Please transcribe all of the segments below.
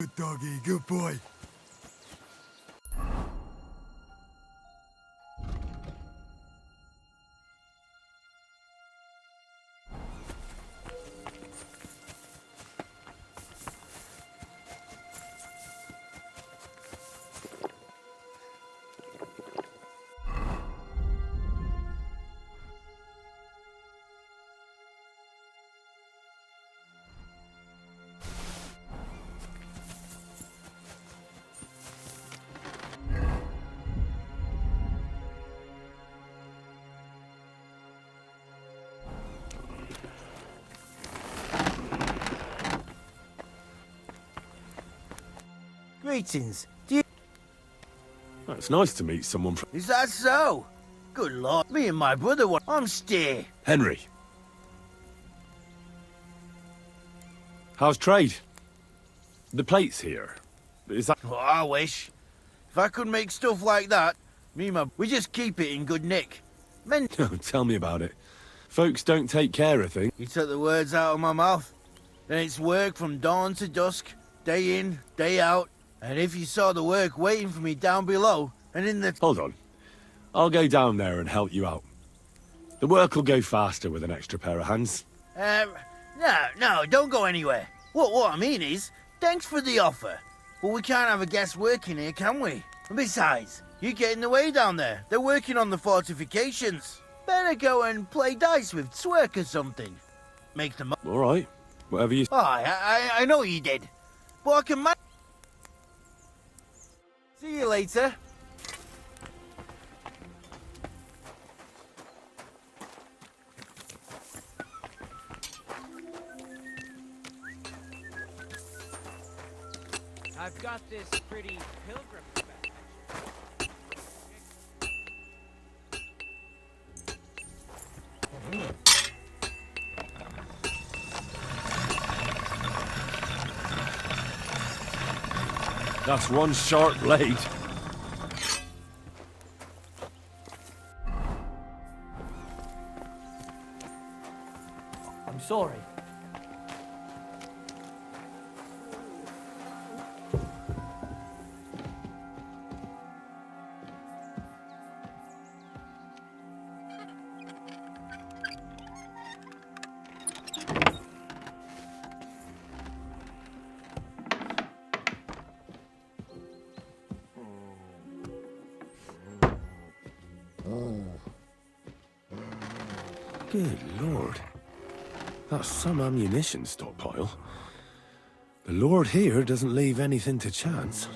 Good doggy, good boy. Greetings. Do you... Oh, it's nice to meet someone from... Is that so? Good lord, me and my brother were on stay. Henry. How's trade? The plates here. Is that... Oh, I wish. If I could make stuff like that, me and my... We just keep it in good nick. Men... Tell me about it. Folks don't take care of things. You took the words out of my mouth. Then it's work from dawn to dusk, day in, day out. And if you saw the work waiting for me down below, and in the... Hold on. I'll go down there and help you out. The work will go faster with an extra pair of hands. No, don't go anywhere. What I mean is, thanks for the offer. But we can't have a guest working here, can we? And besides, you get in the way down there. They're working on the fortifications. Better go and play dice with Twerk or something. Make them up. All right. Whatever you... Oh, I know you did. But I can See you later. I've got this pretty pilgrim bag. That's one sharp blade. I'm sorry. Good lord. That's some ammunition stockpile. The lord here doesn't leave anything to chance.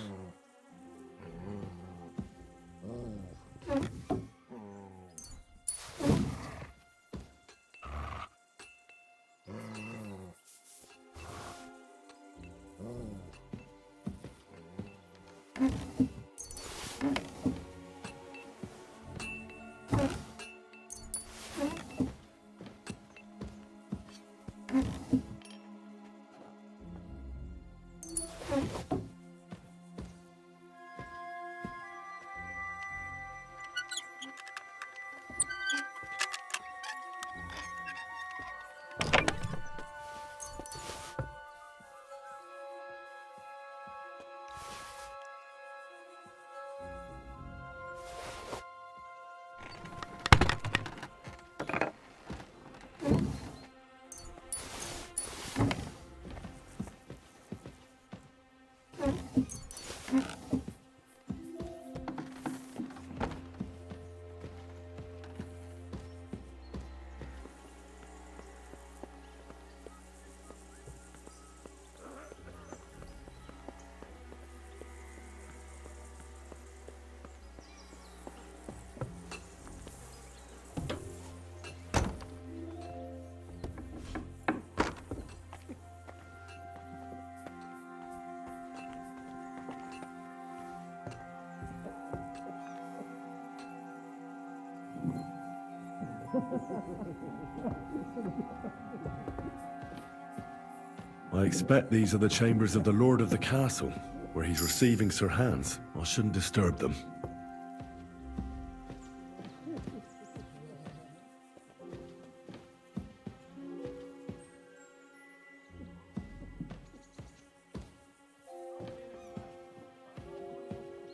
I expect these are the chambers of the Lord of the Castle, where he's receiving Sir Hans. I shouldn't disturb them.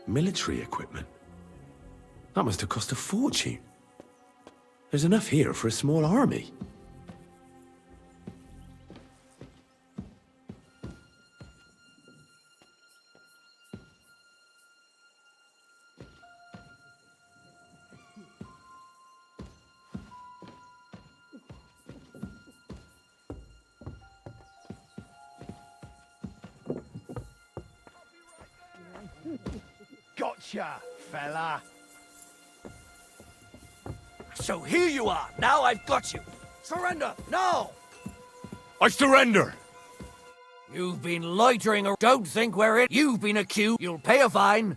Military equipment? That must have cost a fortune. There's enough here for a small army. Gotcha, fella. So here you are. Now I've got you. Surrender, now! I surrender! You've been loitering or don't think we're in. You've been accused. You'll pay a fine.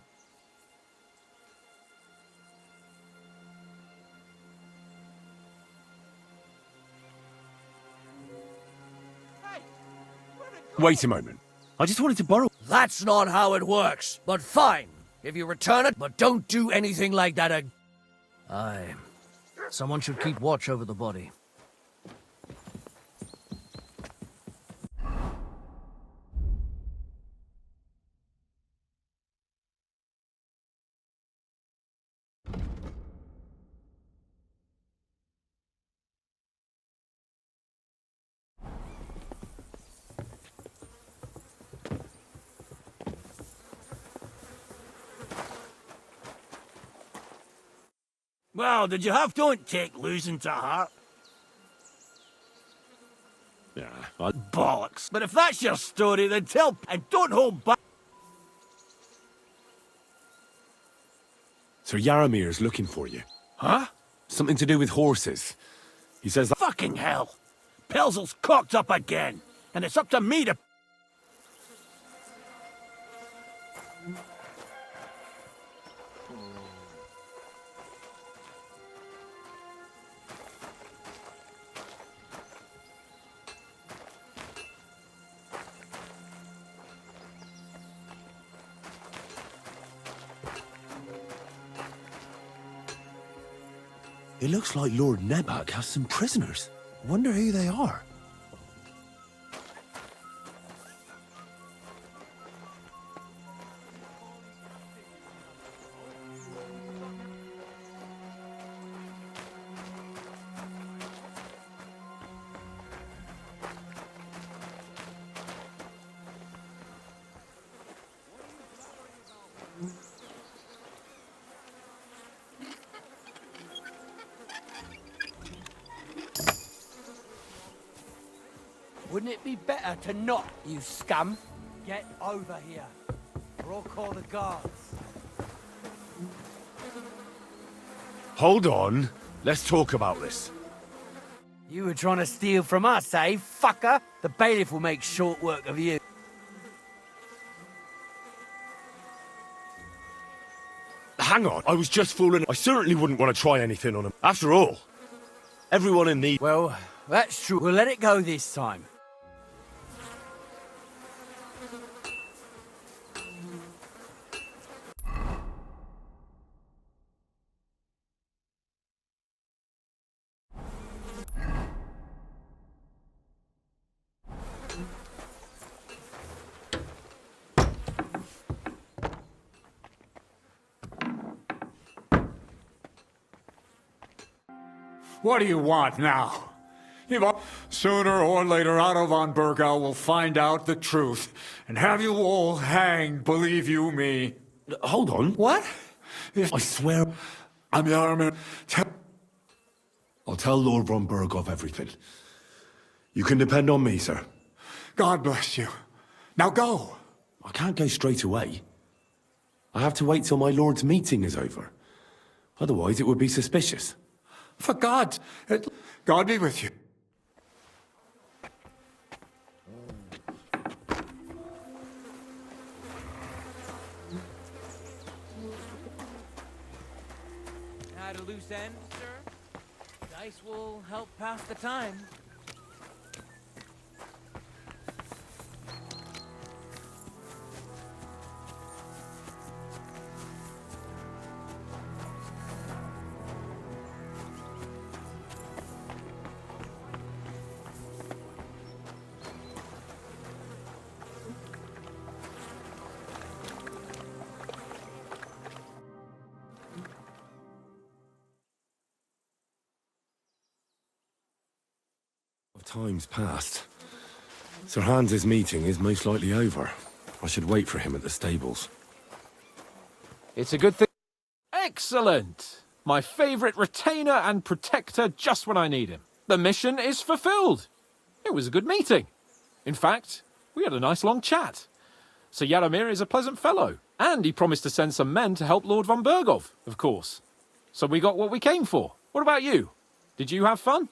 Wait a moment. I just wanted to borrow... That's not how it works. But fine. If you return it, but don't do anything like that again. Aye. Someone should keep watch over the body. Well, did you have to take losing to heart? Yeah, Bollocks. But if that's your story, then tell and don't hold back. Sir Yaramir's looking for you. Huh? Something to do with horses. He says that... Fucking hell. Pelzel's cocked up again. And it's up to me to... It looks like Lord Nebak has some prisoners. Wonder who they are. Wouldn't it be better to not, you scum? Get over here, or I'll call the guards. Hold on. Let's talk about this. You were trying to steal from us, eh, fucker? The bailiff will make short work of you. Hang on. I was just fooling. I certainly wouldn't want to try anything on him. After all, everyone in the... Well, that's true. We'll let it go this time. What do you want now? Sooner or later, Otto von Bergau will find out the truth and have you all hanged, believe you me. Hold on. What? I swear... I'm Yarmir. I'll tell Lord von Bergov everything. You can depend on me, sir. God bless you. Now go. I can't go straight away. I have to wait till my lord's meeting is over. Otherwise, it would be suspicious. For God, God be with you. At a loose end, sir? Dice will help pass the time. Time's passed. Sir Hans's meeting is most likely over. I should wait for him at the stables. It's a good thing. Excellent! My favorite retainer and protector just when I need him. The mission is fulfilled. It was a good meeting. In fact, we had a nice long chat. Sir Jaromir is a pleasant fellow, and he promised to send some men to help Lord von Bergov, of course. So we got what we came for. What about you? Did you have fun?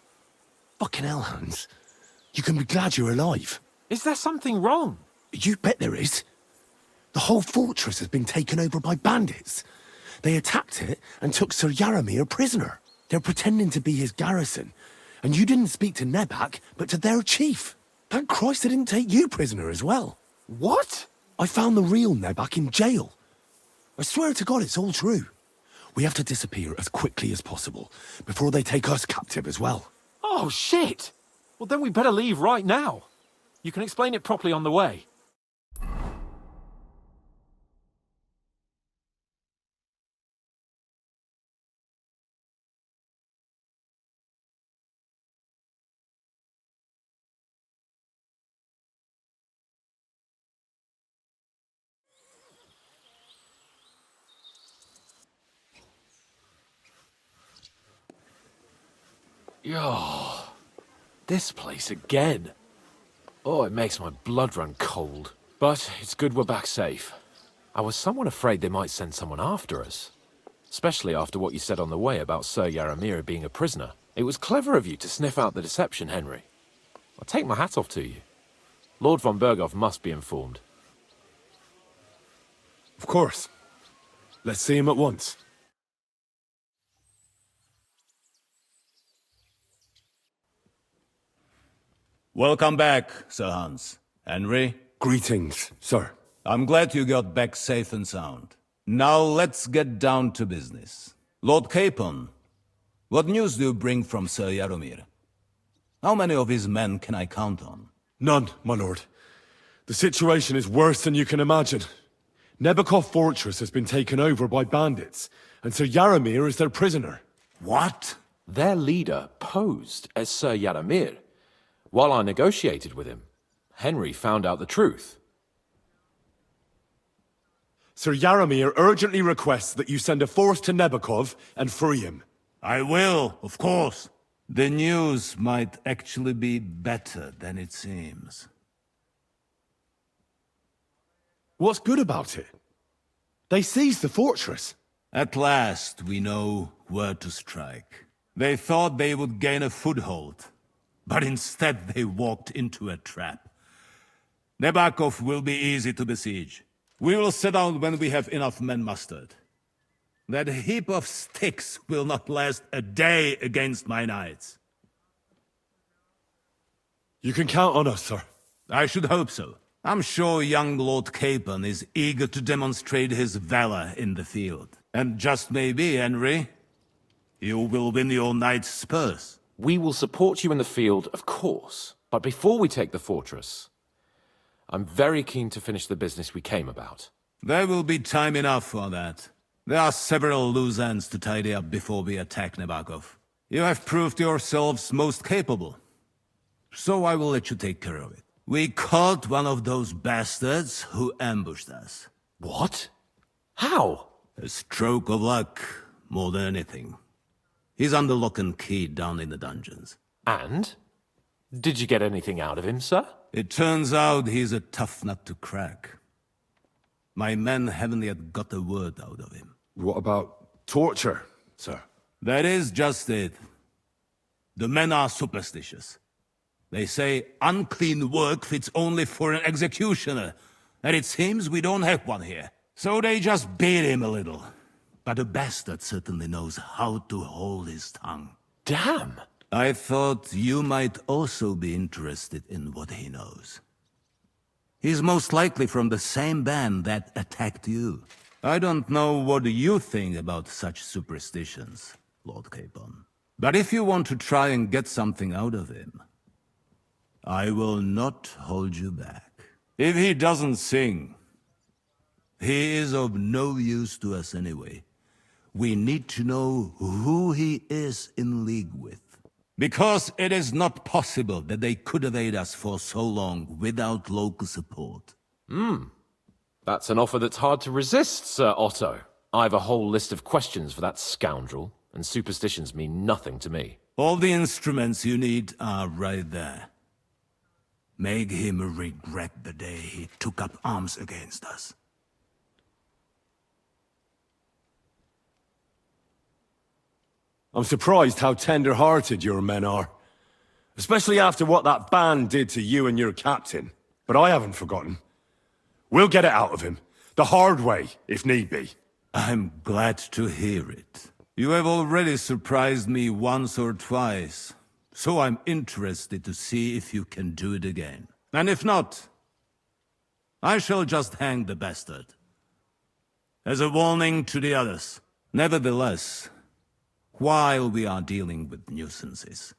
Fucking hell, Hans. You can be glad you're alive. Is there something wrong? You bet there is. The whole fortress has been taken over by bandits. They attacked it and took Sir Jaromir prisoner. They're pretending to be his garrison. And you didn't speak to Nebak, but to their chief. Thank Christ they didn't take you prisoner as well. What? I found the real Nebak in jail. I swear to God it's all true. We have to disappear as quickly as possible, before they take us captive as well. Oh, shit! Well, then we better leave right now. You can explain it properly on the way. Oh, this place again. Oh, it makes my blood run cold. But it's good we're back safe. I was somewhat afraid they might send someone after us. Especially after what you said on the way about Sir Jaromir being a prisoner. It was clever of you to sniff out the deception, Henry. I'll take my hat off to you. Lord von Bergov must be informed. Of course. Let's see him at once. Welcome back, Sir Hans. Henry? Greetings, sir. I'm glad you got back safe and sound. Now let's get down to business. Lord Capon, what news do you bring from Sir Jaromir? How many of his men can I count on? None, my lord. The situation is worse than you can imagine. Nebakov Fortress has been taken over by bandits, and Sir Jaromir is their prisoner. What? Their leader posed as Sir Jaromir. While I negotiated with him, Henry found out the truth. Sir Jaromir urgently requests that you send a force to Nebakov and free him. I will, of course. The news might actually be better than it seems. What's good about it? They seized the fortress. At last, we know where to strike. They thought they would gain a foothold, but instead they walked into a trap. Nebakov will be easy to besiege. We will set out when we have enough men mustered. That heap of sticks will not last a day against my knights. You can count on us, sir. I should hope so. I'm sure young Lord Capon is eager to demonstrate his valor in the field. And just maybe, Henry, you will win your knight's spurs. We will support you in the field, of course. But before we take the fortress, I'm very keen to finish the business we came about. There will be time enough for that. There are several loose ends to tidy up before we attack Nebakov. You have proved yourselves most capable. So I will let you take care of it. We caught one of those bastards who ambushed us. What? How? A stroke of luck, more than anything. He's under lock and key down in the dungeons. And? Did you get anything out of him, sir? It turns out he's a tough nut to crack. My men haven't yet got a word out of him. What about torture, sir? That is just it. The men are superstitious. They say unclean work fits only for an executioner, and it seems we don't have one here. So they just beat him a little. But a bastard certainly knows how to hold his tongue. Damn! I thought you might also be interested in what he knows. He's most likely from the same band that attacked you. I don't know what you think about such superstitions, Lord Capon. But if you want to try and get something out of him, I will not hold you back. If he doesn't sing, he is of no use to us anyway. We need to know who he is in league with. Because it is not possible that they could evade us for so long without local support. That's an offer that's hard to resist, Sir Otto. I've a whole list of questions for that scoundrel, and superstitions mean nothing to me. All the instruments you need are right there. Make him regret the day he took up arms against us. I'm surprised how tender-hearted your men are. Especially after what that band did to you and your captain. But I haven't forgotten. We'll get it out of him. The hard way, if need be. I'm glad to hear it. You have already surprised me once or twice, so I'm interested to see if you can do it again. And if not, I shall just hang the bastard. As a warning to the others. Nevertheless, while we are dealing with nuisances,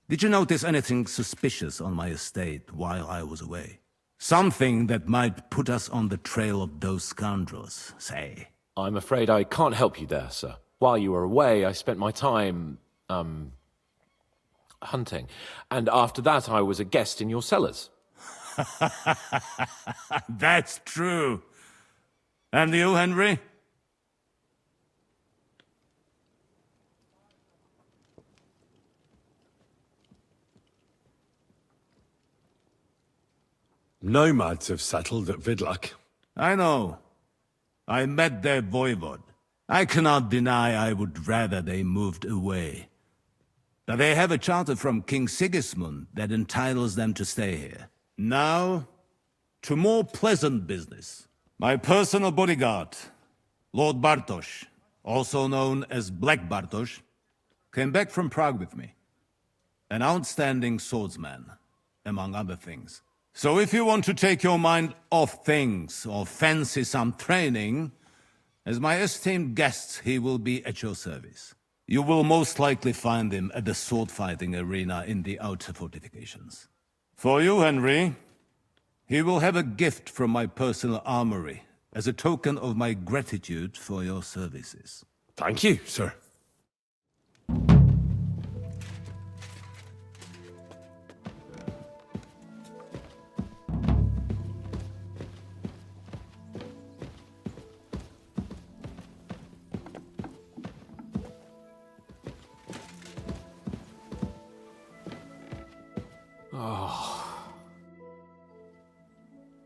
did you notice anything suspicious on my estate while I was away? Something that might put us on the trail of those scoundrels, say. I'm afraid I can't help you there, sir. While you were away, I spent my time, hunting. And after that, I was a guest in your cellars. That's true. And you, Henry? Nomads have settled at Vidlak. I know. I met their voivod. I cannot deny I would rather they moved away. But they have a charter from King Sigismund that entitles them to stay here. Now, to more pleasant business. My personal bodyguard, Lord Bartosz, also known as Black Bartosz, came back from Prague with me. An outstanding swordsman, among other things. So if you want to take your mind off things or fancy some training, as my esteemed guest, he will be at your service. You will most likely find him at the sword-fighting arena in the outer fortifications. For you, Henry, he will have a gift from my personal armory as a token of my gratitude for your services. Thank you, sir.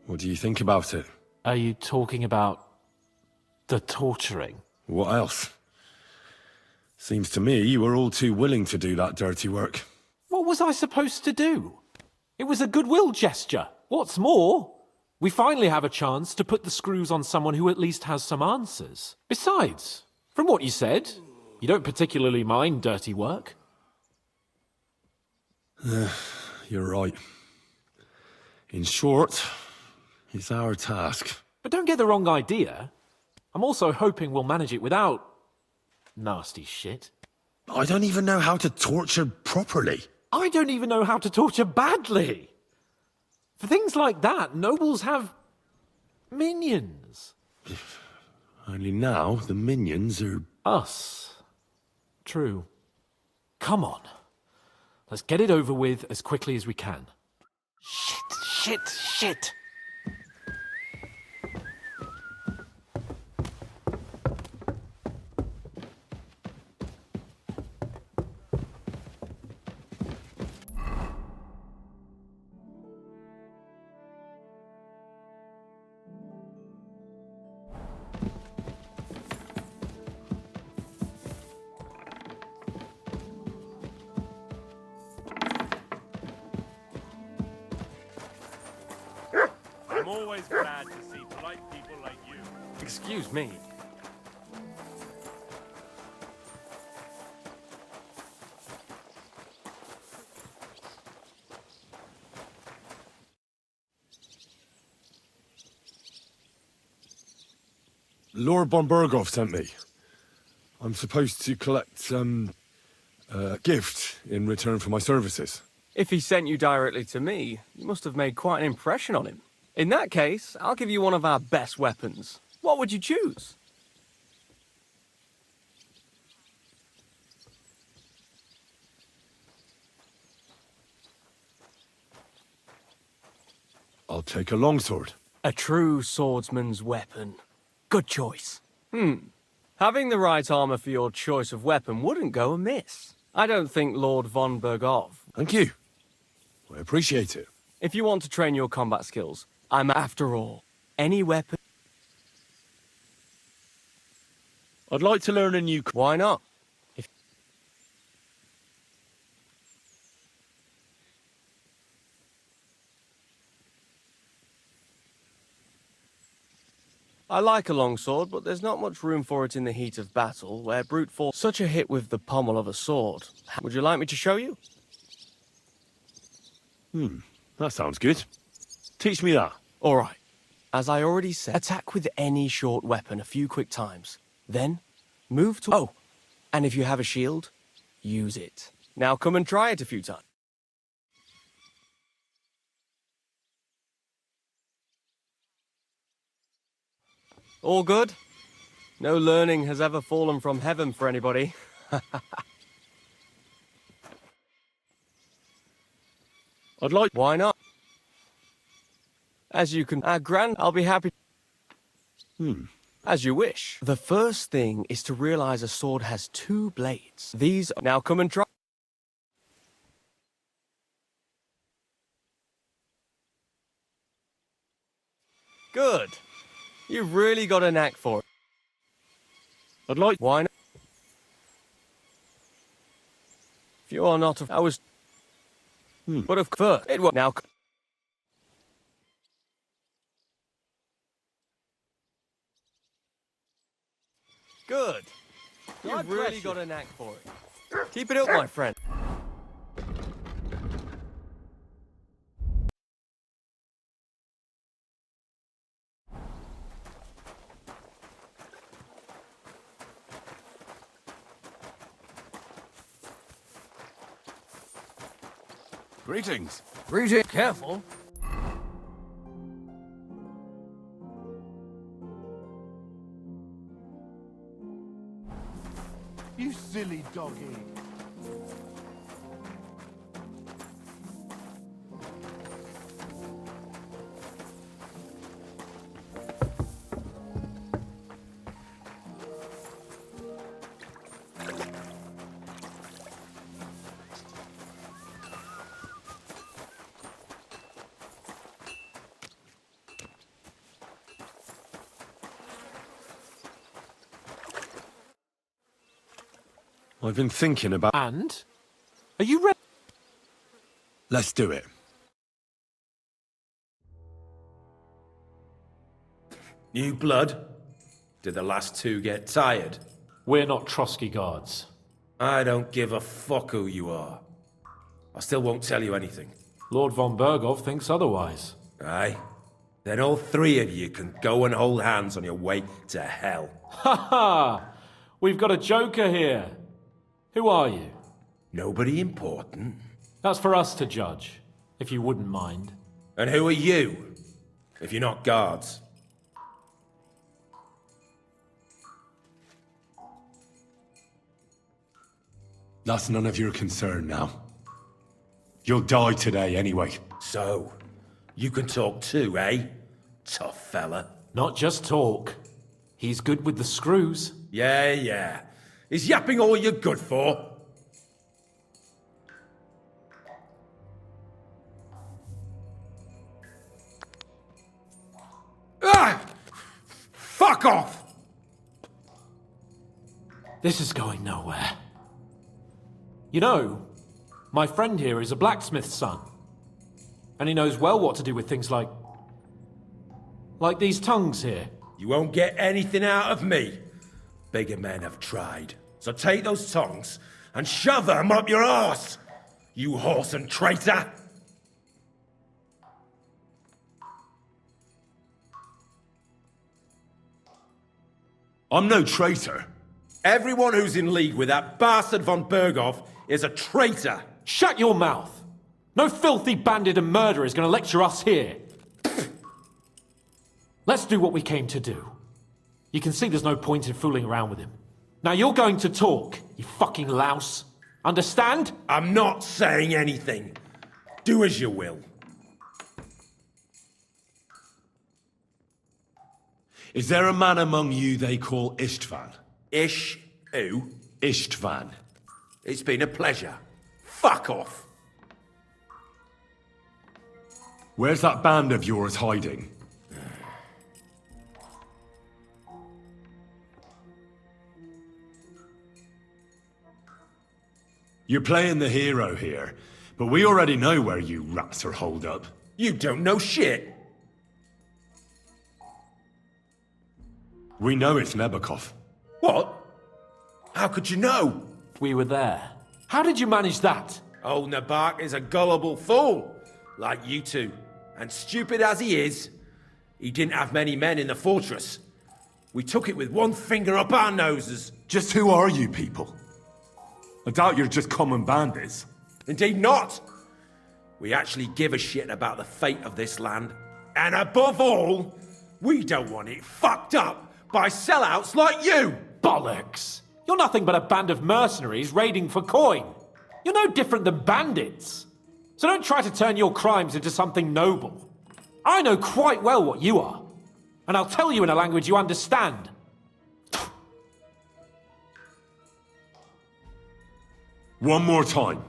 What do you think about it? Are you talking about the torturing? What else? Seems to me you were all too willing to do that dirty work. What was I supposed to do? It was a goodwill gesture. What's more, we finally have a chance to put the screws on someone who at least has some answers. Besides, from what you said, you don't particularly mind dirty work. You're right. In short, it's our task. But don't get the wrong idea. I'm also hoping we'll manage it without nasty shit. I don't even know how to torture properly. I don't even know how to torture badly. For things like that, nobles have minions. Only now the minions are... Us. True. Come on. Let's get it over with as quickly as we can. Shit. I'm always glad to see polite people like you. Excuse me. Lord Bombergov sent me. I'm supposed to collect, a gift in return for my services. If he sent you directly to me, you must have made quite an impression on him. In that case, I'll give you one of our best weapons. What would you choose? I'll take a longsword. A true swordsman's weapon. Good choice. Having the right armor for your choice of weapon wouldn't go amiss. I don't think Lord von Bergov. Thank you. I appreciate it. If you want to train your combat skills, I'm after all. Any weapon. I'd like to learn a new... Why not? I like a longsword, but there's not much room for it in the heat of battle, where brute force... Such a hit with the pommel of a sword. Would you like me to show you? That sounds good. Teach me that. All right. As I already said, attack with any short weapon a few quick times. Then, move to... Oh, and if you have a shield, use it. Now come and try it a few times. All good? No learning has ever fallen from heaven for anybody. I'd like... Why not? As you can... I'll be happy... As you wish. The first thing is to realize a sword has two blades. These... Now come and try... Good. You've really got a knack for it. I'd like... Why not? If you are not... I was... But of course... It was... Now... Good. You've really got a knack for it. Keep it up, my friend. Greetings. Greetings. Careful. You silly doggy. I've been thinking about... And? Are you ready? Let's do it. New blood? Did the last two get tired? We're not Trotsky guards. I don't give a fuck who you are. I still won't tell you anything. Lord von Bergov thinks otherwise. Aye? Then all three of you can go and hold hands on your way to hell. Ha ha! We've got a joker here. Who are you? Nobody important. That's for us to judge, if you wouldn't mind. And who are you, if you're not guards? That's none of your concern now. You'll die today anyway. So, you can talk too, eh? Tough fella. Not just talk. He's good with the screws. Yeah. Is yapping all you're good for? Ah! Fuck off! This is going nowhere. You know, my friend here is a blacksmith's son. And he knows well what to do with things like these tongues here. You won't get anything out of me. Bigger men have tried. So take those tongs and shove them up your arse, you horse and traitor! I'm no traitor. Everyone who's in league with that bastard von Bergov is a traitor! Shut your mouth! No filthy bandit and murderer is going to lecture us here. Let's do what we came to do. You can see there's no point in fooling around with him. Now you're going to talk, you fucking louse. Understand? I'm not saying anything. Do as you will. Is there a man among you they call Istvan? Ish who? Istvan. It's been a pleasure. Fuck off. Where's that band of yours hiding? You're playing the hero here, but we already know where you rats are holed up. You don't know shit. We know it's Nebakov. What? How could you know? We were there. How did you manage that? Old Nabak is a gullible fool, like you two. And stupid as he is, he didn't have many men in the fortress. We took it with one finger up our noses. Just who are you people? I doubt you're just common bandits. Indeed not. We actually give a shit about the fate of this land. And above all, we don't want it fucked up by sellouts like you. Bollocks! You're nothing but a band of mercenaries raiding for coin. You're no different than bandits. So don't try to turn your crimes into something noble. I know quite well what you are. And I'll tell you in a language you understand. One more time.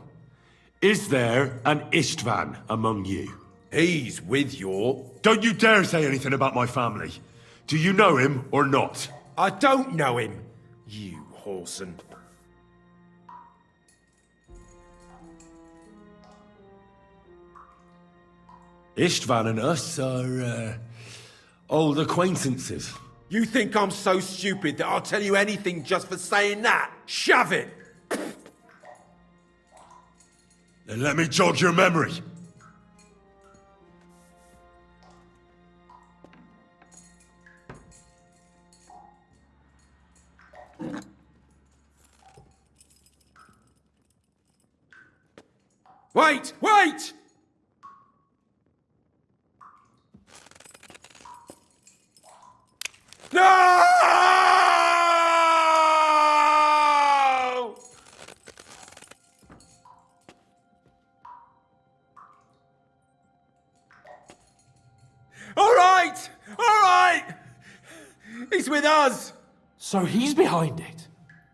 Is there an Istvan among you? He's with your... Don't you dare say anything about my family. Do you know him or not? I don't know him, you whoreson. Istvan and us are, old acquaintances. You think I'm so stupid that I'll tell you anything just for saying that? Shove it! Then let me jog your memory. Wait! Wait! No! All right! All right! He's with us! So he's behind it.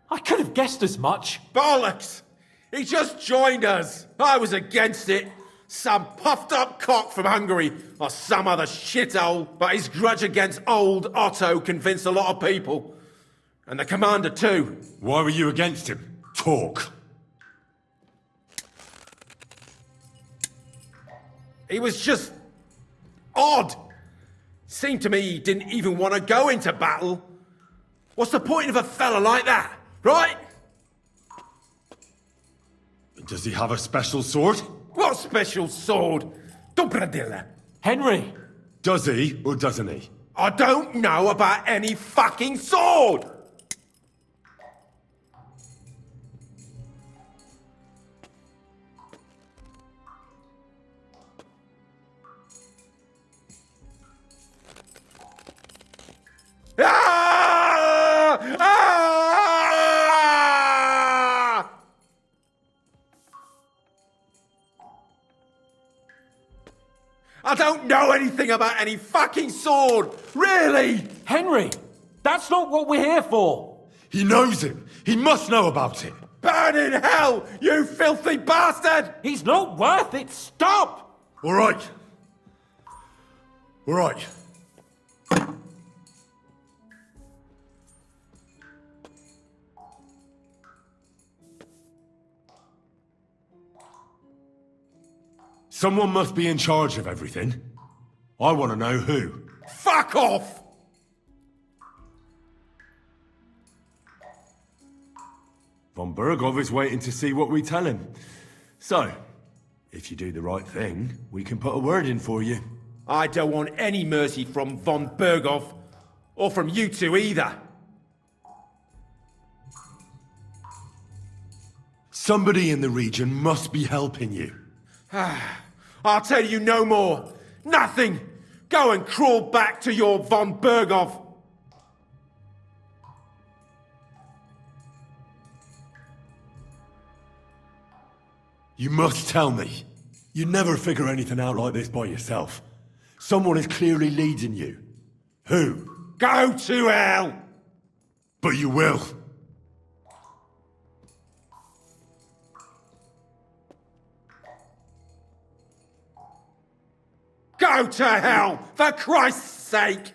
I could have guessed as much. Bollocks! He just joined us. I was against it. Some puffed up cock from Hungary or some other shithole. But his grudge against old Otto convinced a lot of people. And the commander too. Why were you against him? Talk. He was just odd. Seemed to me he didn't even want to go into battle. What's the point of a fella like that, right? Does he have a special sword? What special sword? Dobradilla. Henry! Does he or doesn't he? I don't know about any fucking sword! Ah! Ah! I don't know anything about any fucking sword! Really! Henry! That's not what we're here for! He knows him! He must know about it! Burn in hell, you filthy bastard! He's not worth it! Stop! All right. All right. Someone must be in charge of everything. I want to know who. Fuck off! Von Bergov is waiting to see what we tell him. So, if you do the right thing, we can put a word in for you. I don't want any mercy from von Bergov, or from you two either. Somebody in the region must be helping you. I'll tell you no more. Nothing. Go and crawl back to your von Bergov. You must tell me. You never figure anything out like this by yourself. Someone is clearly leading you. Who? Go to hell! But you will. Go to hell, for Christ's sake!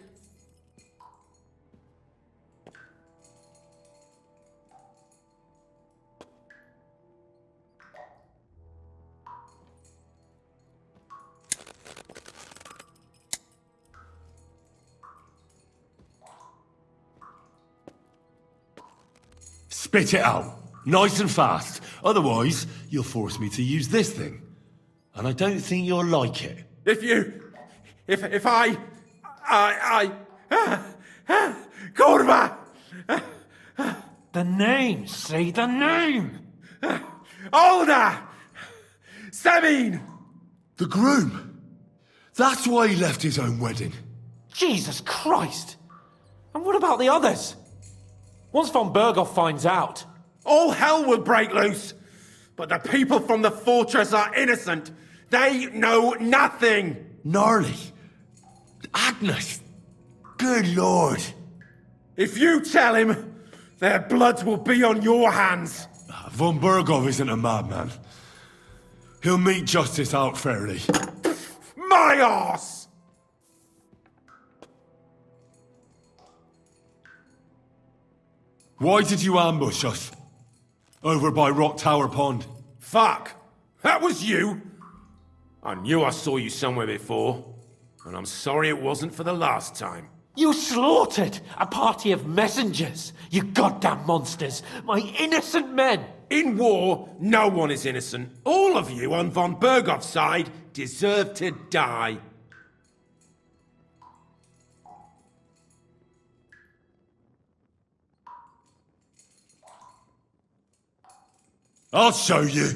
Spit it out. Nice and fast. Otherwise, you'll force me to use this thing. And I don't think you'll like it. If I, Kurva! The name! Say the name! Older! Semin! The groom. That's why he left his own wedding. Jesus Christ! And what about the others? Once von Berghoff finds out... All hell will break loose! But the people from the fortress are innocent! They know nothing! Gnarly. Agnes. Good lord. If you tell him, their blood will be on your hands! Von Berghoff isn't a madman. He'll mete justice out fairly. My arse! Why did you ambush us? Over by Rock Tower Pond. Fuck! That was you! I knew I saw you somewhere before, and I'm sorry it wasn't for the last time. You slaughtered a party of messengers, you goddamn monsters! My innocent men! In war, no one is innocent. All of you on von Berghoff's side deserve to die. I'll show you.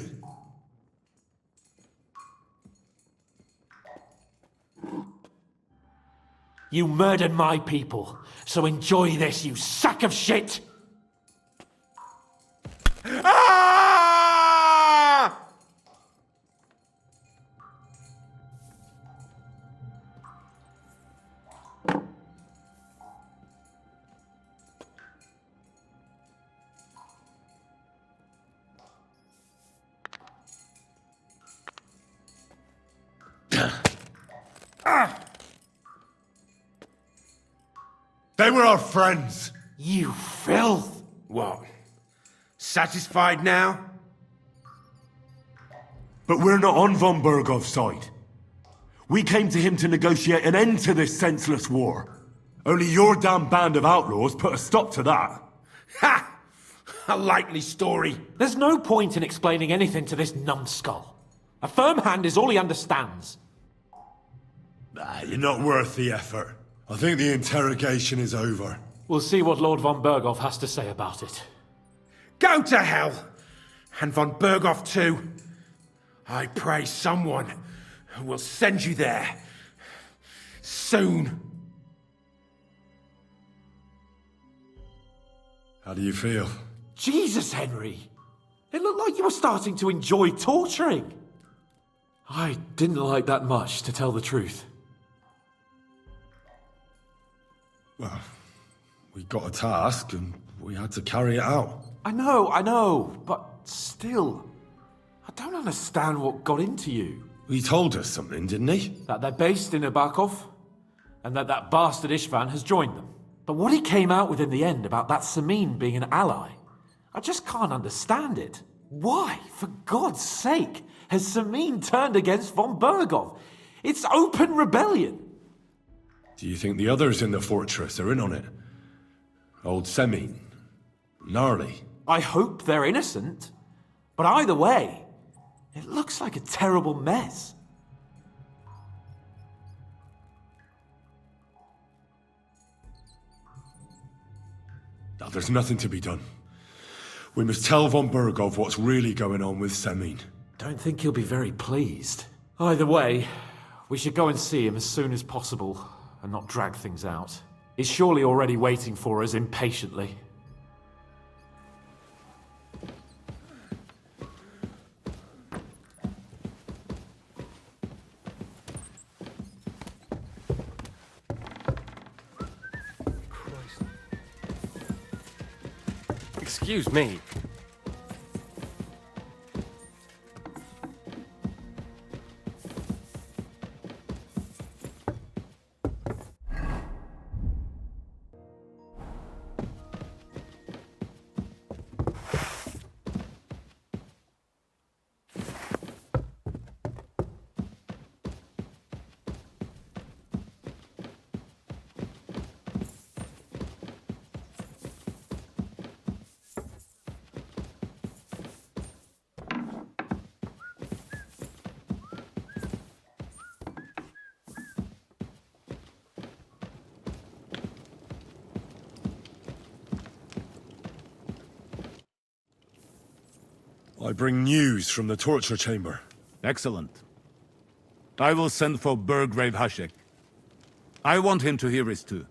You murdered my people, so enjoy this, you sack of shit! Ah! They were our friends. You filth! What? Satisfied now? But we're not on von Berghoff's side. We came to him to negotiate an end to this senseless war. Only your damn band of outlaws put a stop to that. Ha! A likely story. There's no point in explaining anything to this numbskull. A firm hand is all he understands. You're not worth the effort. I think the interrogation is over. We'll see what Lord von Berghoff has to say about it. Go to hell! And von Berghoff too. I pray someone will send you there. Soon. How do you feel? Jesus, Henry! It looked like you were starting to enjoy torturing. I didn't like that much, to tell the truth. Well, we got a task and we had to carry it out. I know, but still, I don't understand what got into you. He told us something, didn't he? That they're based in Abakov, and that bastard Istvan has joined them. But what he came out with in the end about that Samin being an ally, I just can't understand it. Why, for God's sake, has Samin turned against von Berghoff? It's open rebellion. Do you think the others in the fortress are in on it? Old Semin, Gnarly. I hope they're innocent. But either way, it looks like a terrible mess. Now, there's nothing to be done. We must tell von Berghoff what's really going on with Semin. Don't think he'll be very pleased. Either way, we should go and see him as soon as possible and not drag things out. He's surely already waiting for us impatiently. Excuse me. I bring news from the torture chamber. Excellent. I will send for Burgrave Hashek. I want him to hear it too.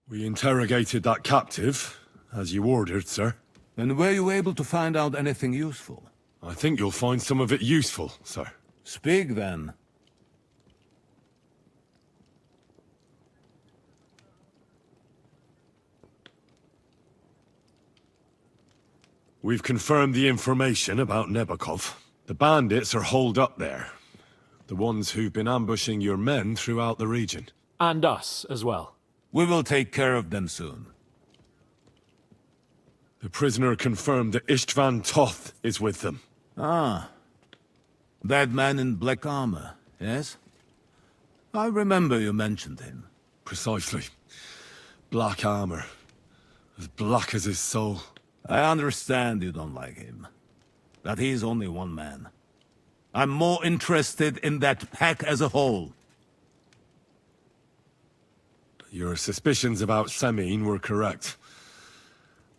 We interrogated that captive, as you ordered, sir. And were you able to find out anything useful? I think you'll find some of it useful, sir. Speak then. We've confirmed the information about Nebakov. The bandits are holed up there. The ones who've been ambushing your men throughout the region. And us as well. We will take care of them soon. The prisoner confirmed that Istvan Toth is with them. Ah. That man in black armor, yes? I remember you mentioned him. Precisely. Black armor. As black as his soul. I understand you don't like him. But he's only one man. I'm more interested in that pack as a whole. Your suspicions about Semine were correct.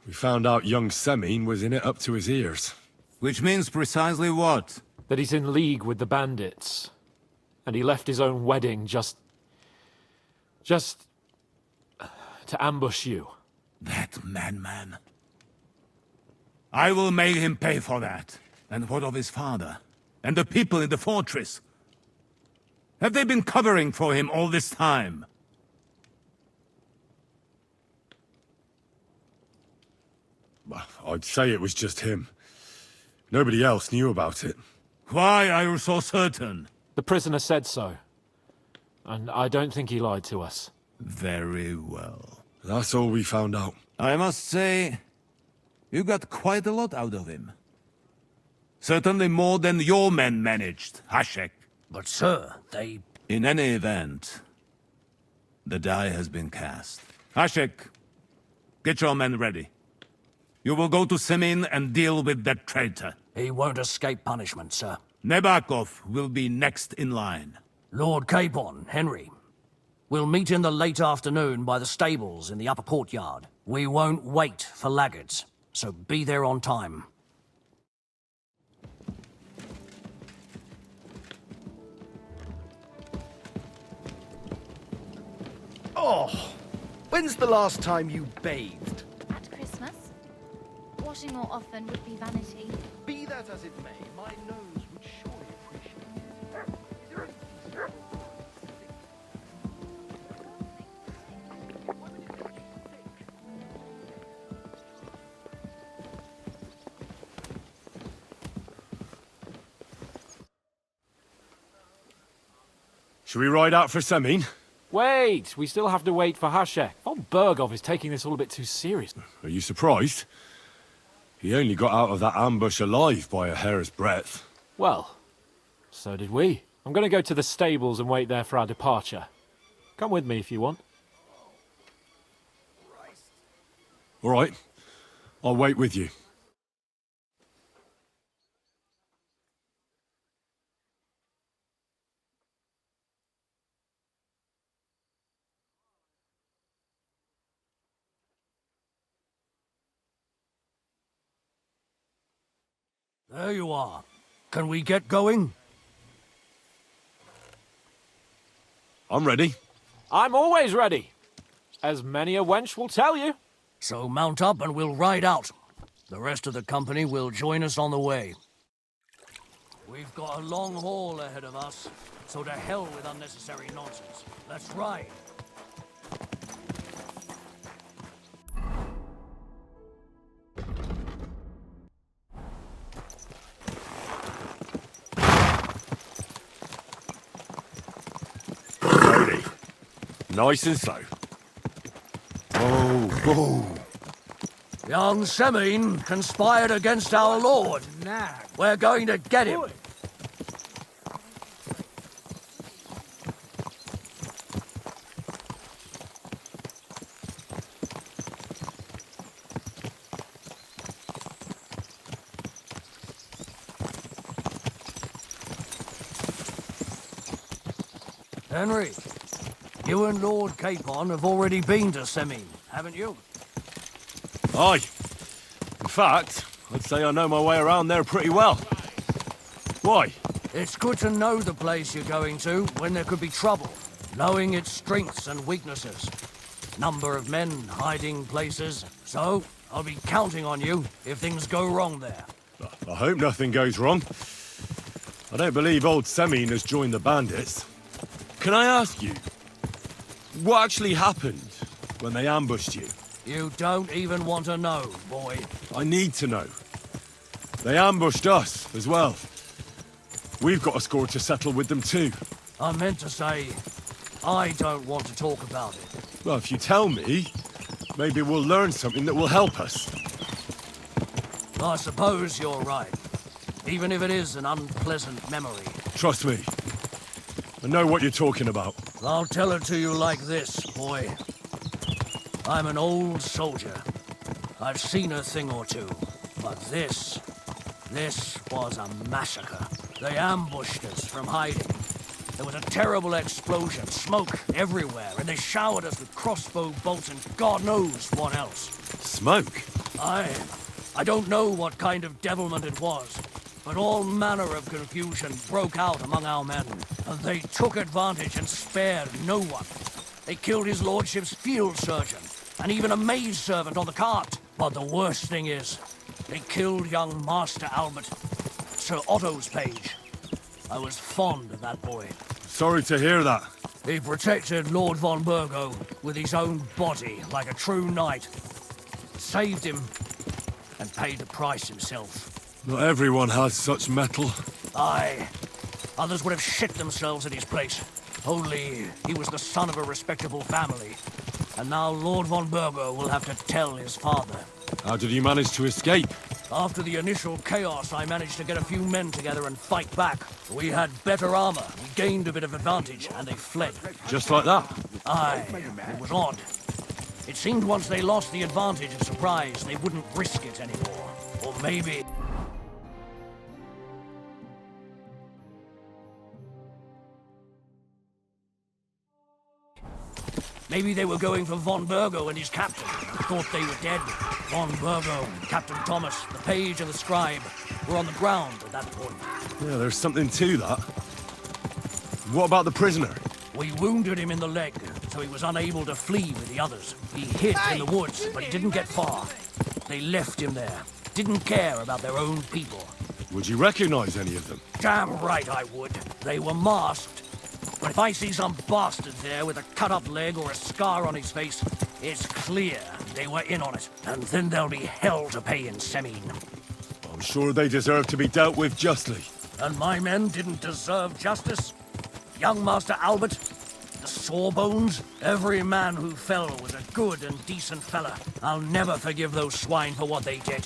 We found out young Semine was in it up to his ears. Which means precisely what? That he's in league with the bandits. And he left his own wedding just to ambush you. That madman. I will make him pay for that. And what of his father? And the people in the fortress? Have they been covering for him all this time? I'd say it was just him. Nobody else knew about it. Why are you so certain? The prisoner said so. And I don't think he lied to us. Very well. That's all we found out. I must say, you got quite a lot out of him. Certainly more than your men managed, Hashek. But sir, they... In any event, the die has been cast. Hashek, get your men ready. You will go to Semine and deal with that traitor. He won't escape punishment, sir. Nebakov will be next in line. Lord Capon, Henry. We'll meet in the late afternoon by the stables in the upper courtyard. We won't wait for laggards, so be there on time. Oh, when's the last time you bathed? At Christmas. Washing more often would be vanity. Be that as it may, my nose would surely appreciate it. Should we ride out for Semine? Wait! We still have to wait for Hashek. Von Burgov is taking this all a bit too serious. Are you surprised? He only got out of that ambush alive by a hair's breadth. Well, so did we. I'm going to go to the stables and wait there for our departure. Come with me if you want. All right. I'll wait with you. There you are. Can we get going? I'm ready. I'm always ready. As many a wench will tell you. So mount up and we'll ride out. The rest of the company will join us on the way. We've got a long haul ahead of us, so to hell with unnecessary nonsense. Let's ride. nice and slow. Oh, oh. Young Semine conspired against our lord. We're going to get him. Henry, you and Lord Capon have already been to Semine, haven't you? Aye. In fact, I'd say I know my way around there pretty well. Why? It's good to know the place you're going to when there could be trouble, knowing its strengths and weaknesses. Number of men, hiding places. So, I'll be counting on you if things go wrong there. I hope nothing goes wrong. I don't believe old Semine has joined the bandits. Can I ask you, what actually happened when they ambushed you? You don't even want to know, boy. I need to know. They ambushed us as well. We've got a score to settle with them too. I meant to say, I don't want to talk about it. Well, if you tell me, maybe we'll learn something that will help us. I suppose you're right. Even if it is an unpleasant memory. Trust me. I know what you're talking about. I'll tell it to you like this, boy. I'm an old soldier. I've seen a thing or two. But this was a massacre. They ambushed us from hiding. There was a terrible explosion, smoke everywhere, and they showered us with crossbow bolts and God knows what else. Smoke? I don't know what kind of devilment it was, but all manner of confusion broke out among our men, and they took advantage and spared no one. They killed his lordship's field surgeon, and even a maid servant on the cart. But the worst thing is, they killed young Master Albert, Sir Otto's page. I was fond of that boy. Sorry to hear that. He protected Lord von Burgo with his own body like a true knight. Saved him, and paid the price himself. Not everyone has such mettle. Aye. Others would have shit themselves at his place. Only he was the son of a respectable family. And now Lord von Burgo will have to tell his father. How did you manage to escape? After the initial chaos, I managed to get a few men together and fight back. We had better armor, we gained a bit of advantage, and they fled. Just like that? Aye, it was odd. It seemed once they lost the advantage and surprise, they wouldn't risk it anymore. Or maybe... Maybe they were going for von Burgo and his captain. Thought they were dead. Von Burgo, Captain Thomas, the page and the scribe were on the ground at that point. Yeah, there's something to that. What about the prisoner? We wounded him in the leg, so he was unable to flee with the others. He hid in the woods, but he didn't get far. They left him there. Didn't care about their own people. Would you recognize any of them? Damn right I would. They were masked. But if I see some bastard there with a cut-up leg or a scar on his face, it's clear they were in on it. And then there'll be hell to pay in Semine. I'm sure they deserve to be dealt with justly. And my men didn't deserve justice? Young Master Albert, the Sawbones, every man who fell was a good and decent fella. I'll never forgive those swine for what they did.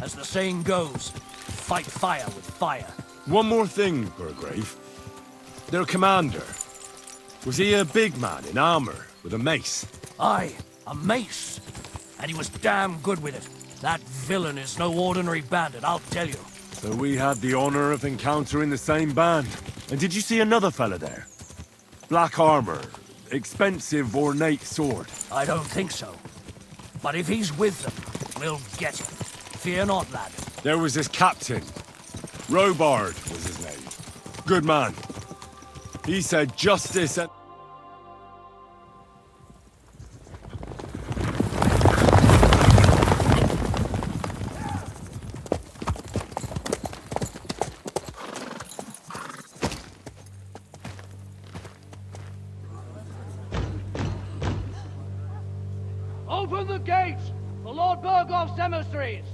As the saying goes, fight fire with fire. One more thing, Burgrave. Their commander. Was he a big man in armor with a mace? Aye, a mace. And he was damn good with it. That villain is no ordinary bandit, I'll tell you. So we had the honor of encountering the same band. And did you see another fella there? Black armor, expensive ornate sword. I don't think so. But if he's with them, we'll get him. Fear not, lad. There was this captain. Robard was his name. Good man. He said justice and... Open the gates for Lord Burgov's emissaries!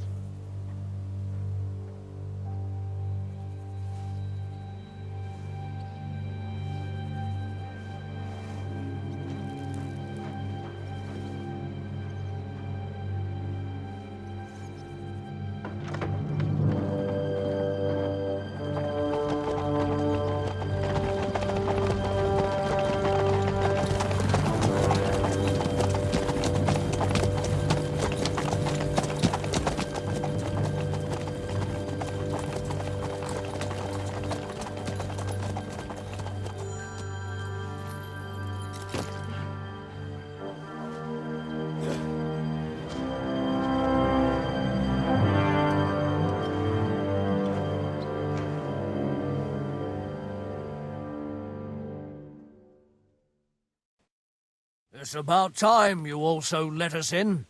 It's about time you also let us in.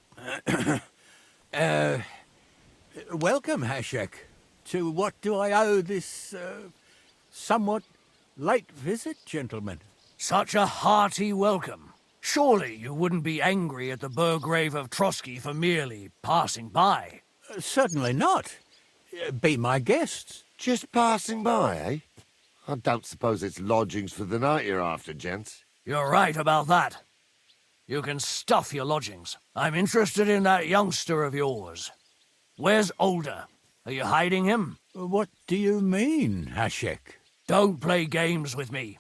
Welcome, Hashek. To what do I owe this, somewhat late visit, gentlemen? Such a hearty welcome. Surely you wouldn't be angry at the Burgrave of Trotsky for merely passing by. Certainly not. Be my guests. Just passing by, eh? I don't suppose it's lodgings for the night you're after, gents. You're right about that. You can stuff your lodgings. I'm interested in that youngster of yours. Where's Older? Are you hiding him? What do you mean, Hashek? Don't play games with me.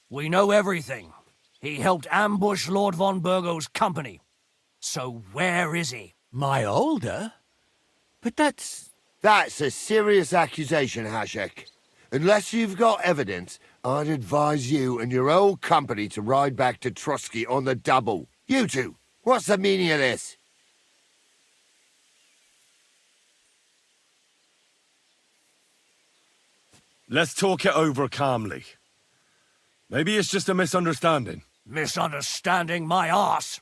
We know everything. He helped ambush Lord von Burgo's company. So where is he? My Older? But that's... That's a serious accusation, Hashek. Unless you've got evidence, I'd advise you and your old company to ride back to Trotsky on the double. You two, what's the meaning of this? Let's talk it over calmly. Maybe it's just a misunderstanding. Misunderstanding my arse.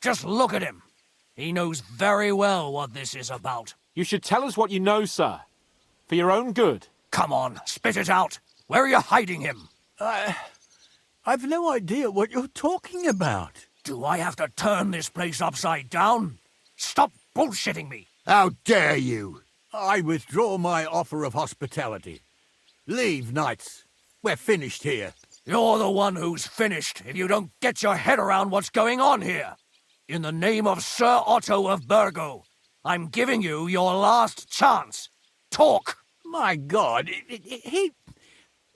Just look at him. He knows very well what this is about. You should tell us what you know, sir. For your own good. Come on, spit it out. Where are you hiding him? I've no idea what you're talking about. Do I have to turn this place upside down? Stop bullshitting me. How dare you? I withdraw my offer of hospitality. Leave, knights. We're finished here. You're the one who's finished if you don't get your head around what's going on here. In the name of Sir Otto of Burgo, I'm giving you your last chance. Talk! My God,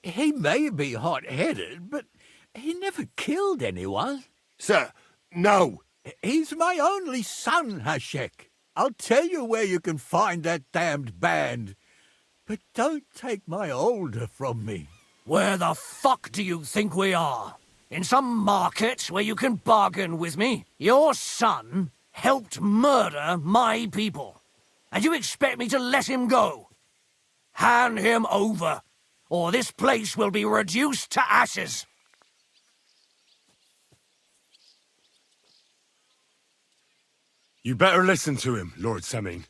he may be hot-headed, but he never killed anyone. Sir, no. He's my only son, Hashek. I'll tell you where you can find that damned band. But don't take my Older from me. Where the fuck do you think we are? In some market where you can bargain with me? Your son helped murder my people. And you expect me to let him go? Hand him over, or this place will be reduced to ashes. You better listen to him, Lord Seming.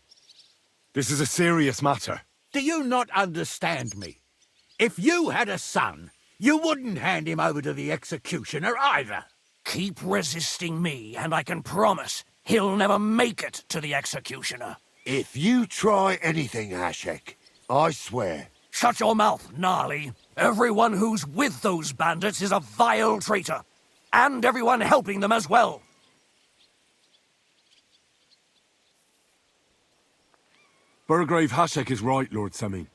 This is a serious matter. Do you not understand me? If you had a son, you wouldn't hand him over to the executioner either. Keep resisting me, and I can promise he'll never make it to the executioner. If you try anything, Hashek, I swear. Shut your mouth, Gnarly. Everyone who's with those bandits is a vile traitor. And everyone helping them as well. Burgrave Hashek is right, Lord Seming.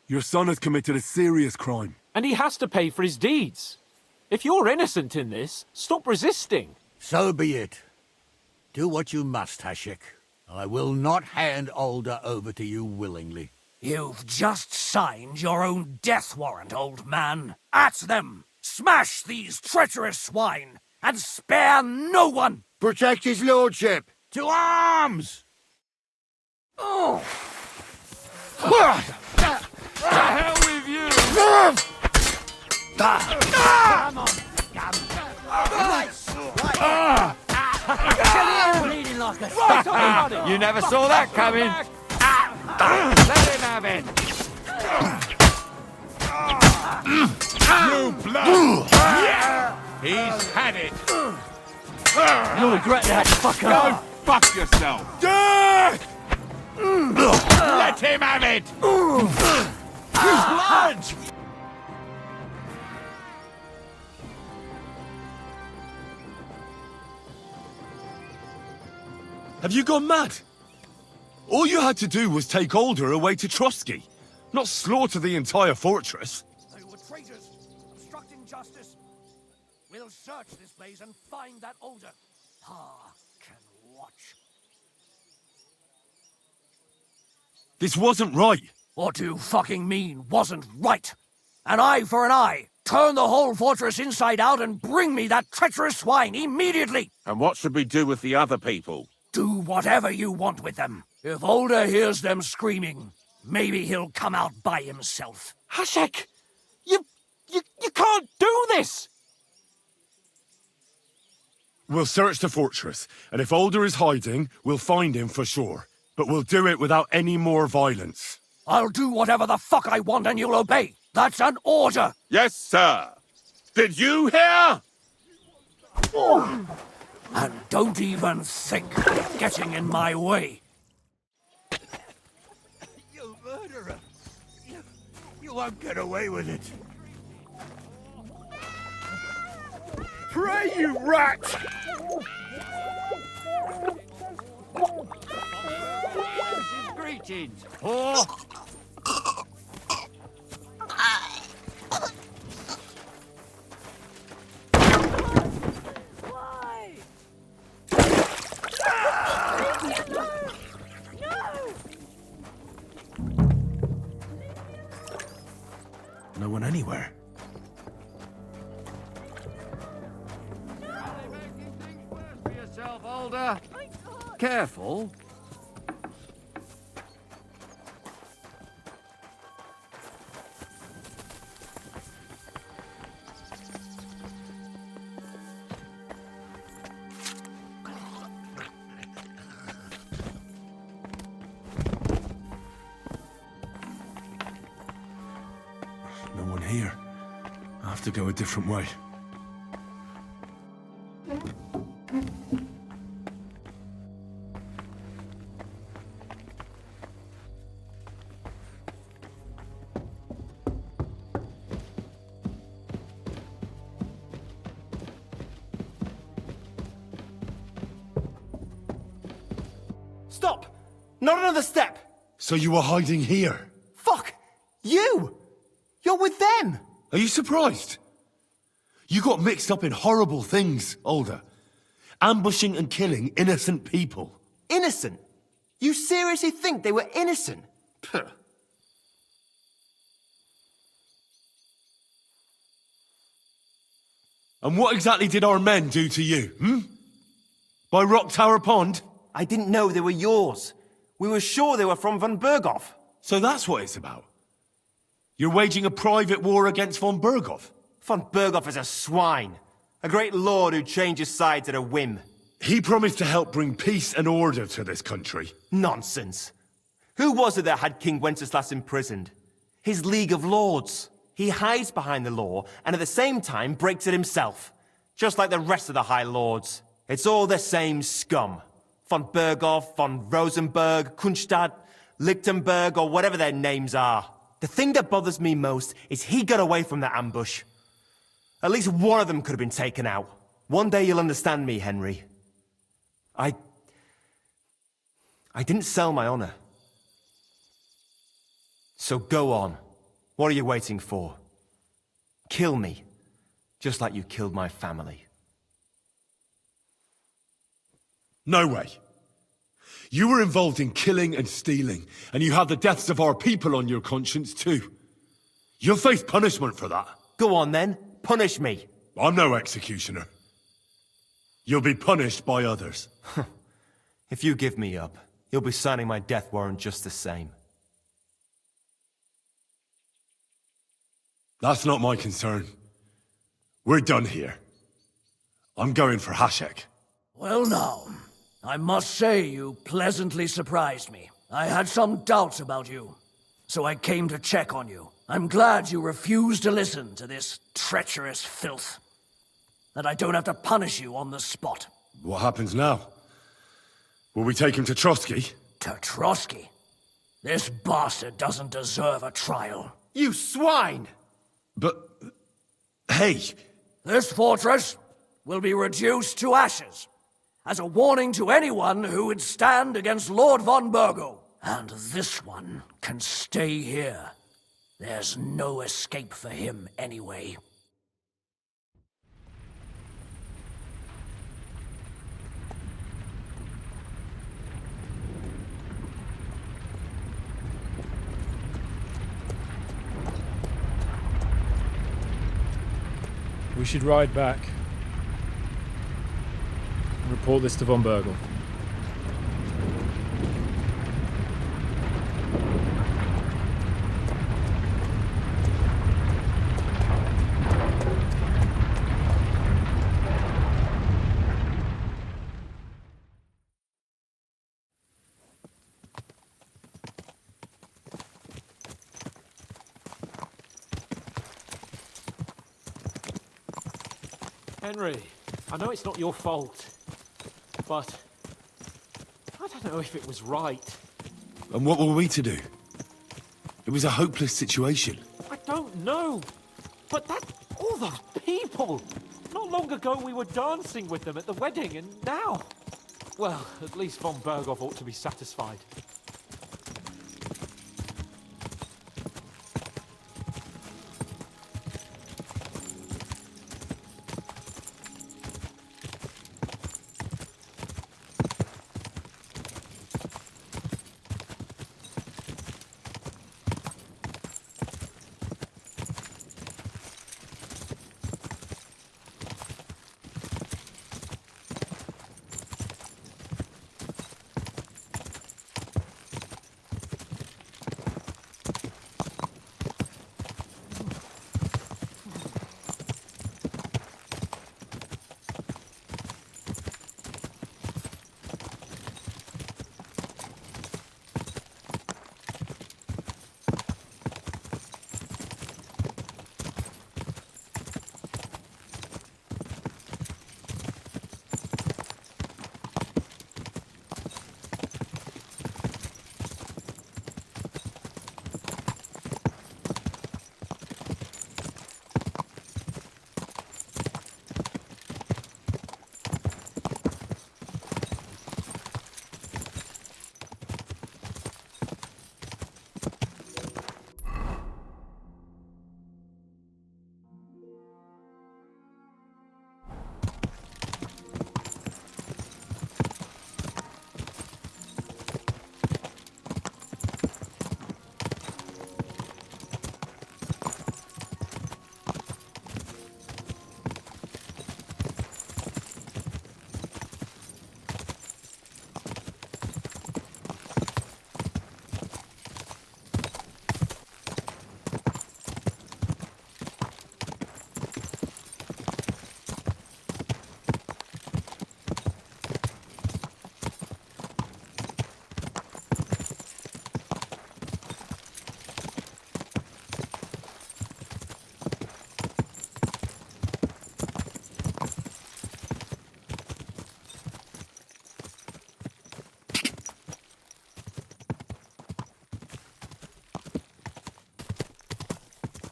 Your son has committed a serious crime. And he has to pay for his deeds. If you're innocent in this, stop resisting. So be it. Do what you must, Hashek. I will not hand Older over to you willingly. You've just signed your own death warrant, old man. At them! Smash these treacherous swine, and spare no one! Protect his lordship! To arms! Oh! The hell with you! Come on! Bleeding like a You never saw that coming! Let him have it! You blood! He's had it! You'll regret that, fucker! Go fuck yourself! Let him have it! Blood! Have you gone mad? All you had to do was take Older away to Trotsky, not slaughter the entire fortress. They were traitors, obstructing justice. We'll search this place and find that Older. Pa can watch. This wasn't right. What do you fucking mean, wasn't right? An eye for an eye. Turn the whole fortress inside out and bring me that treacherous swine immediately. And what should we do with the other people? Do whatever you want with them. If Older hears them screaming, maybe he'll come out by himself. Hashek! You can't do this! We'll search the fortress, and if Alder is hiding, we'll find him for sure. But we'll do it without any more violence. I'll do whatever the fuck I want and you'll obey. That's an order. Yes, sir. Did you hear? And don't even think of getting in my way. You murderer! You won't get away with it. Pray, you rat! Greetings. No one anywhere. For yourself, Alder. Careful. No one here. I have to go a different way. Stop! Not another step! So you were hiding here? Fuck! You! You're with them! Are you surprised? You got mixed up in horrible things, Alder. Ambushing and killing innocent people. Innocent? You seriously think they were innocent? Puh. And what exactly did our men do to you, By Rock Tower Pond? I didn't know they were yours. We were sure they were from von Berghoff. So that's what it's about. You're waging a private war against von Berghoff? Von Berghoff is a swine. A great lord who changes sides at a whim. He promised to help bring peace and order to this country. Nonsense. Who was it that had King Wenceslas imprisoned? His League of Lords. He hides behind the law and at the same time breaks it himself. Just like the rest of the High Lords. It's all the same scum. Von Berghoff, von Rosenberg, Kunstadt, Lichtenberg, or whatever their names are. The thing that bothers me most is he got away from that ambush. At least one of them could have been taken out. One day you'll understand me, Henry. I didn't sell my honor. So go on. What are you waiting for? Kill me, just like you killed my family. No way. You were involved in killing and stealing, and you have the deaths of our people on your conscience too. You'll face punishment for that. Go on then, punish me. I'm no executioner. You'll be punished by others. If you give me up, you'll be signing my death warrant just the same. That's not my concern. We're done here. I'm going for Hashek. Well now, I must say you pleasantly surprised me. I had some doubts about you, so I came to check on you. I'm glad you refused to listen to this treacherous filth. That I don't have to punish you on the spot. What happens now? Will we take him to Trotsky? To Trotsky? This bastard doesn't deserve a trial. You swine! But... hey! This fortress will be reduced to ashes, as a warning to anyone who would stand against Lord von Berghoff. And this one can stay here. There's no escape for him anyway. We should ride back. Report this to von Berghoff. Henry, I know it's not your fault, but I don't know if it was right. And what were we to do? It was a hopeless situation. I don't know, but all those people! Not long ago we were dancing with them at the wedding, and now... Well, at least von Berghoff ought to be satisfied.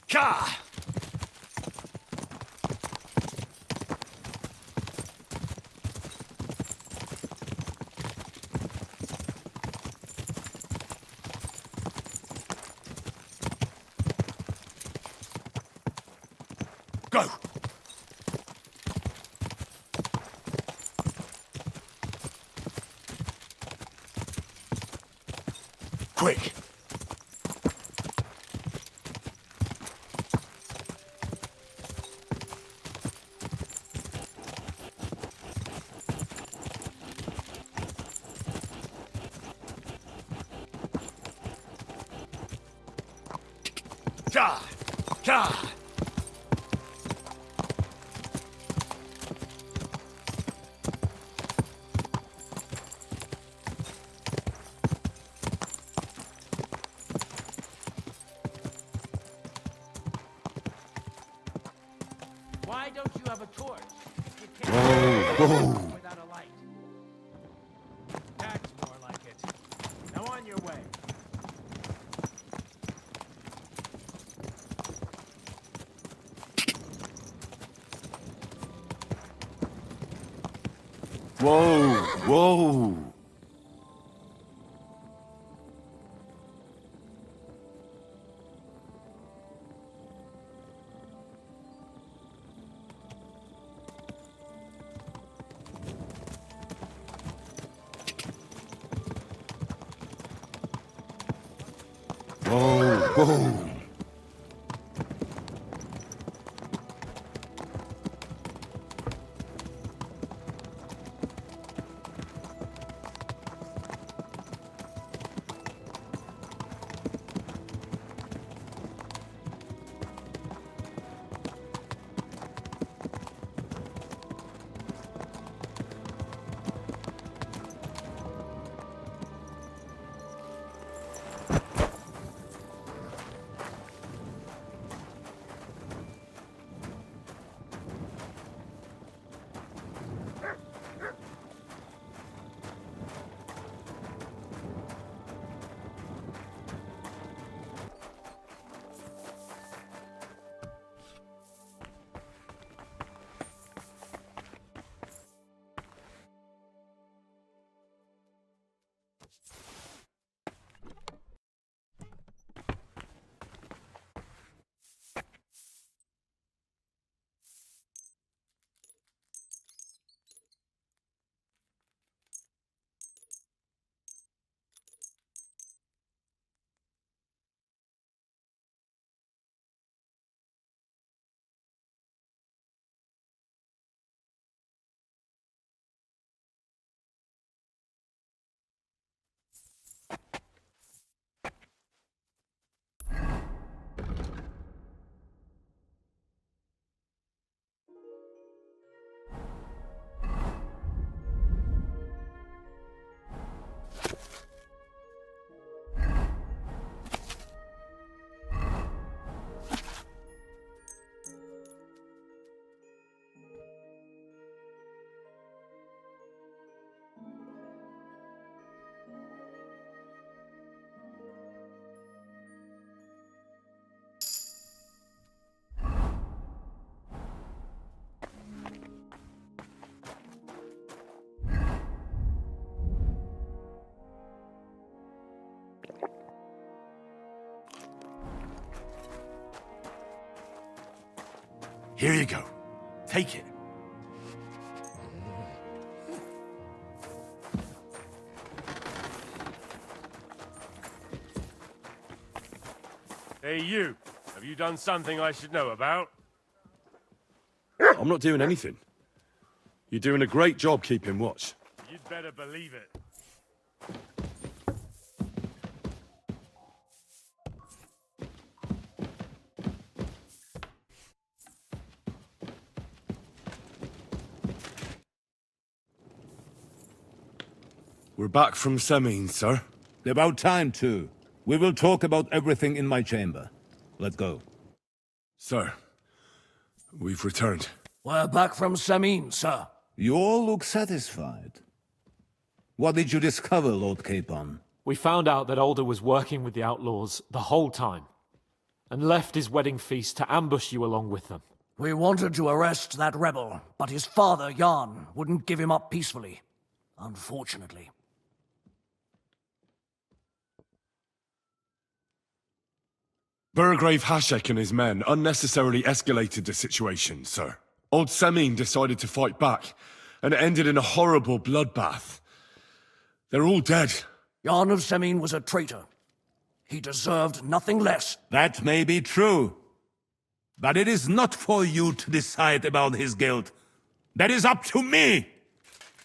Ka! Go! Quick! Ka! Ka! Why don't you have a torch? You can't Whoa. without a light. That's more like it. Now on your way. Whoa! Whoa! Whoa! Whoa! Here you go. Take it. Hey, you. Have you done something I should know about? I'm not doing anything. You're doing a great job keeping watch. You'd better believe it. We're back from Semine, sir. About time, too. We will talk about everything in my chamber. Let's go. Sir, we've returned. We're back from Semine, sir. You all look satisfied. What did you discover, Lord Capon? We found out that Alder was working with the outlaws the whole time, and left his wedding feast to ambush you along with them. We wanted to arrest that rebel, but his father, Jan, wouldn't give him up peacefully. Unfortunately. Burgrave Hashek and his men unnecessarily escalated the situation, sir. Old Semine decided to fight back, and it ended in a horrible bloodbath. They're all dead. Jan of Semine was a traitor. He deserved nothing less. That may be true. But it is not for you to decide about his guilt. That is up to me!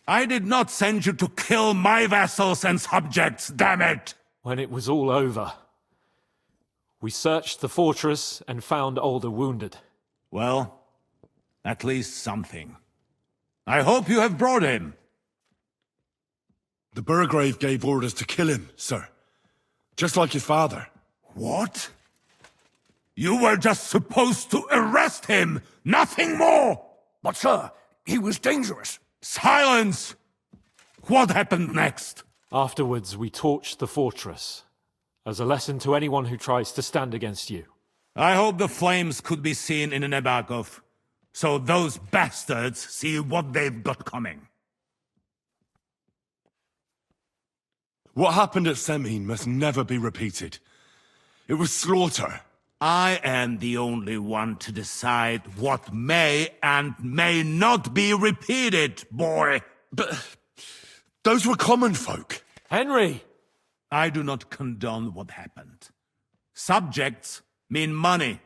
I did not send you to kill my vassals and subjects, damn it! When it was all over, we searched the fortress and found Alder wounded. Well, at least something. I hope you have brought him. The Burgrave gave orders to kill him, sir. Just like his father. What? You were just supposed to arrest him, nothing more! But sir, he was dangerous. Silence! What happened next? Afterwards, we torched the fortress, as a lesson to anyone who tries to stand against you. I hope the flames could be seen in Nebakov, so those bastards see what they've got coming. What happened at Semine must never be repeated. It was slaughter. I am the only one to decide what may and may not be repeated, boy. But those were common folk. Henry! I do not condone what happened. Subjects mean money.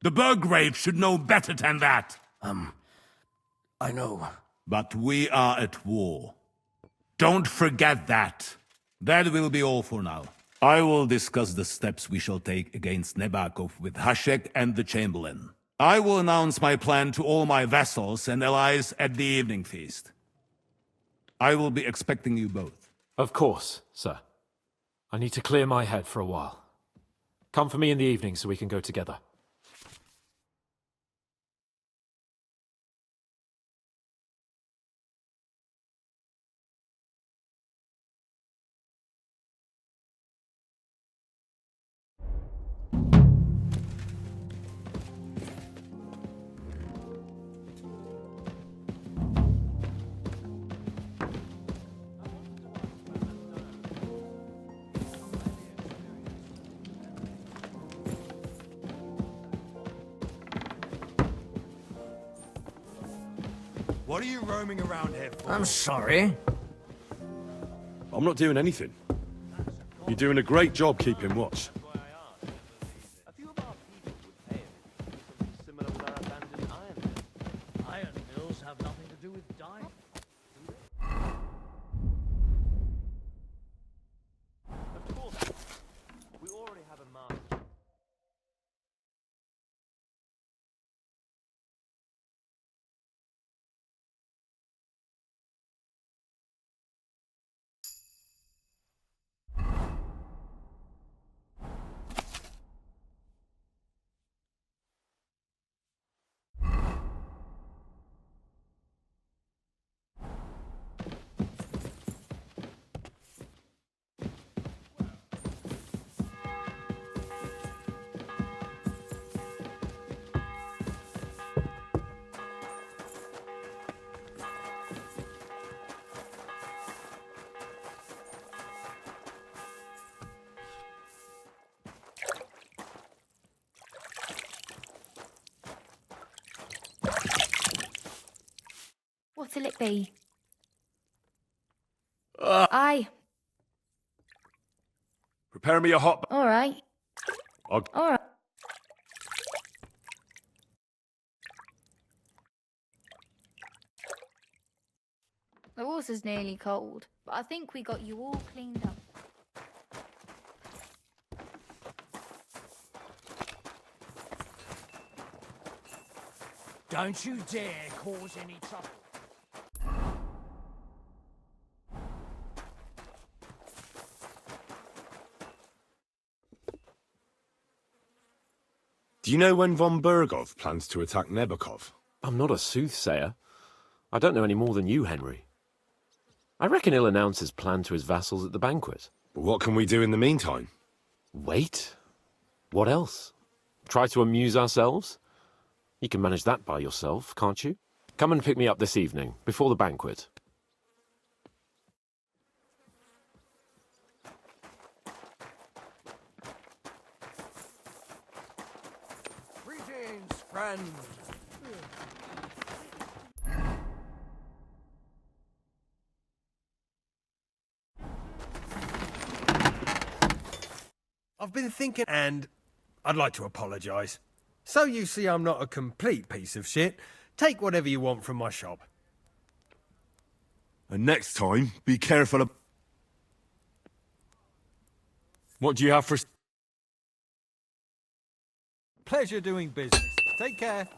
The Burgrave should know better than that. I know. But we are at war. Don't forget that. That will be all for now. I will discuss the steps we shall take against Nebakov with Hashek and the Chamberlain. I will announce my plan to all my vassals and allies at the evening feast. I will be expecting you both. Of course, sir. I need to clear my head for a while. Come for me in the evening so we can go together. What are you roaming around here for? I'm sorry. I'm not doing anything. You're doing a great job keeping watch. Iron mills have nothing to do with dyeing. Of course. We already have a mine. What'll it be? Aye. Prepare me a hot... All right. I'll... All right. The water's nearly cold, but I think we got you all cleaned up. Don't you dare cause any trouble. Do you know when von Bergov plans to attack Nebukov? I'm not a soothsayer. I don't know any more than you, Henry. I reckon he'll announce his plan to his vassals at the banquet. But what can we do in the meantime? Wait. What else? Try to amuse ourselves? You can manage that by yourself, can't you? Come and pick me up this evening, before the banquet. Greetings, friend. I've been thinking, and I'd like to apologise. So you see I'm not a complete piece of shit. Take whatever you want from my shop. And next time, be careful of... What do you have for... Pleasure doing business. Take care.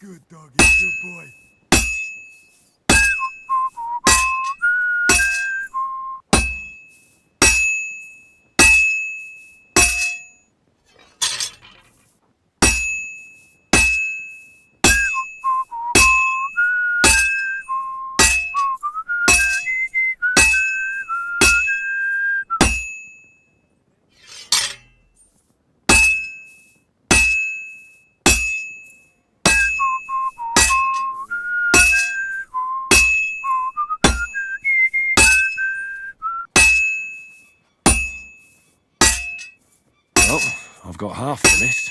Good doggy, good boy. Well, I've got half finished.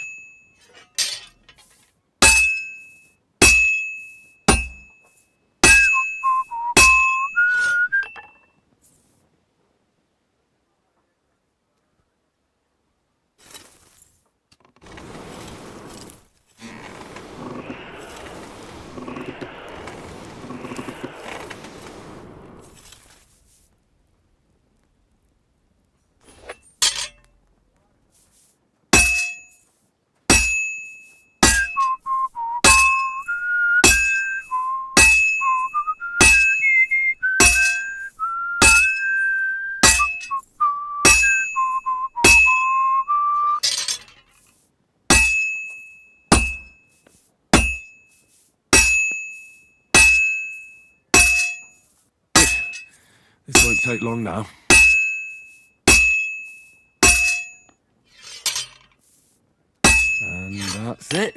This won't take long now. And that's it.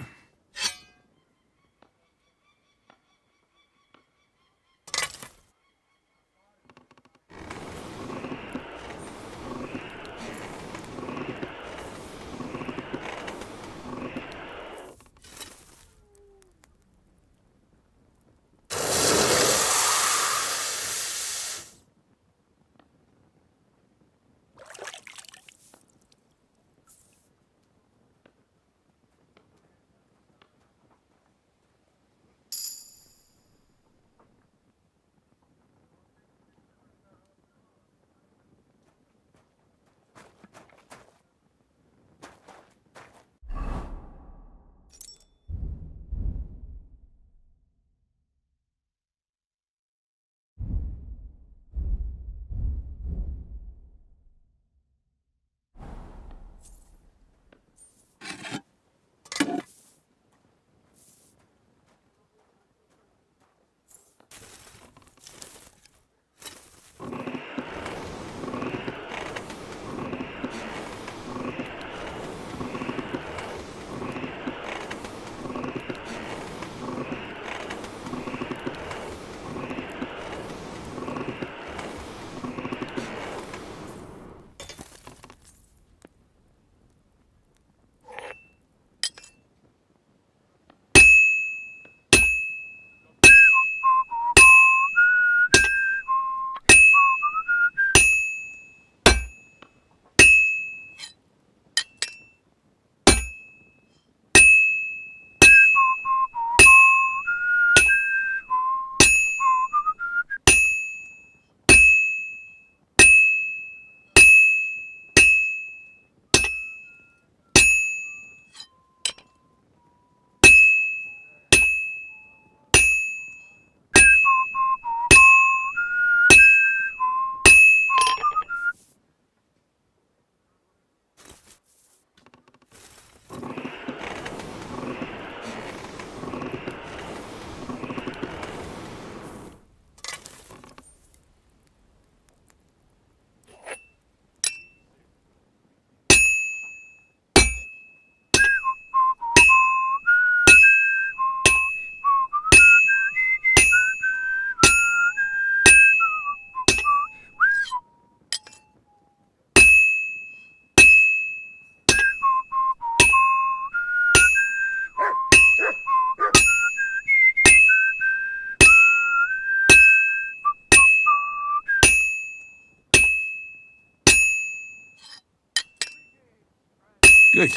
Good.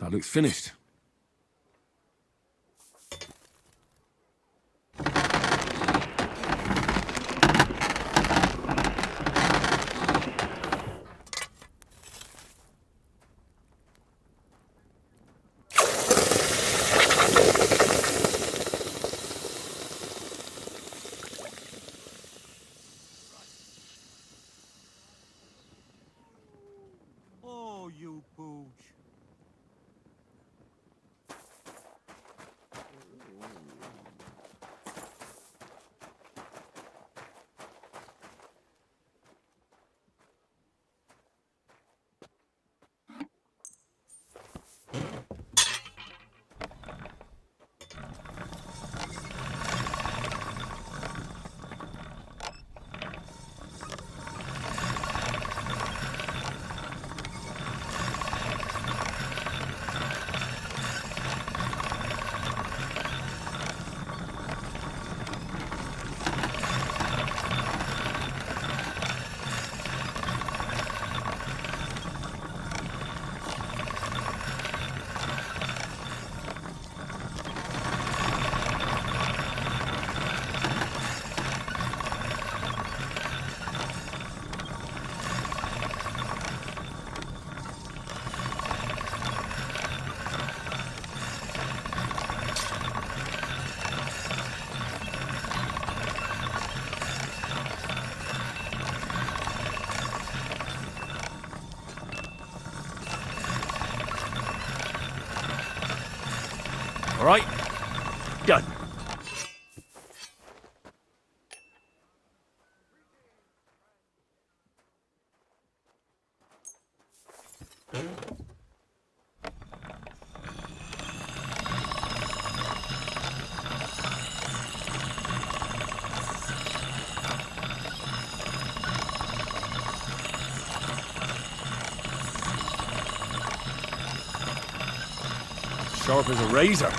That looks finished. Oh, you pooch. All right, done. Sharp as a razor.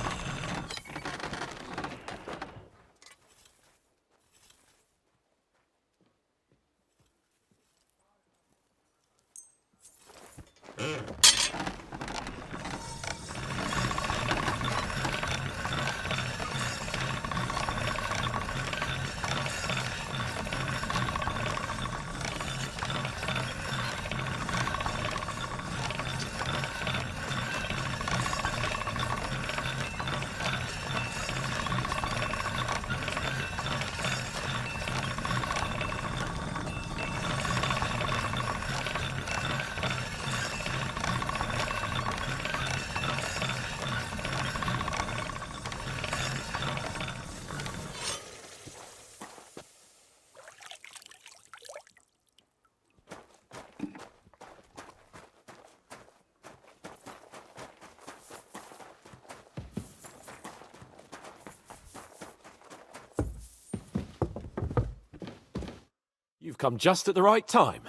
You've come just at the right time.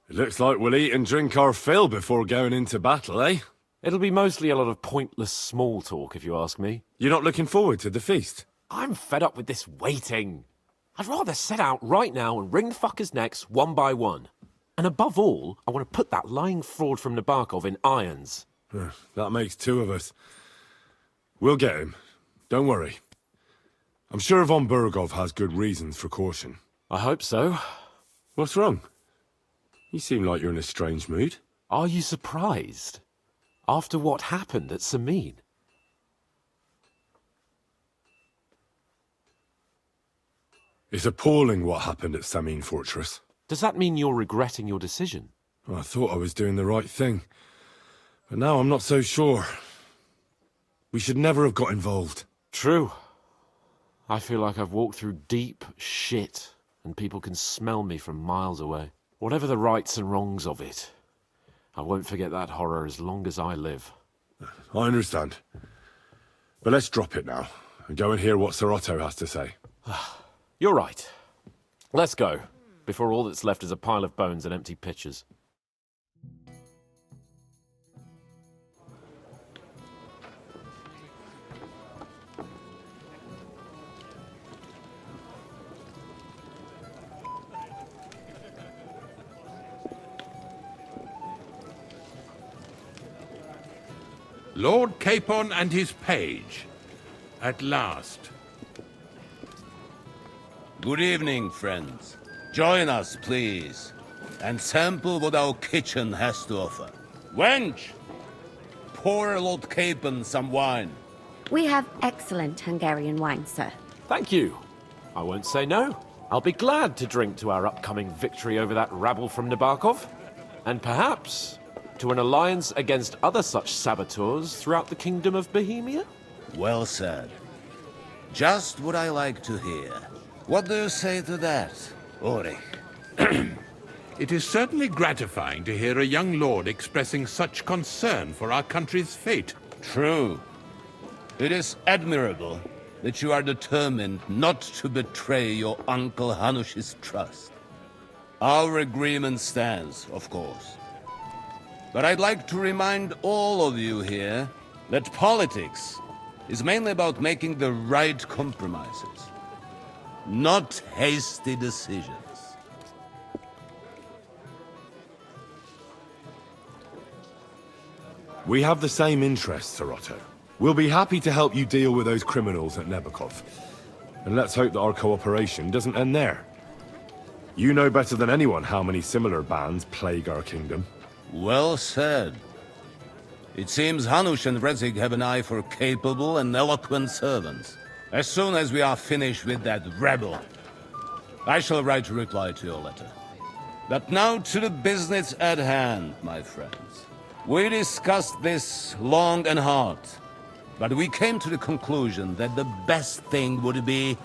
It looks like we'll eat and drink our fill before going into battle, eh? It'll be mostly a lot of pointless small talk, if you ask me. You're not looking forward to the feast? I'm fed up with this waiting. I'd rather set out right now and wring the fuckers' necks one by one. And above all, I want to put that lying fraud from Nabokov in irons. That makes two of us. We'll get him. Don't worry. I'm sure von Burgov has good reasons for caution. I hope so. What's wrong? You seem like you're in a strange mood. Are you surprised? After what happened at Samin? It's appalling what happened at Samin Fortress. Does that mean you're regretting your decision? I thought I was doing the right thing. But now I'm not so sure. We should never have got involved. True. I feel like I've walked through deep shit, and people can smell me from miles away. Whatever the rights and wrongs of it, I won't forget that horror as long as I live. I understand. But let's drop it now, and go and hear what Sir Otto has to say. You're right. Let's go, before all that's left is a pile of bones and empty pitchers. Lord Capon and his page. At last. Good evening, friends. Join us, please, and sample what our kitchen has to offer. Wench, pour Lord Capon some wine. We have excellent Hungarian wine, sir. Thank you. I won't say no. I'll be glad to drink to our upcoming victory over that rabble from Nabokov. And perhaps to an alliance against other such saboteurs throughout the Kingdom of Bohemia? Well said. Just what I like to hear. What do you say to that, Ulrich? It is certainly gratifying to hear a young lord expressing such concern for our country's fate. True. It is admirable that you are determined not to betray your Uncle Hanush's trust. Our agreement stands, of course. But I'd like to remind all of you here that politics is mainly about making the right compromises, not hasty decisions. We have the same interests, Sir Otto. We'll be happy to help you deal with those criminals at Nabokov. And let's hope that our cooperation doesn't end there. You know better than anyone how many similar bands plague our kingdom. Well said. It seems Hanush and Radzig have an eye for capable and eloquent servants. As soon as we are finished with that rebel, I shall write a reply to your letter. But now to the business at hand, my friends. We discussed this long and hard, but we came to the conclusion that the best thing would be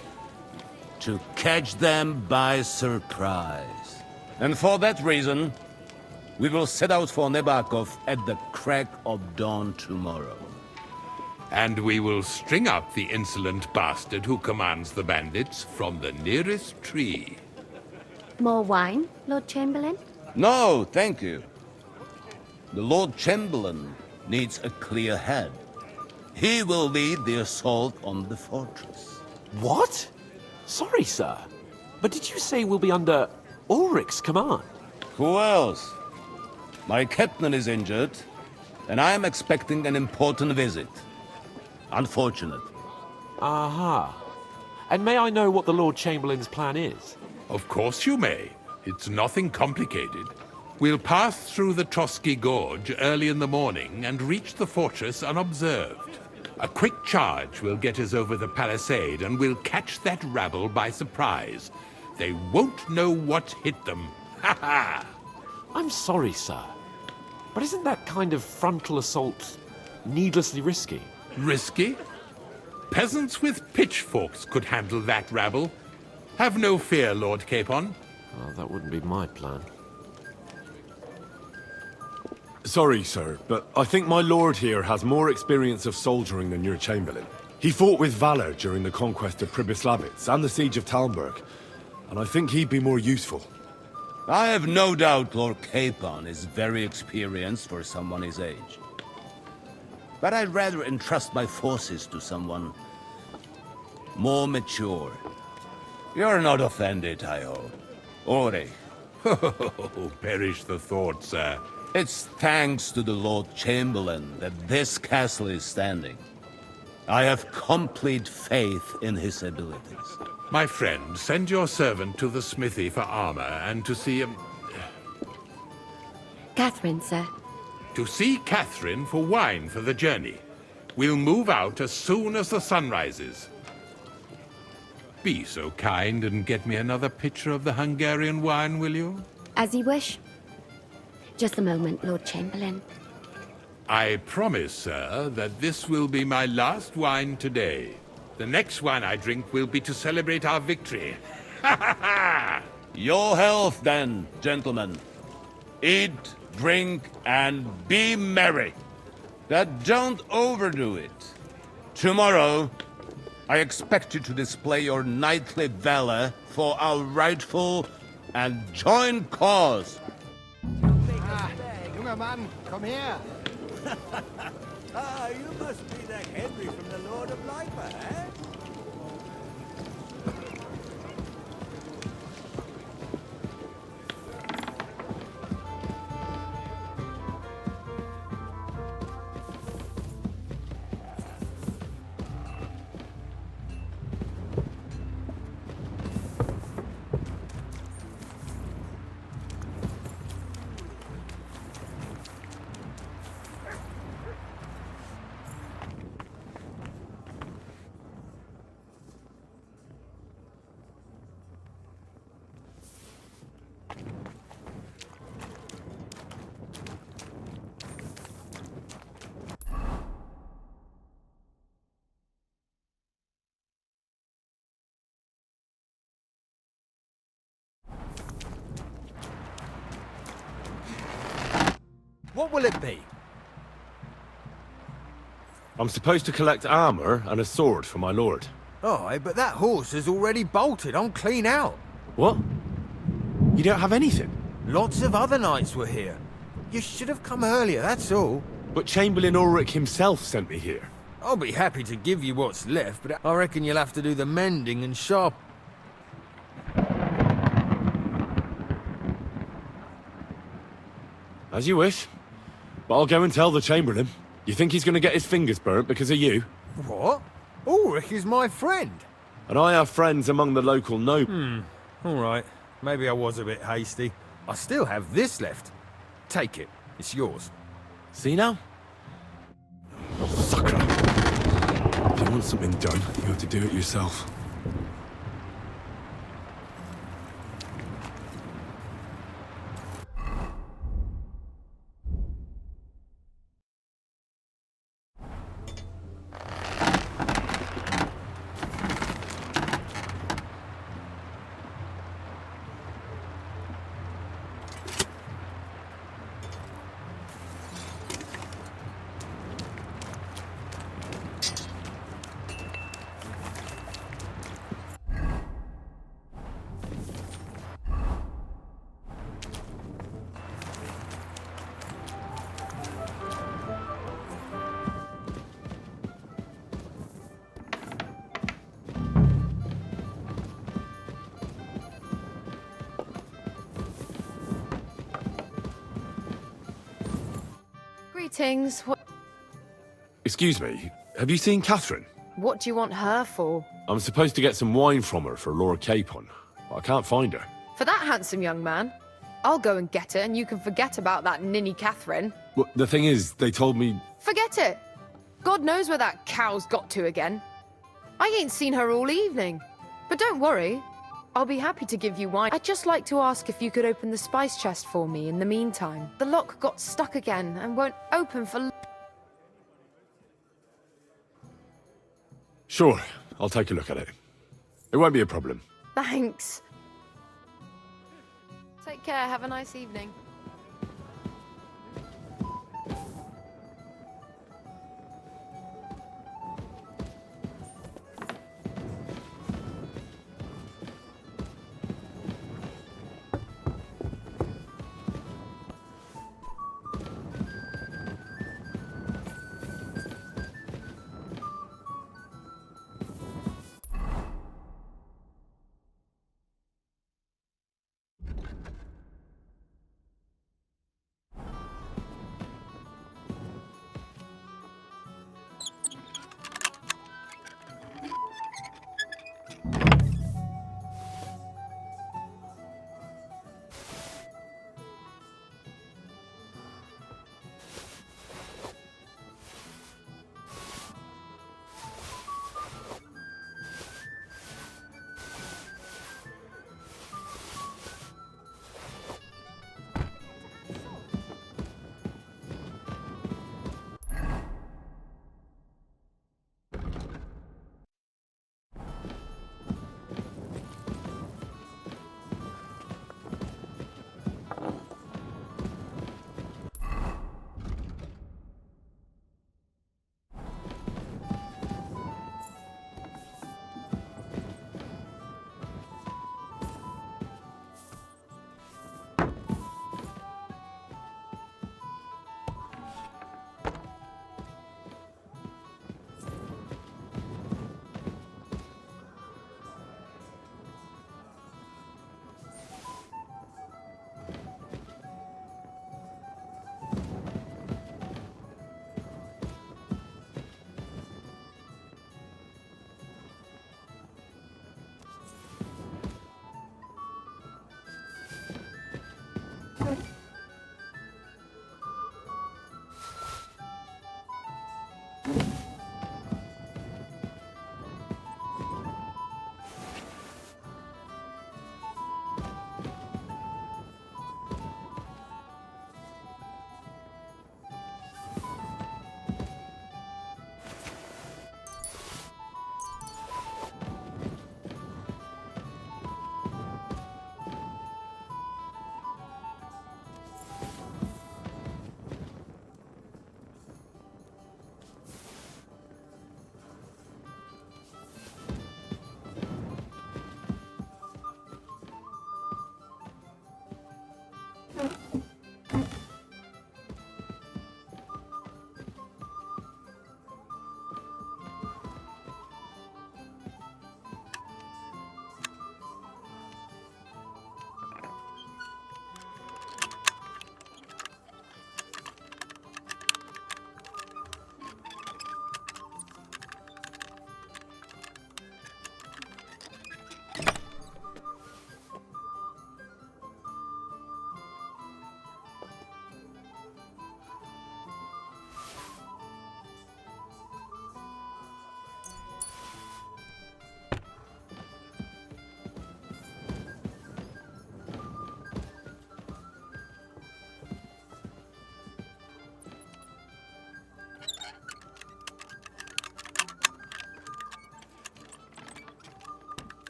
to catch them by surprise. And for that reason, we will set out for Nabokov at the crack of dawn tomorrow. And we will string up the insolent bastard who commands the bandits from the nearest tree. More wine, Lord Chamberlain? No, thank you. The Lord Chamberlain needs a clear head. He will lead the assault on the fortress. What? Sorry, sir. But did you say we'll be under Ulrich's command? Who else? My captain is injured, and I am expecting an important visit. Unfortunate. Aha. And may I know what the Lord Chamberlain's plan is? Of course you may. It's nothing complicated. We'll pass through the Trotsky Gorge early in the morning and reach the fortress unobserved. A quick charge will get us over the palisade, and we'll catch that rabble by surprise. They won't know what hit them. Ha ha! I'm sorry, sir. But isn't that kind of frontal assault needlessly risky? Risky? Peasants with pitchforks could handle that rabble. Have no fear, Lord Capon. Well, that wouldn't be my plan. Sorry, sir, but I think my lord here has more experience of soldiering than your chamberlain. He fought with valor during the conquest of Pribyslavitz and the siege of Talmberg, and I think he'd be more useful. I have no doubt Lord Capon is very experienced for someone his age. But I'd rather entrust my forces to someone more mature. You're not offended, I hope. Ulrich. Oh, perish the thought, sir. It's thanks to the Lord Chamberlain that this castle is standing. I have complete faith in his abilities. My friend, send your servant to the smithy for armor and to see Catherine, sir. To see Catherine for wine for the journey. We'll move out as soon as the sun rises. Be so kind and get me another pitcher of the Hungarian wine, will you? As you wish. Just a moment, Lord Chamberlain. I promise, sir, that this will be my last wine today. The next wine I drink will be to celebrate our victory. Ha ha ha! Your health, then, gentlemen. Eat, drink, and be merry. But don't overdo it. Tomorrow, I expect you to display your knightly valor for our rightful and joint cause. Junger Mann, komm her! You must be that Henry from the Lord of Lifer, eh? What will it be? I'm supposed to collect armor and a sword for my lord. Aye, but that horse is already bolted. I'm clean out. What? You don't have anything? Lots of other knights were here. You should have come earlier, that's all. But Chamberlain Ulrich himself sent me here. I'll be happy to give you what's left, but I reckon you'll have to do the mending and sharp. As you wish. But I'll go and tell the Chamberlain. You think he's going to get his fingers burnt because of you? What? Ulrich is my friend. And I have friends among the local nobles. All right. Maybe I was a bit hasty. I still have this left. Take it. It's yours. See now? Sucker. If you want something done, you have to do it yourself. Greetings. Excuse me, have you seen Catherine? What do you want her for? I'm supposed to get some wine from her for Lord Capon, but I can't find her. For that handsome young man? I'll go and get her, and you can forget about that ninny Catherine. Well, the thing is, they told me... Forget it! God knows where that cow's got to again. I ain't seen her all evening. But don't worry, I'll be happy to give you wine. I'd just like to ask if you could open the spice chest for me in the meantime. The lock got stuck again and won't open for... Sure, I'll take a look at it. It won't be a problem. Thanks. Take care, have a nice evening.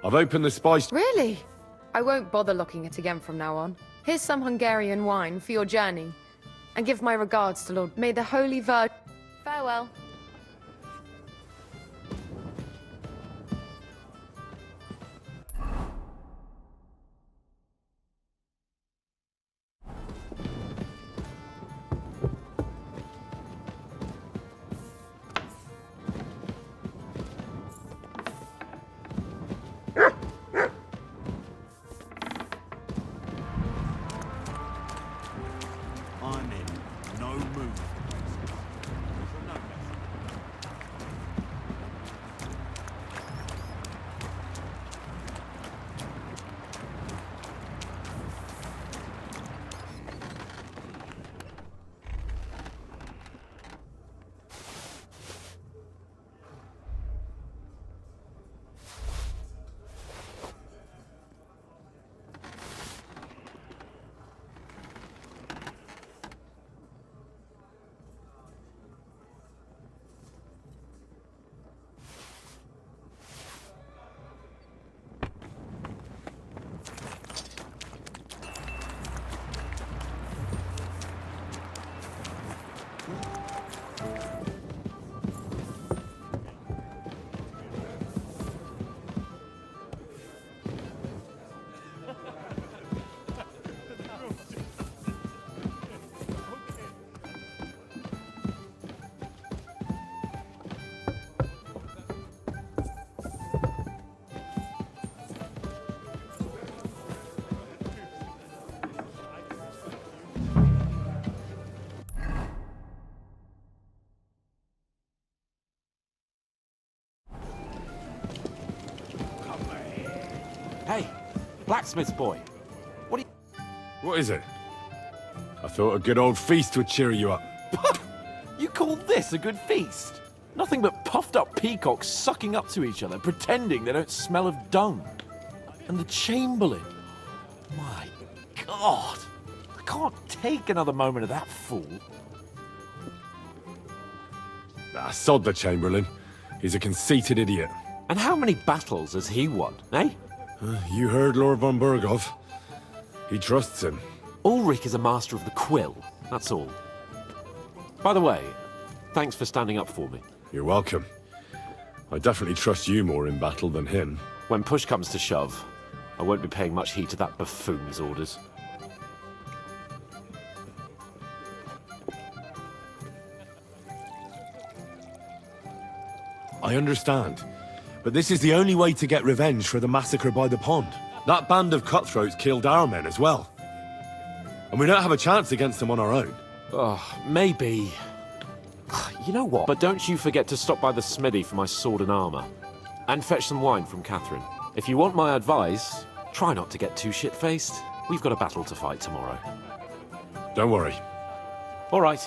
I've opened the spice... Really? I won't bother locking it again from now on. Here's some Hungarian wine for your journey. And give my regards to Lord... May the Holy Virgin... Farewell. I'm in no mood. Hey, blacksmith's boy. What is it? I thought a good old feast would cheer you up. You call this a good feast? Nothing but puffed up peacocks sucking up to each other, pretending they don't smell of dung. And the chamberlain. My God. I can't take another moment of that fool. Nah, sod the Chamberlain. He's a conceited idiot. And how many battles has he won, eh? You heard Lord von Berghoff. He trusts him. Ulrich is a master of the quill, that's all. By the way, thanks for standing up for me. You're welcome. I definitely trust you more in battle than him. When push comes to shove, I won't be paying much heed to that buffoon's orders. I understand. But this is the only way to get revenge for the massacre by the pond. That band of cutthroats killed our men as well. And we don't have a chance against them on our own. Oh, maybe. You know what? But don't you forget to stop by the smithy for my sword and armor. And fetch some wine from Catherine. If you want my advice, try not to get too shit-faced. We've got a battle to fight tomorrow. Don't worry. All right.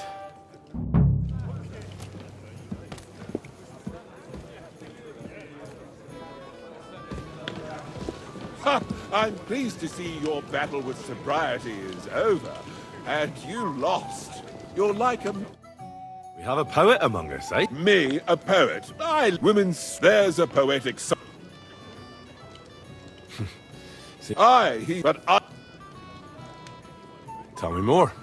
I'm pleased to see your battle with sobriety is over, and you lost. You're like a... We have a poet among us, eh? Me, a poet. There's a poetic song. But I... Tell me more.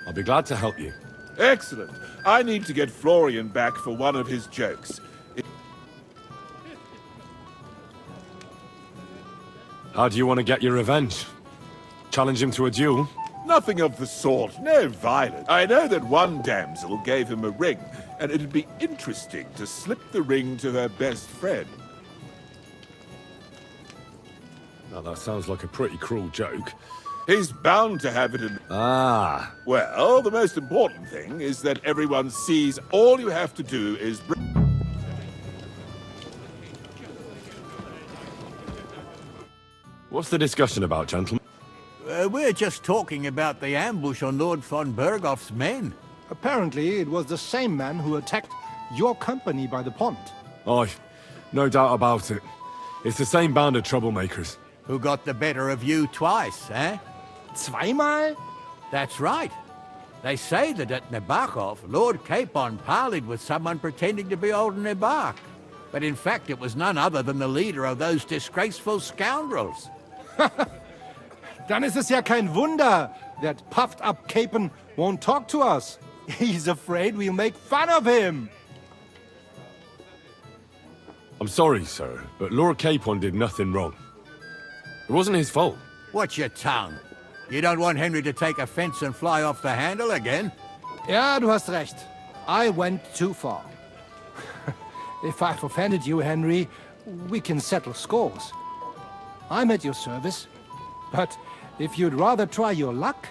I'll be glad to help you. Excellent. I need to get Florian back for one of his jokes. How do you want to get your revenge? Challenge him to a duel? Nothing of the sort. No violence. I know that one damsel gave him a ring, and it'd be interesting to slip the ring to her best friend. Now that sounds like a pretty cruel joke. He's bound to have it in... Ah. Well, the most important thing is that everyone sees all you have to do is... What's the discussion about, gentlemen? We're just talking about the ambush on Lord von Berghoff's men. Apparently, it was the same man who attacked your company by the pond. Aye, no doubt about it. It's the same band of troublemakers. Who got the better of you twice, eh? Zweimal? That's right. They say that at Nebachov, Lord Capon parleyed with someone pretending to be old Nebach. But in fact, it was none other than the leader of those disgraceful scoundrels. Dann ist es ja kein Wunder that puffed-up Capon won't talk to us. He's afraid we'll make fun of him. I'm sorry, sir, but Lord Capon did nothing wrong. It wasn't his fault. Watch your tongue. You don't want Henry to take offense and fly off the handle again? Ja, du hast recht. I went too far. If I've offended you, Henry, we can settle scores. I'm at your service. But if you'd rather try your luck,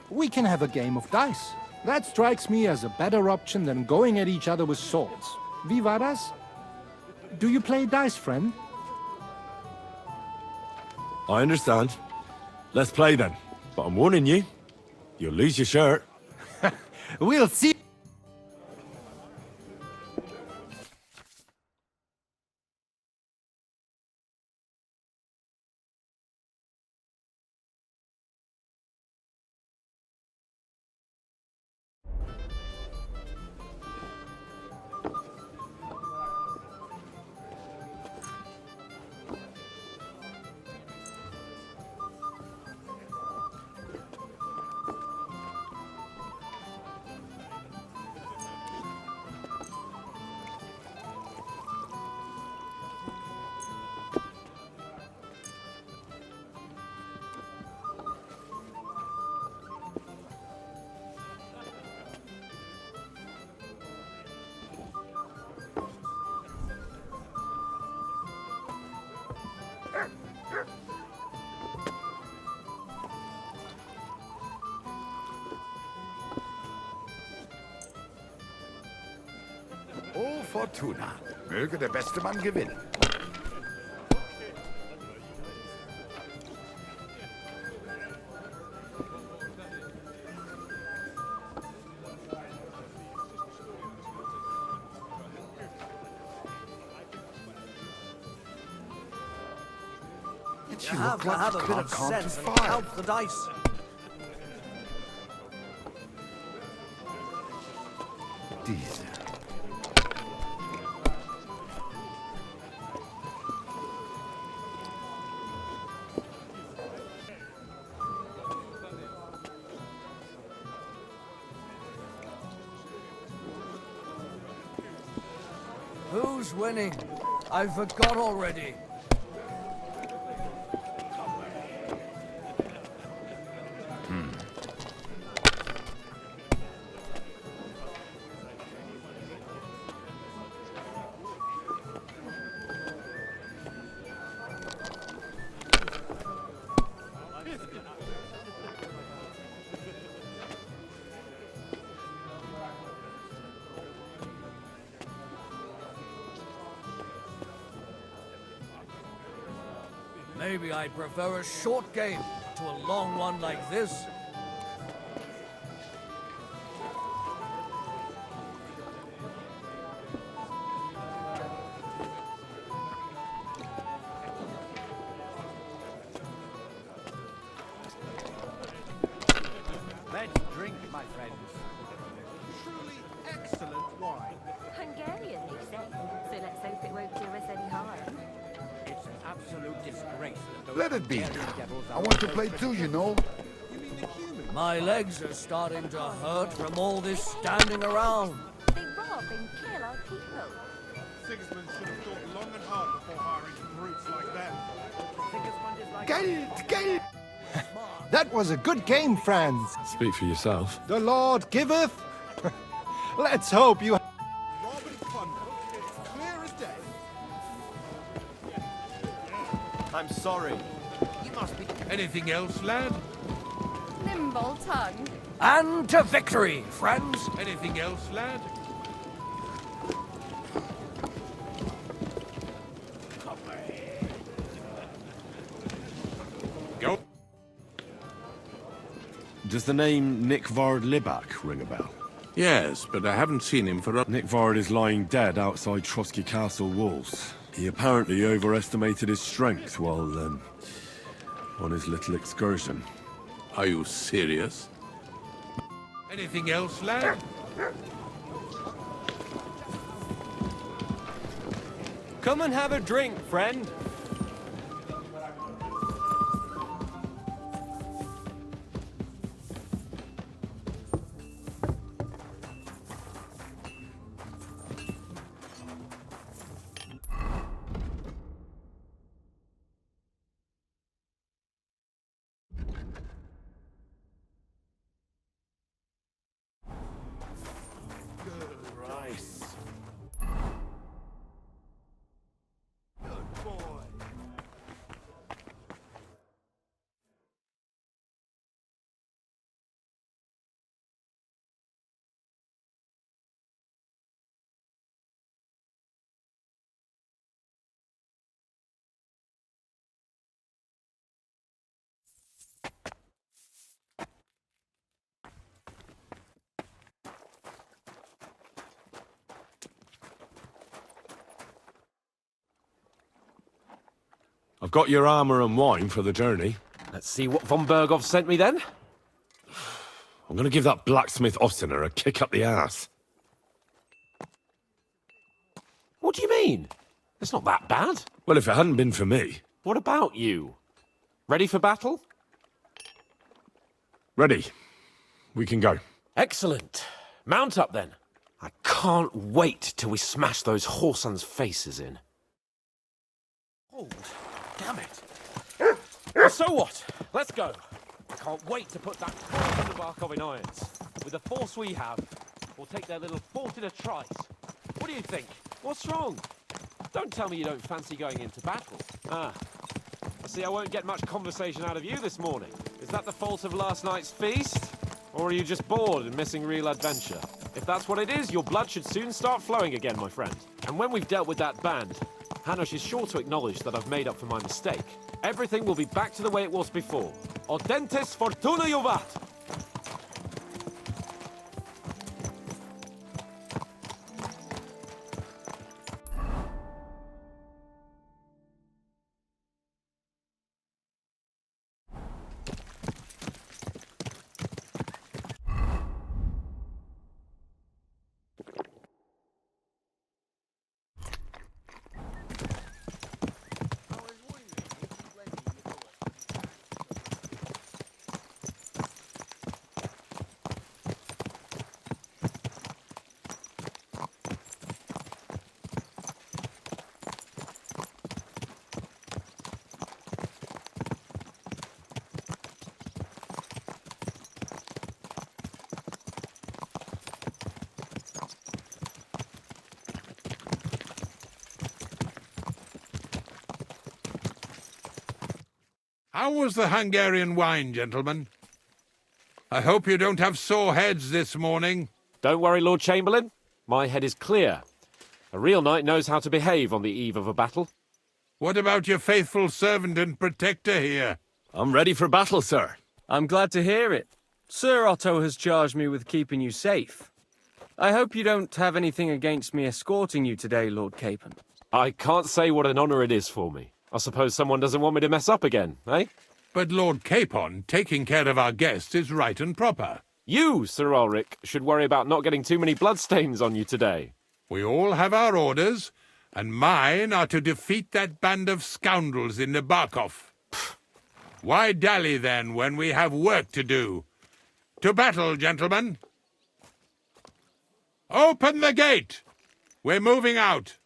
we can have a game of dice. That strikes me as a better option than going at each other with swords. Wie war das? Do you play dice, friend? I understand. Let's play then. But I'm warning you, you'll lose your shirt. We'll see. Oh, Fortuna. Möge der beste Mann gewinnen. You have to have a bit of sense and count the dice. Diese. Who's winning? I forgot already. Maybe I'd prefer a short game to a long one like this. Let's drink, my friends. Truly excellent wine. Hungarian, they say. So let's hope it won't do us any harm. It's an absolute disgrace that those Let it be Hungarian now. devils I are want to so play proud. too, you know. You mean the human? My legs are starting to hurt from all this standing around. They rob and kill our people. Sigismund should have thought long and hard before hiring brutes like that. Sigismund is like... Geld, Geld! That was a good game, friends. Speak for yourself. The Lord giveth. Let's hope you... Rob and plunder. Clear as day. I'm sorry. You must be... Anything else, lad? Nimble tongue. And to victory, friends! Anything else, lad? Go. Does the name Nick Vard Libak ring a bell? Yes, but I haven't seen him for a... Nick Vard is lying dead outside Trotsky Castle walls. He apparently overestimated his strength while, on his little excursion. Are you serious? Anything else, lad? Come and have a drink, friend. I've got your armor and wine for the journey. Let's see what von Berghoff sent me then. I'm gonna give that blacksmith Ostener a kick up the ass. What do you mean? It's not that bad. Well, if it hadn't been for me... What about you? Ready for battle? Ready. We can go. Excellent. Mount up then. I can't wait till we smash those whoresons' faces in. Oh, damn it. Well, so what? Let's go. I can't wait to put that force of Barkov in irons. With the force we have, we'll take their little fort in a trice. What do you think? What's wrong? Don't tell me you don't fancy going into battle. Ah, I see I won't get much conversation out of you this morning. Is that the fault of last night's feast? Or are you just bored and missing real adventure? If that's what it is, your blood should soon start flowing again, my friend. And when we've dealt with that band, Hanush is sure to acknowledge that I've made up for my mistake. Everything will be back to the way it was before. Audentes fortuna juvat! How was the Hungarian wine, gentlemen? I hope you don't have sore heads this morning. Don't worry, Lord Chamberlain. My head is clear. A real knight knows how to behave on the eve of a battle. What about your faithful servant and protector here? I'm ready for battle, sir. I'm glad to hear it. Sir Otto has charged me with keeping you safe. I hope you don't have anything against me escorting you today, Lord Capon. I can't say what an honor it is for me. I suppose someone doesn't want me to mess up again, eh? But Lord Capon, taking care of our guests is right and proper. You, Sir Ulrich, should worry about not getting too many bloodstains on you today. We all have our orders, and mine are to defeat that band of scoundrels in the Barkov. Why dally, then, when we have work to do? To battle, gentlemen! Open the gate! We're moving out!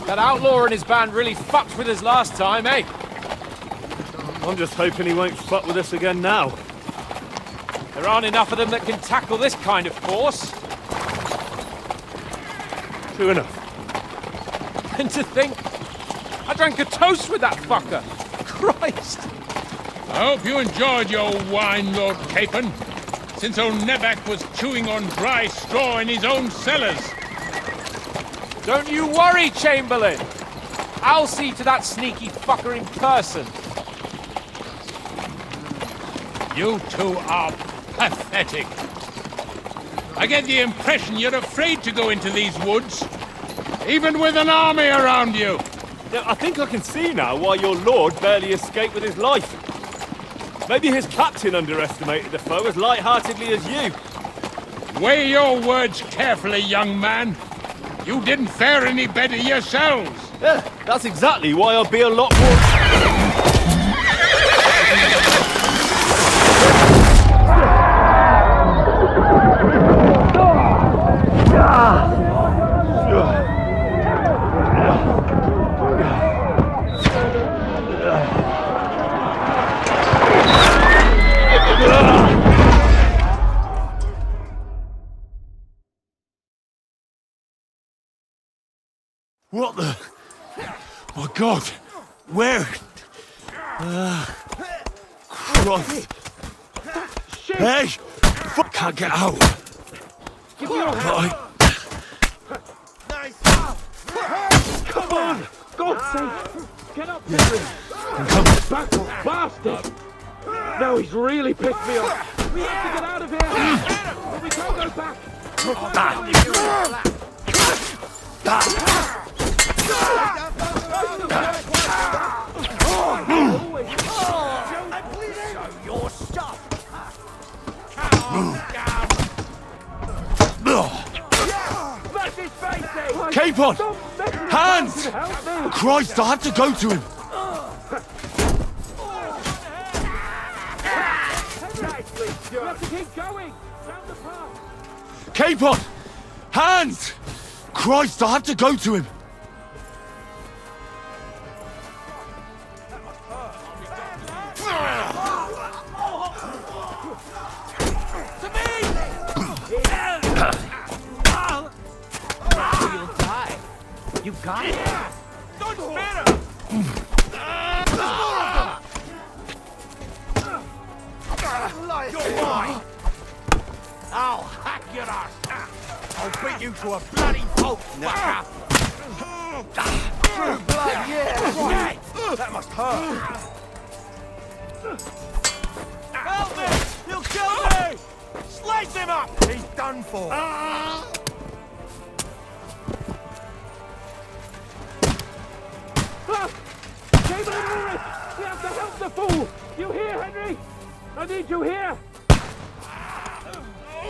That outlaw and his band really fucked with us last time, eh? I'm just hoping he won't fuck with us again now. There aren't enough of them that can tackle this kind of force. True enough. And to think, I drank a toast with that fucker. Christ! I hope you enjoyed your wine, Lord Capon, since old Neback was chewing on dry straw in his own cellars. Don't you worry, Chamberlain. I'll see to that sneaky fucker in person. You two are pathetic. I get the impression you're afraid to go into these woods, even with an army around you. Yeah, I think I can see now why your lord barely escaped with his life. Maybe his captain underestimated the foe as light-heartedly as you. Weigh your words carefully, young man. You didn't fare any better yourselves. Yeah, that's exactly why I'll be a lot more... What the? My God! Where? Christ! Hey! Fuck! Can't get out! Give me your hand! Come on! God's sake! Get up, Henry! I'm coming! Back, bastard! Now he's really pissed me off! We have to get out of here! But we can't go back! Your stuff. Capon! Hands! Christ, I had to go to him! You have to keep going! Down the path! Capon! Hands! Christ, I had to go to him! You'll die. You got it. Don't spare him! You're mine. I'll hack your ass. I'll beat you to a bloody pulp, fucker. True blood, yeah. That must hurt. Help me! He'll kill me! Slice him up! He's done for. Chamberlain Ulrich! We have to help the fool! You hear, Henry? I need you here!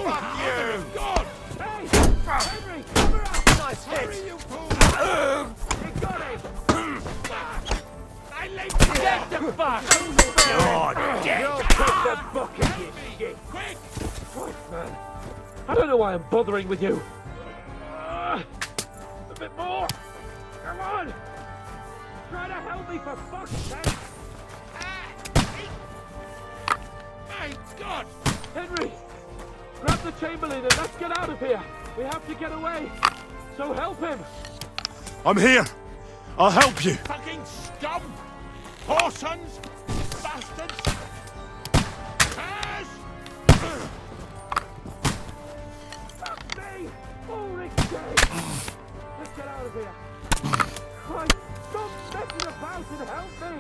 Fuck you! God! Hey! Henry, cover up! Nice hit! Hurry, you fool! You got it! I laid you dead the fuck! You're dead! You'll take the bucket, you shit! Quick! Christ, man! I don't know why I'm bothering with you! A bit more! Come on! Try to help me for fuck's sake! My God! Henry! Grab the Chamberlain and let's get out of here! We have to get away! So help him! I'm here! I'll help you! Fucking scum! Whoresons! Bastards! Curse! Fuck me! Ulrich dead! Let's get out of here! Christ! Stop messing about and help me!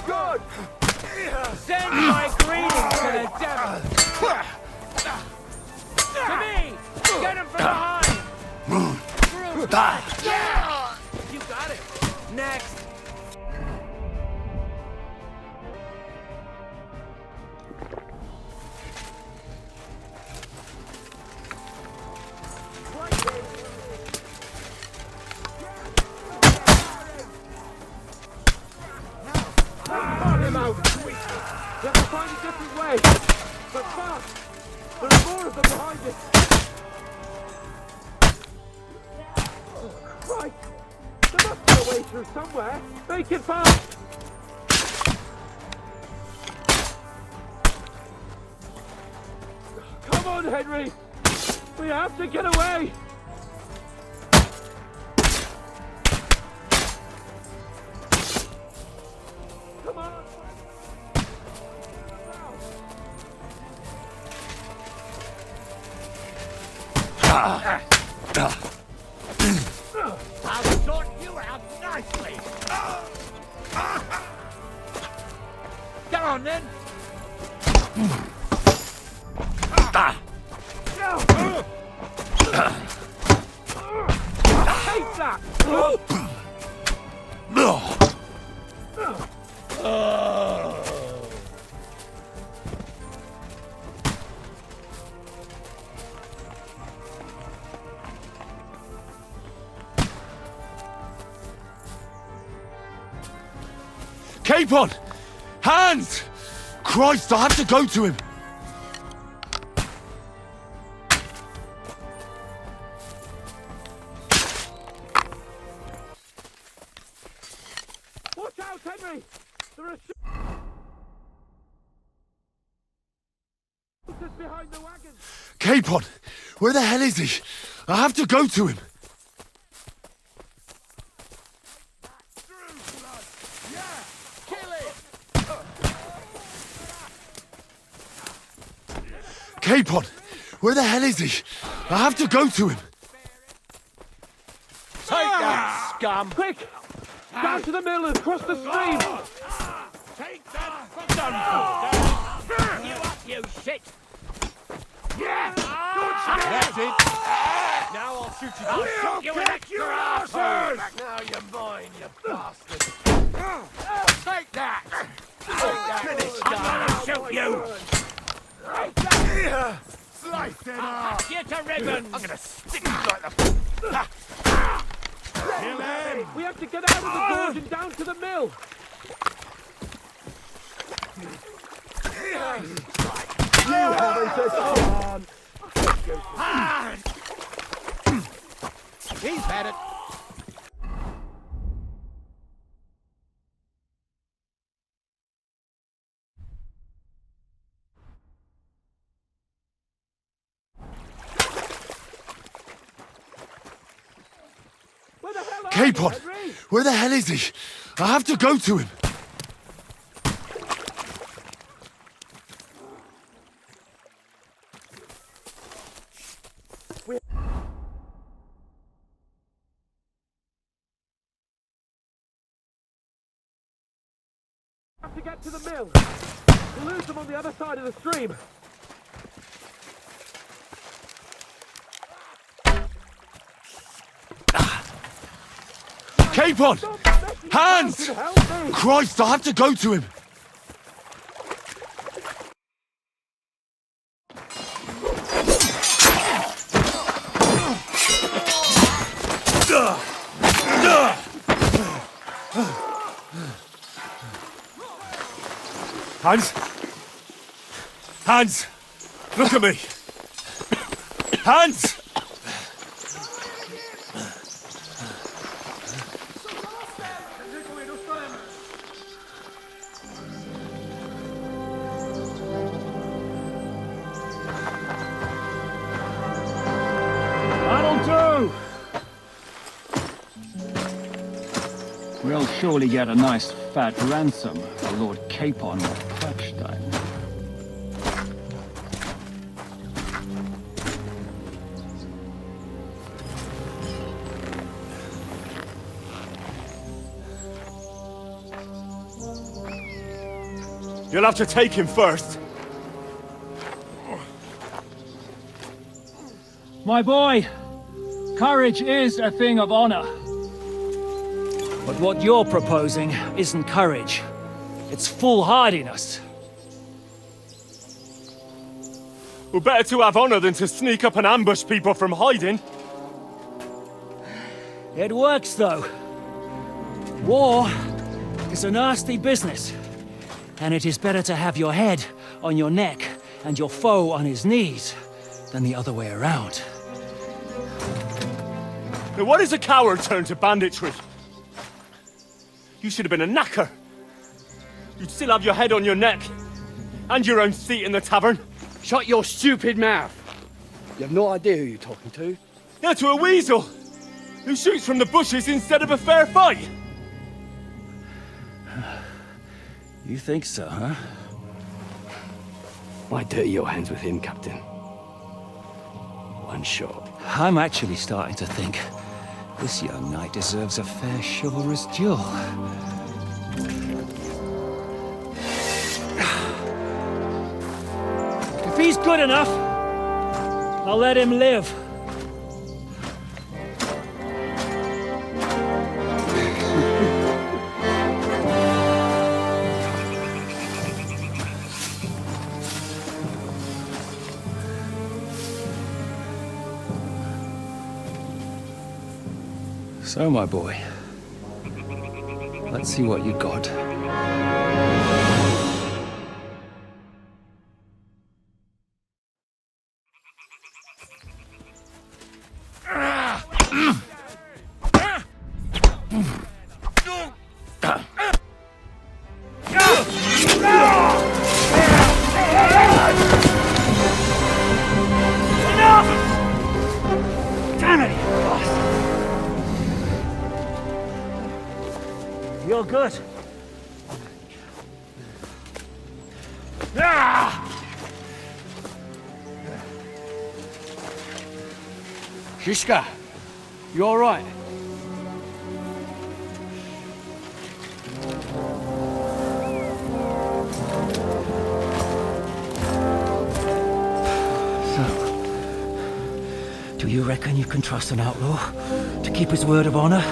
Good! Send my greetings to the devil! To me! Get him from behind! Yeah! You got it! Next! Him out! We have to find a different right! There must be a way through somewhere! Make it fast! Come on, Henry! We have to get away! Come on! I'll sort you out nicely. Get on then! Take that! Capon! Hans! Christ, I have to go to him! Watch out, Henry! There are shooters behind the wagon! Capon! Where the hell is he? I have to go to him! Capon! Where the hell is he? I have to go to him! Take that, scum! Quick! Down to the mill and cross the stream! Take that! You up, you shit! Yeah! That's it! Now I'll shoot you. I'll shoot you with extra arses! Now you're mine, you bastard! Take that! Finish, I'm gonna shoot you! Slice it off! You to ribbons! I'm gonna stick you like the... Kill him! We have to get out of the gorge and down to the mill! You haven't a chance! He's had it! Capon! Where the hell is he? I have to go to him! Have to get to the mill. We'll lose them on the other side of the stream. Capon! Hans! Christ, I have to go to him! Hans! Hans! Look at me! Hans! We'll surely get a nice fat ransom for Lord Capon of Klatstein. You'll have to take him first. My boy, courage is a thing of honor. But what you're proposing isn't courage. It's foolhardiness. Well, better to have honor than to sneak up and ambush people from hiding. It works, though. War is a nasty business. And it is better to have your head on your neck and your foe on his knees than the other way around. Now what does a coward turn to banditry? You should have been a knacker. You'd still have your head on your neck. And your own seat in the tavern. Shut your stupid mouth. You have no idea who you're talking to. Yeah, to a weasel. Who shoots from the bushes instead of a fair fight. You think so, huh? Why dirty your hands with him, Captain? One shot. I'm actually starting to think this young knight deserves a fair chivalrous duel. If he's good enough, I'll let him live. So, my boy, let's see what you got. You're good. Shishka, you all right? So, do you reckon you can trust an outlaw to keep his word of honor?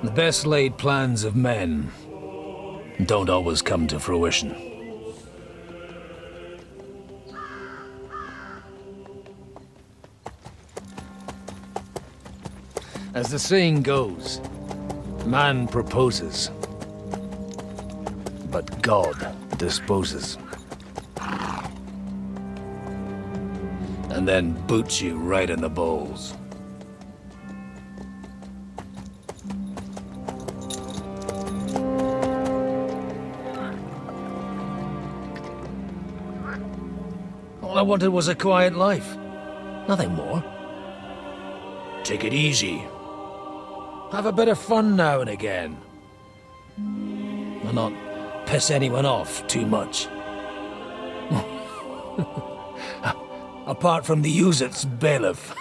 The best laid plans of men don't always come to fruition. As the saying goes, man proposes, but God disposes. And then boots you right in the balls. All I wanted was a quiet life. Nothing more. Take it easy. Have a bit of fun now and again. And not piss anyone off too much. Apart from the Uzit's bailiff.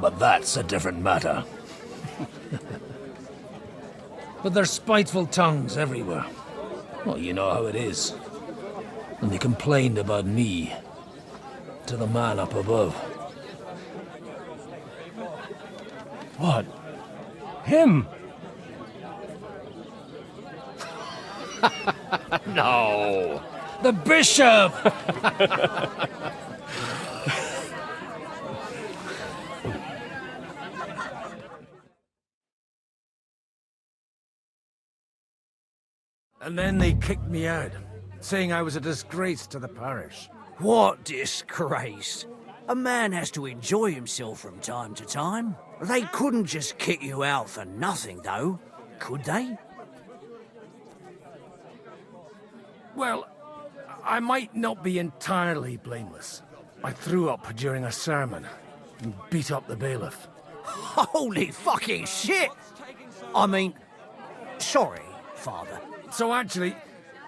But that's a different matter. But there's spiteful tongues everywhere. Well, you know how it is. And they complained about me to the man up above. What? Him? No! The bishop! And then they kicked me out, saying I was a disgrace to the parish. What disgrace? A man has to enjoy himself from time to time. They couldn't just kick you out for nothing, though, could they? Well, I might not be entirely blameless. I threw up during a sermon and beat up the bailiff. Holy fucking shit! I mean, sorry, Father. So actually,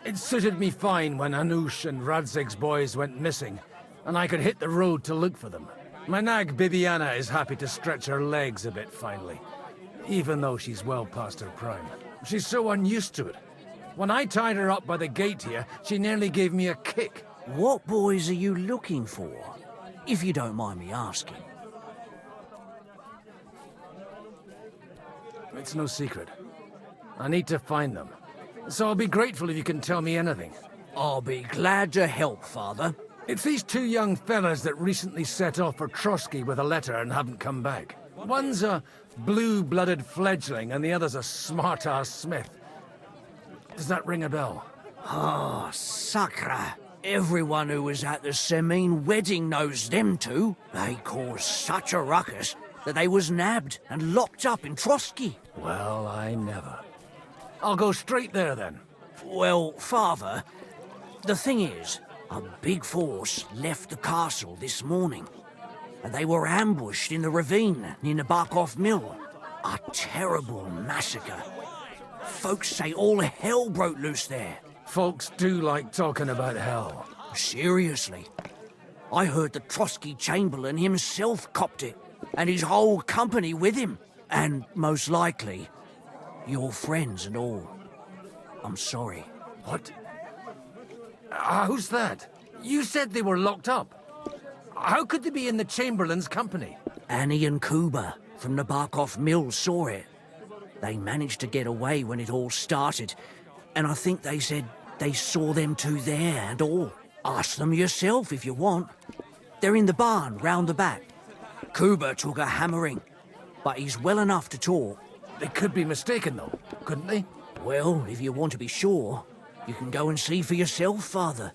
it suited me fine when Anush and Radzig's boys went missing, and I could hit the road to look for them. My nag Bibiana is happy to stretch her legs a bit finally, even though she's well past her prime. She's so unused to it. When I tied her up by the gate here, she nearly gave me a kick. What boys are you looking for, if you don't mind me asking? It's no secret. I need to find them. So I'll be grateful if you can tell me anything. I'll be glad to help, Father. It's these two young fellas that recently set off for Trotsky with a letter and haven't come back. One's a blue-blooded fledgling and the other's a smart-ass smith. Does that ring a bell? Ah, Sakra. Everyone who was at the Semine wedding knows them two. They caused such a ruckus that they was nabbed and locked up in Trotsky. Well, I never. I'll go straight there then. Well, Father, the thing is, a big force left the castle this morning, and they were ambushed in the ravine near the Barkov Mill. A terrible massacre. Folks say all hell broke loose there. Folks do like talking about hell. Seriously. I heard the Trotsky Chamberlain himself copped it, and his whole company with him. And most likely, your friends and all. I'm sorry. What? Who's that? You said they were locked up. How could they be in the Chamberlain's company? Annie and Kuba from the Barkov Mill saw it. They managed to get away when it all started, and I think they said they saw them two there and all. Ask them yourself if you want. They're in the barn round the back. Kuba took a hammering, but he's well enough to talk. They could be mistaken, though, couldn't they? Well, if you want to be sure, you can go and see for yourself, Father.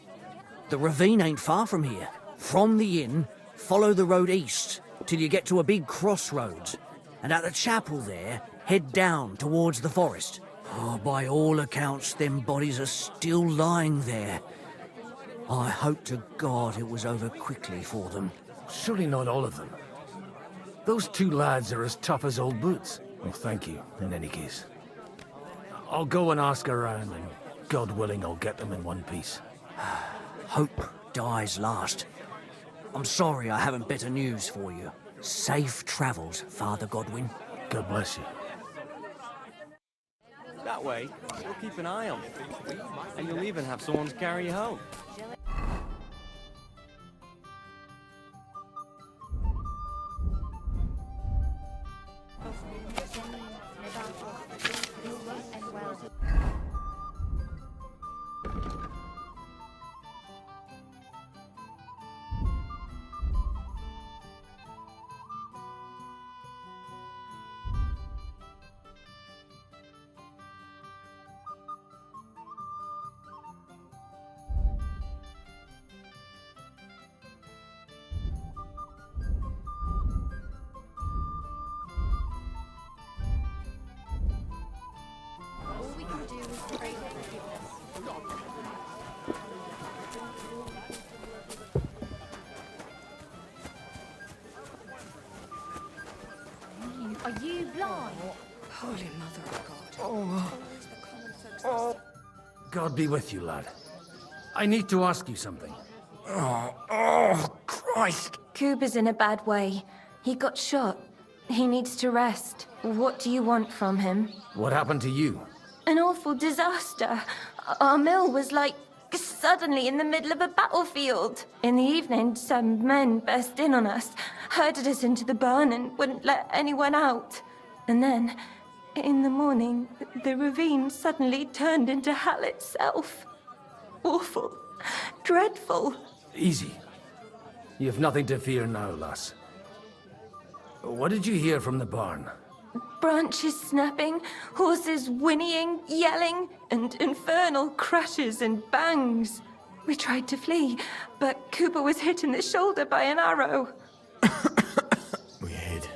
The ravine ain't far from here. From the inn, follow the road east till you get to a big crossroads, and at the chapel there, head down towards the forest. Oh, by all accounts, them bodies are still lying there. I hope to God it was over quickly for them. Surely not all of them. Those two lads are as tough as old boots. Well, thank you, in any case. I'll go and ask around, and God willing, I'll get them in one piece. Hope dies last. I'm sorry I haven't better news for you. Safe travels, Father Godwin. God bless you. That way, you'll keep an eye on it, and you'll even have someone to carry you home. Are you blind? Holy Mother of God. Oh. God be with you, lad. I need to ask you something. Oh, Christ. Kuba's in a bad way. He got shot. He needs to rest. What do you want from him? What happened to you? An awful disaster. Our mill was like suddenly in the middle of a battlefield. In the evening, some men burst in on us, herded us into the barn and wouldn't let anyone out. And then, in the morning, the ravine suddenly turned into hell itself. Awful. Dreadful. Easy. You have nothing to fear now, lass. What did you hear from the barn? Branches snapping, horses whinnying, yelling, and infernal crashes and bangs. We tried to flee, but Cooper was hit in the shoulder by an arrow. We hid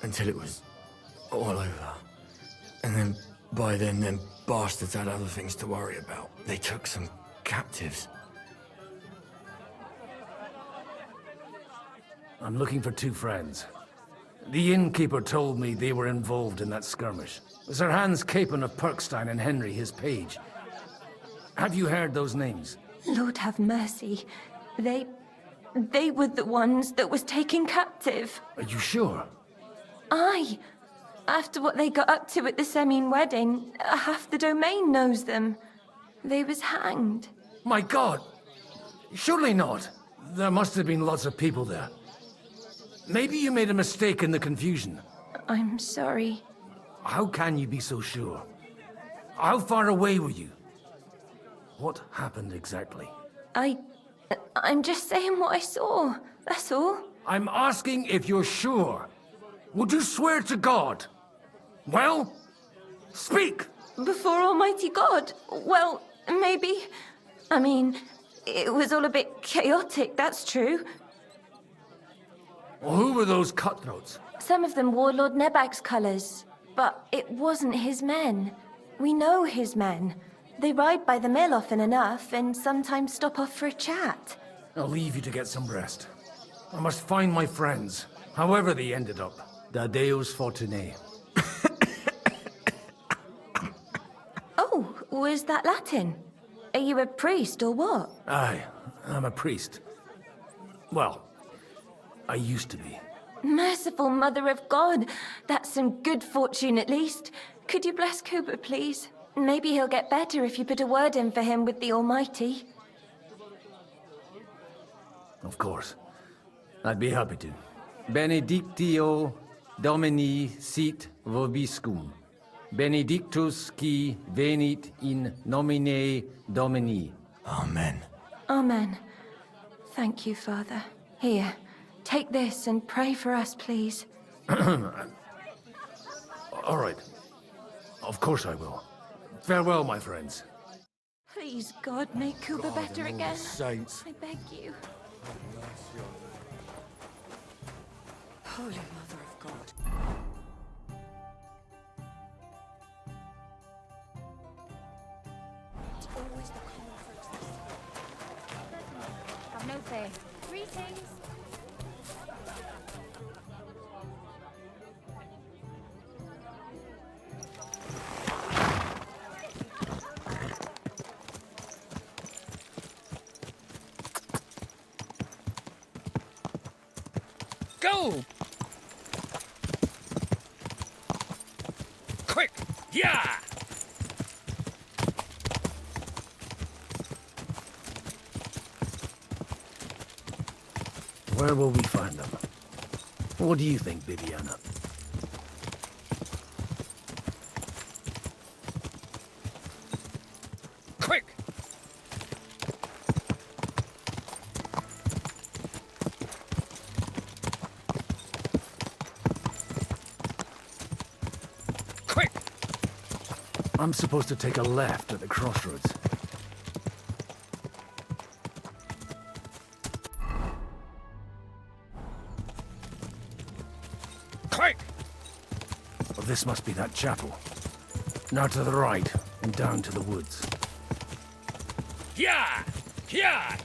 until it was all over. And then, by then, them bastards had other things to worry about. They took some captives. I'm looking for two friends. The innkeeper told me they were involved in that skirmish. Sir Hans Capon of Perkstein and Henry, his page. Have you heard those names? Lord have mercy. They were the ones that was taken captive. Are you sure? Aye. After what they got up to at the Semine wedding, half the domain knows them. They was hanged. My God! Surely not. There must have been lots of people there. Maybe you made a mistake in the confusion. I'm sorry. How can you be so sure? How far away were you? What happened exactly? I'm just saying what I saw. That's all. I'm asking if you're sure. Would you swear to God? Well, speak! Before Almighty God? Well, maybe. I mean, it was all a bit chaotic, that's true. Well, who were those cutthroats? Some of them wore Lord Nebag's colours, but it wasn't his men. We know his men. They ride by the mill often enough, and sometimes stop off for a chat. I'll leave you to get some rest. I must find my friends, however they ended up. Da Deus Fortunae. Oh, was that Latin? Are you a priest or what? Aye, I'm a priest. Well, I used to be. Merciful Mother of God. That's some good fortune at least. Could you bless Cooper, please? Maybe he'll get better if you put a word in for him with the Almighty. Of course. I'd be happy to. Benedictio Domini sit vobiscum. Benedictus qui venit in nomine Domini. Amen. Amen. Thank you, Father. Here, take this and pray for us, please. All right. Of course I will. Farewell, my friends. Please, God, make Cooper better again. Saints. I beg you. Holy Mother of God. It's always the common folks that have no faith. Greetings. Go! Quick! Yeah! Where will we find them? What do you think, Bibiana? Quick! Quick! I'm supposed to take a left at the crossroads. Quick! Well, this must be that chapel. Now to the right, and down to the woods. Yeah! Yeah!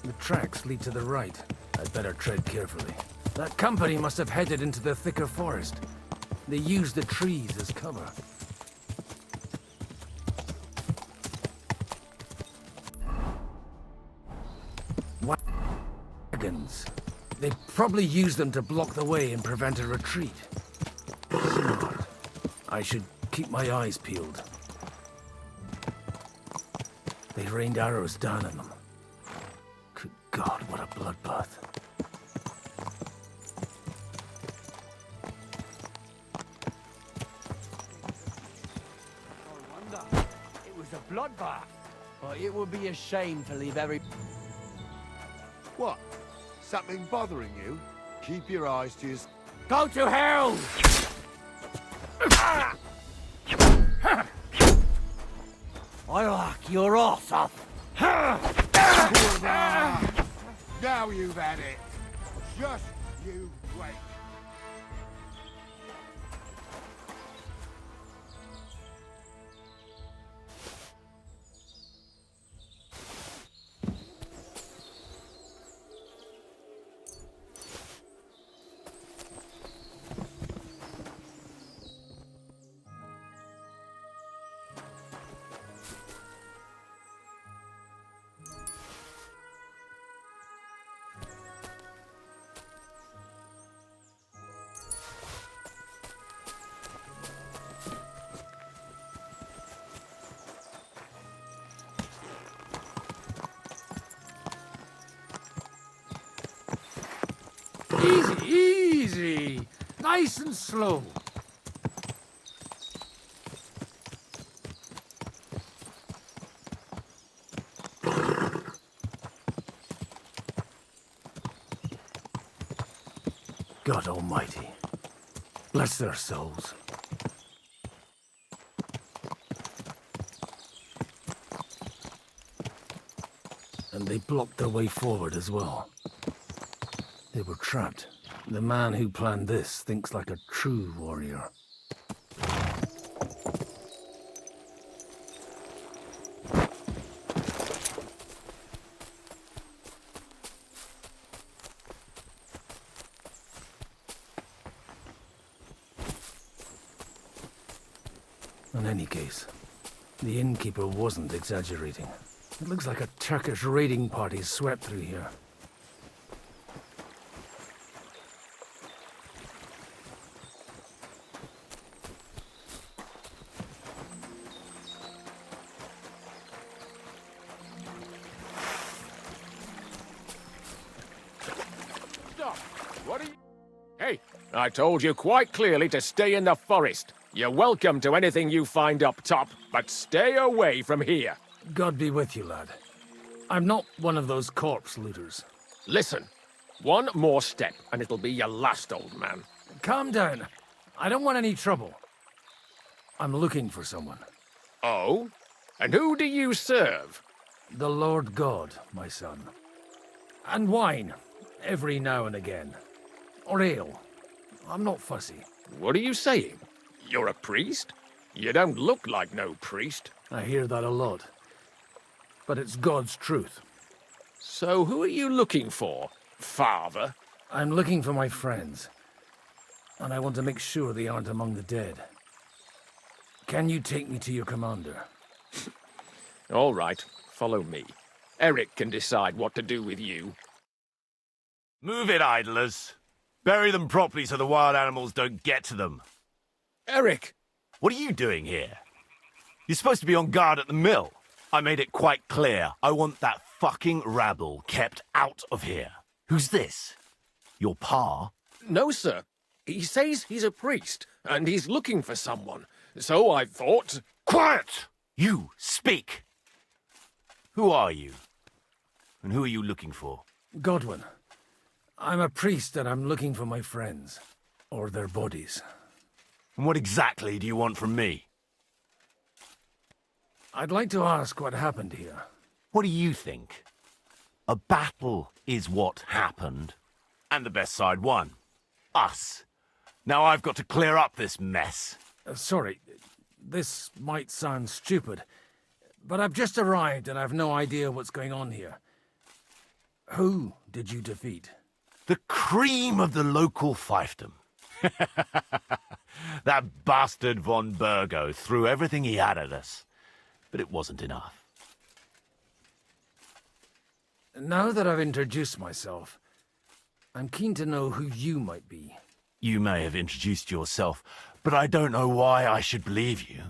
The tracks lead to the right. I'd better tread carefully. That company must have headed into the thicker forest. They used the trees as cover. Wagons. They probably used them to block the way and prevent a retreat. I should keep my eyes peeled. They rained arrows down on them. Good God, what a bloodbath. It was a bloodbath. Oh, it would be a shame to leave every... What? Something bothering you? Keep your eyes to your... Go to hell! I'll hack your ass off. Now you've had it. Just you wait. Easy. Nice and slow. God Almighty. Bless their souls. And they blocked their way forward as well. They were trapped. The man who planned this thinks like a true warrior. In any case, the innkeeper wasn't exaggerating. It looks like a Turkish raiding party swept through here. Stop! What are you... Hey, I told you quite clearly to stay in the forest. You're welcome to anything you find up top, but stay away from here. God be with you, lad. I'm not one of those corpse looters. Listen, one more step and it'll be your last, old man. Calm down. I don't want any trouble. I'm looking for someone. Oh? And who do you serve? The Lord God, my son. And wine, every now and again. Or ale. I'm not fussy. What are you saying? You're a priest? You don't look like no priest. I hear that a lot. But it's God's truth. So who are you looking for, father? I'm looking for my friends. And I want to make sure they aren't among the dead. Can you take me to your commander? All right, follow me. Eric can decide what to do with you. Move it, idlers. Bury them properly so the wild animals don't get to them. Eric! What are you doing here? You're supposed to be on guard at the mill. I made it quite clear. I want that fucking rabble kept out of here. Who's this? Your pa? No, sir. He says he's a priest, and he's looking for someone. So I thought... Quiet! You, speak! Who are you? And who are you looking for? Godwin. I'm a priest and I'm looking for my friends. Or their bodies. And what exactly do you want from me? I'd like to ask what happened here. What do you think? A battle is what happened. And the best side won. Us. Now I've got to clear up this mess. Sorry, this might sound stupid, but I've just arrived and I've no idea what's going on here. Who did you defeat? The cream of the local fiefdom. That bastard von Burgo threw everything he had at us, but it wasn't enough. Now that I've introduced myself, I'm keen to know who you might be. You may have introduced yourself, but I don't know why I should believe you.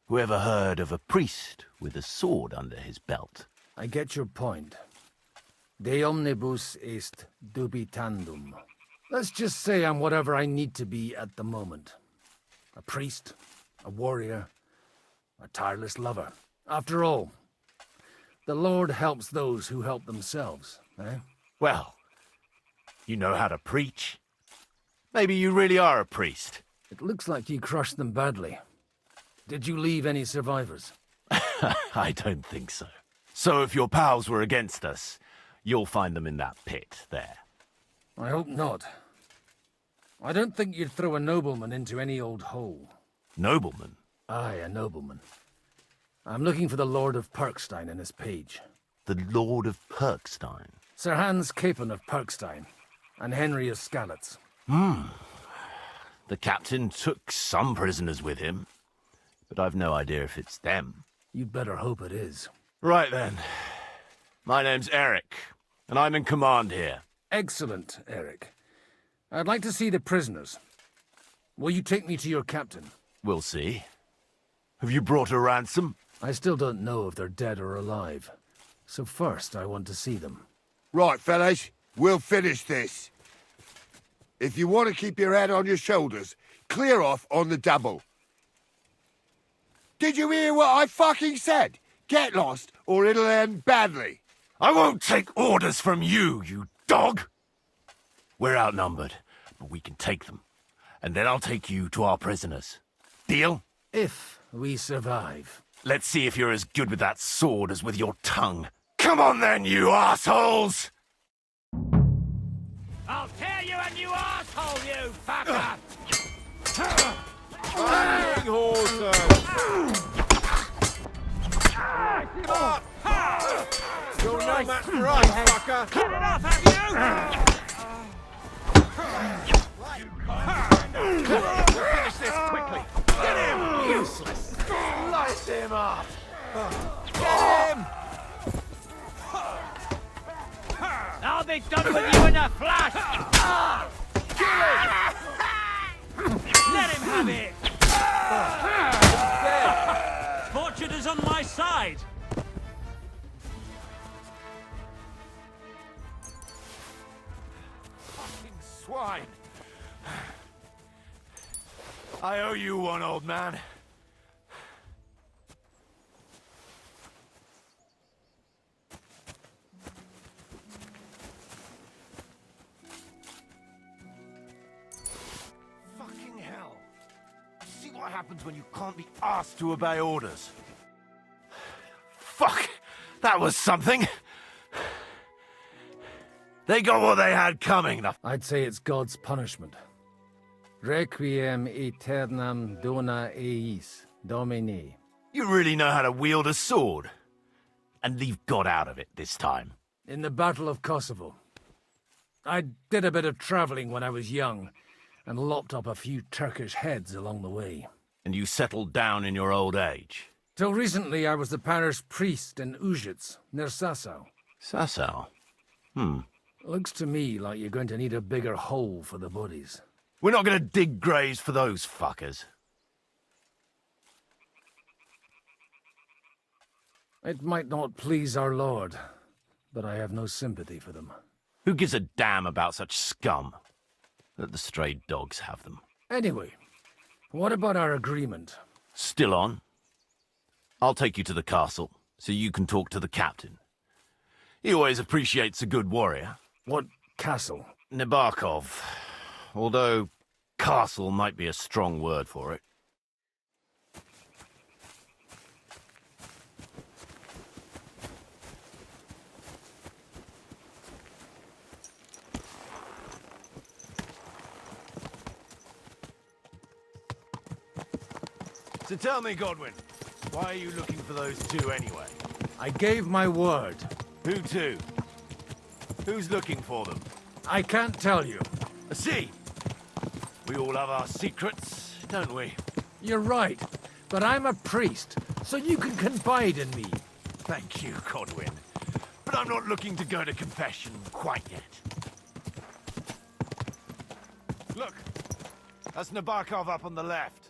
Whoever heard of a priest with a sword under his belt? I get your point. De omnibus est dubitandum. Let's just say I'm whatever I need to be at the moment. A priest, a warrior, a tireless lover. After all, the Lord helps those who help themselves, eh? Well, you know how to preach. Maybe you really are a priest. It looks like you crushed them badly. Did you leave any survivors? I don't think so. So if your pals were against us, you'll find them in that pit there. I hope not. I don't think you'd throw a nobleman into any old hole. Nobleman? Aye, a nobleman. I'm looking for the Lord of Perkstein and his page. The Lord of Perkstein? Sir Hans Capon of Perkstein, and Henry of Skalitz. The captain took some prisoners with him, but I've no idea if it's them. You'd better hope it is. Right then. My name's Eric, and I'm in command here. Excellent, Eric. I'd like to see the prisoners. Will you take me to your captain? We'll see. Have you brought a ransom? I still don't know if they're dead or alive. So first, I want to see them. Right, fellas. We'll finish this. If you want to keep your head on your shoulders, clear off on the double. Did you hear what I fucking said? Get lost, or it'll end badly. I won't take orders from you, you dog! We're outnumbered, but we can take them. And then I'll take you to our prisoners. Deal? If we survive. Let's see if you're as good with that sword as with your tongue. Come on then, you assholes! I'll tear you a new asshole, you fucker! Fighting horses! You're no match for us, fucker! Get it off, have you? Finish this quickly! Get him! Useless! Light him up! Get him! I'll be done with you in a flash! Kill him! Let him have it! Fortune is on my side! Fucking swine! I owe you one, old man. Fucking hell. See what happens when you can't be asked to obey orders. Fuck! That was something! They got what they had coming. I'd say it's God's punishment. Requiem aeternam dona eis, Domine. You really know how to wield a sword. And leave God out of it this time. In the Battle of Kosovo. I did a bit of travelling when I was young, and lopped up a few Turkish heads along the way. And you settled down in your old age? Till recently I was the parish priest in Ujits, near Sasau. Sasau? Looks to me like you're going to need a bigger hole for the bodies. We're not going to dig graves for those fuckers. It might not please our Lord, but I have no sympathy for them. Who gives a damn about such scum? Let the stray dogs have them. Anyway, what about our agreement? Still on? I'll take you to the castle, so you can talk to the captain. He always appreciates a good warrior. What castle? Nabokov. Although, castle might be a strong word for it. So tell me, Godwin, why are you looking for those two anyway? I gave my word. Who to? Who's looking for them? I can't tell you. See, we all have our secrets, don't we? You're right, but I'm a priest, so you can confide in me. Thank you, Godwin. But I'm not looking to go to confession quite yet. Look, that's Nabokov up on the left.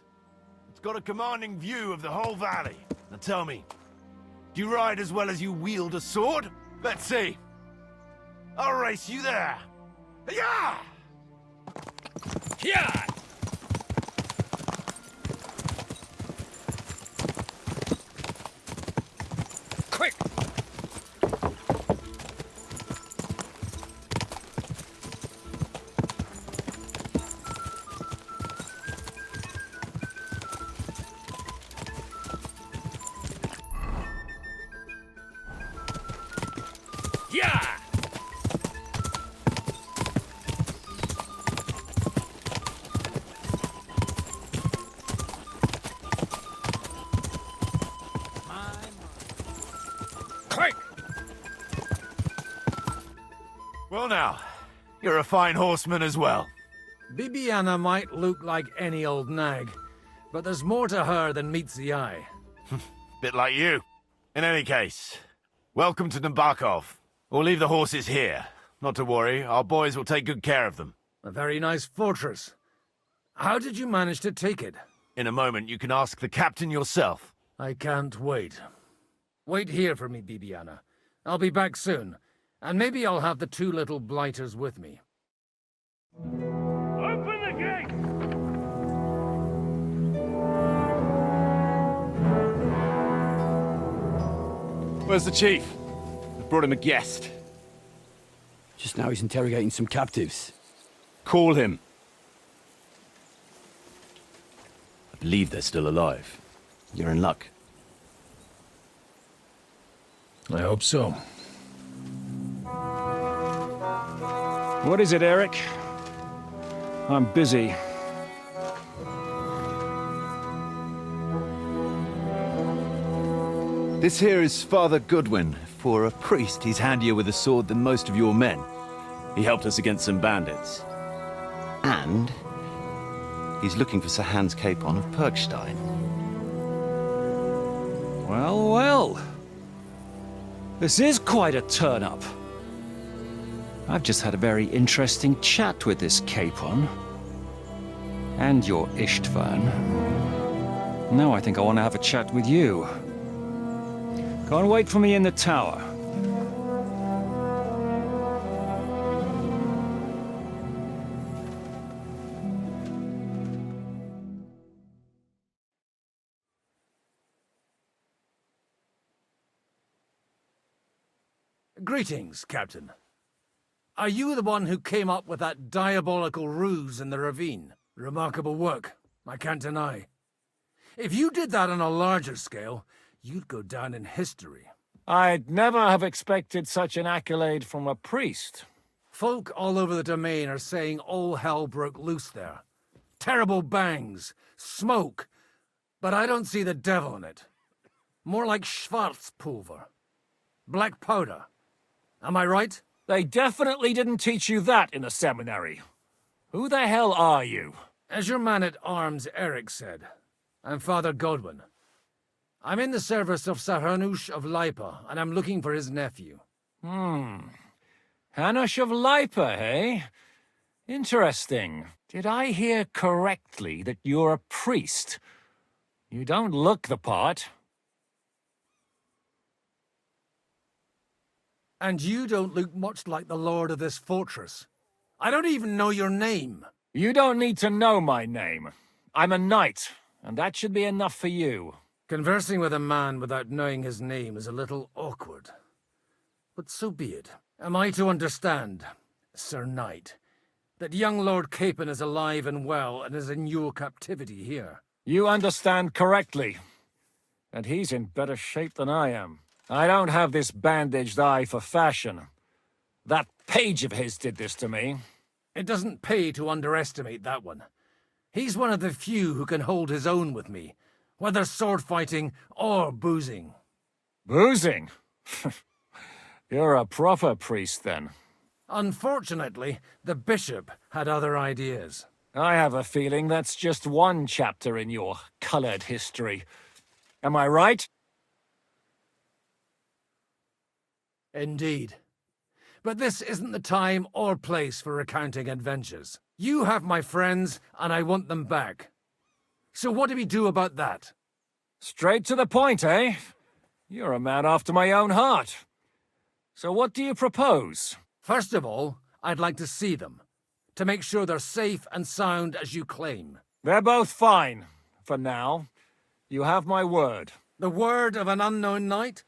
It's got a commanding view of the whole valley. Now tell me, do you ride as well as you wield a sword? Let's see. I'll race you there. Yeah! Yeah! Quick! Yeah! Well now, you're a fine horseman as well. Bibiana might look like any old nag, but there's more to her than meets the eye. Bit like you. In any case, welcome to Nabokov. We'll leave the horses here. Not to worry, our boys will take good care of them. A very nice fortress. How did you manage to take it? In a moment, you can ask the captain yourself. I can't wait. Wait here for me, Bibiana. I'll be back soon, and maybe I'll have the two little blighters with me. Where's the chief? I brought him a guest. Just now he's interrogating some captives. Call him. I believe they're still alive. You're in luck. I hope so. What is it, Eric? I'm busy. This here is Father Goodwin. For a priest, he's handier with a sword than most of your men. He helped us against some bandits. And he's looking for Sir Hans Capon of Perkstein. Well, well. This is quite a turn-up. I've just had a very interesting chat with this Capon. And your Istvan. Now I think I want to have a chat with you. Go and wait for me in the tower. Greetings, Captain. Are you the one who came up with that diabolical ruse in the ravine? Remarkable work, I can't deny. If you did that on a larger scale, you'd go down in history. I'd never have expected such an accolade from a priest. Folk all over the domain are saying all hell broke loose there. Terrible bangs, smoke, but I don't see the devil in it. More like Schwarzpulver. Black powder. Am I right? They definitely didn't teach you that in the seminary. Who the hell are you? As your man-at-arms Eric said, I'm Father Godwin. I'm in the service of Sir Hanush of Lipa, and I'm looking for his nephew. Hanush of Lipa, eh? Interesting. Did I hear correctly that you're a priest? You don't look the part. And you don't look much like the lord of this fortress. I don't even know your name. You don't need to know my name. I'm a knight, and that should be enough for you. Conversing with a man without knowing his name is a little awkward. But so be it. Am I to understand, Sir Knight, that young Lord Capon is alive and well and is in your captivity here? You understand correctly. And he's in better shape than I am. I don't have this bandaged eye for fashion. That page of his did this to me. It doesn't pay to underestimate that one. He's one of the few who can hold his own with me, whether sword fighting or boozing. Boozing? You're a proper priest, then. Unfortunately, the bishop had other ideas. I have a feeling that's just one chapter in your colored history. Am I right? Indeed. But this isn't the time or place for recounting adventures. You have my friends, and I want them back. So what do we do about that? Straight to the point, eh? You're a man after my own heart. So what do you propose? First of all, I'd like to see them, to make sure they're safe and sound as you claim. They're both fine, for now. You have my word. The word of an unknown knight?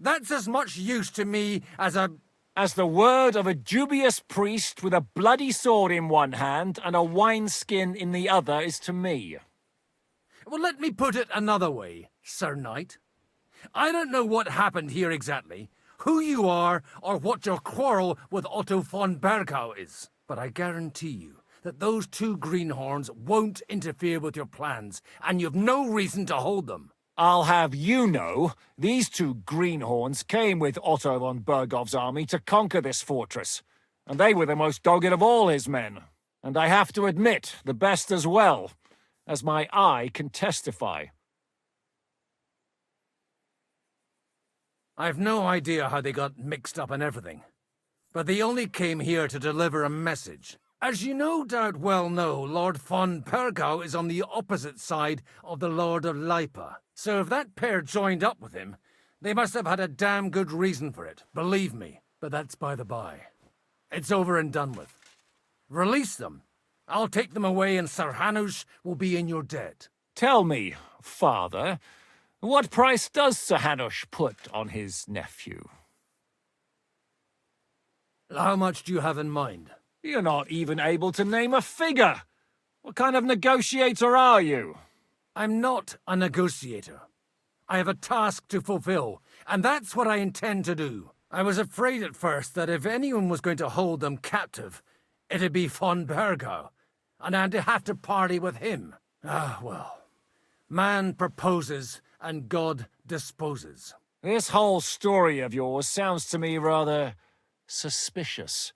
That's as much use to me as the word of a dubious priest with a bloody sword in one hand and a wineskin in the other is to me. Well, let me put it another way, Sir Knight. I don't know what happened here exactly, who you are, or what your quarrel with Otto von Bergau is. But I guarantee you that those two greenhorns won't interfere with your plans, and you've no reason to hold them. I'll have you know, these two greenhorns came with Otto von Bergov's army to conquer this fortress, and they were the most dogged of all his men. And I have to admit, the best as well, as my eye can testify. I've no idea how they got mixed up in everything, but they only came here to deliver a message. As you no doubt well know, Lord von Bergau is on the opposite side of the Lord of Lipa. So if that pair joined up with him, they must have had a damn good reason for it, believe me. But that's by the by. It's over and done with. Release them. I'll take them away and Sir Hanush will be in your debt. Tell me, Father, What price does Sir Hanush put on his nephew? How much do you have in mind? You're not even able to name a figure. What kind of negotiator are you? I'm not a negotiator. I have a task to fulfill, and that's what I intend to do. I was afraid at first that if anyone was going to hold them captive, it'd be von Bergau, and I'd have to party with him. Ah, well. Man proposes, and God disposes. This whole story of yours sounds to me rather suspicious.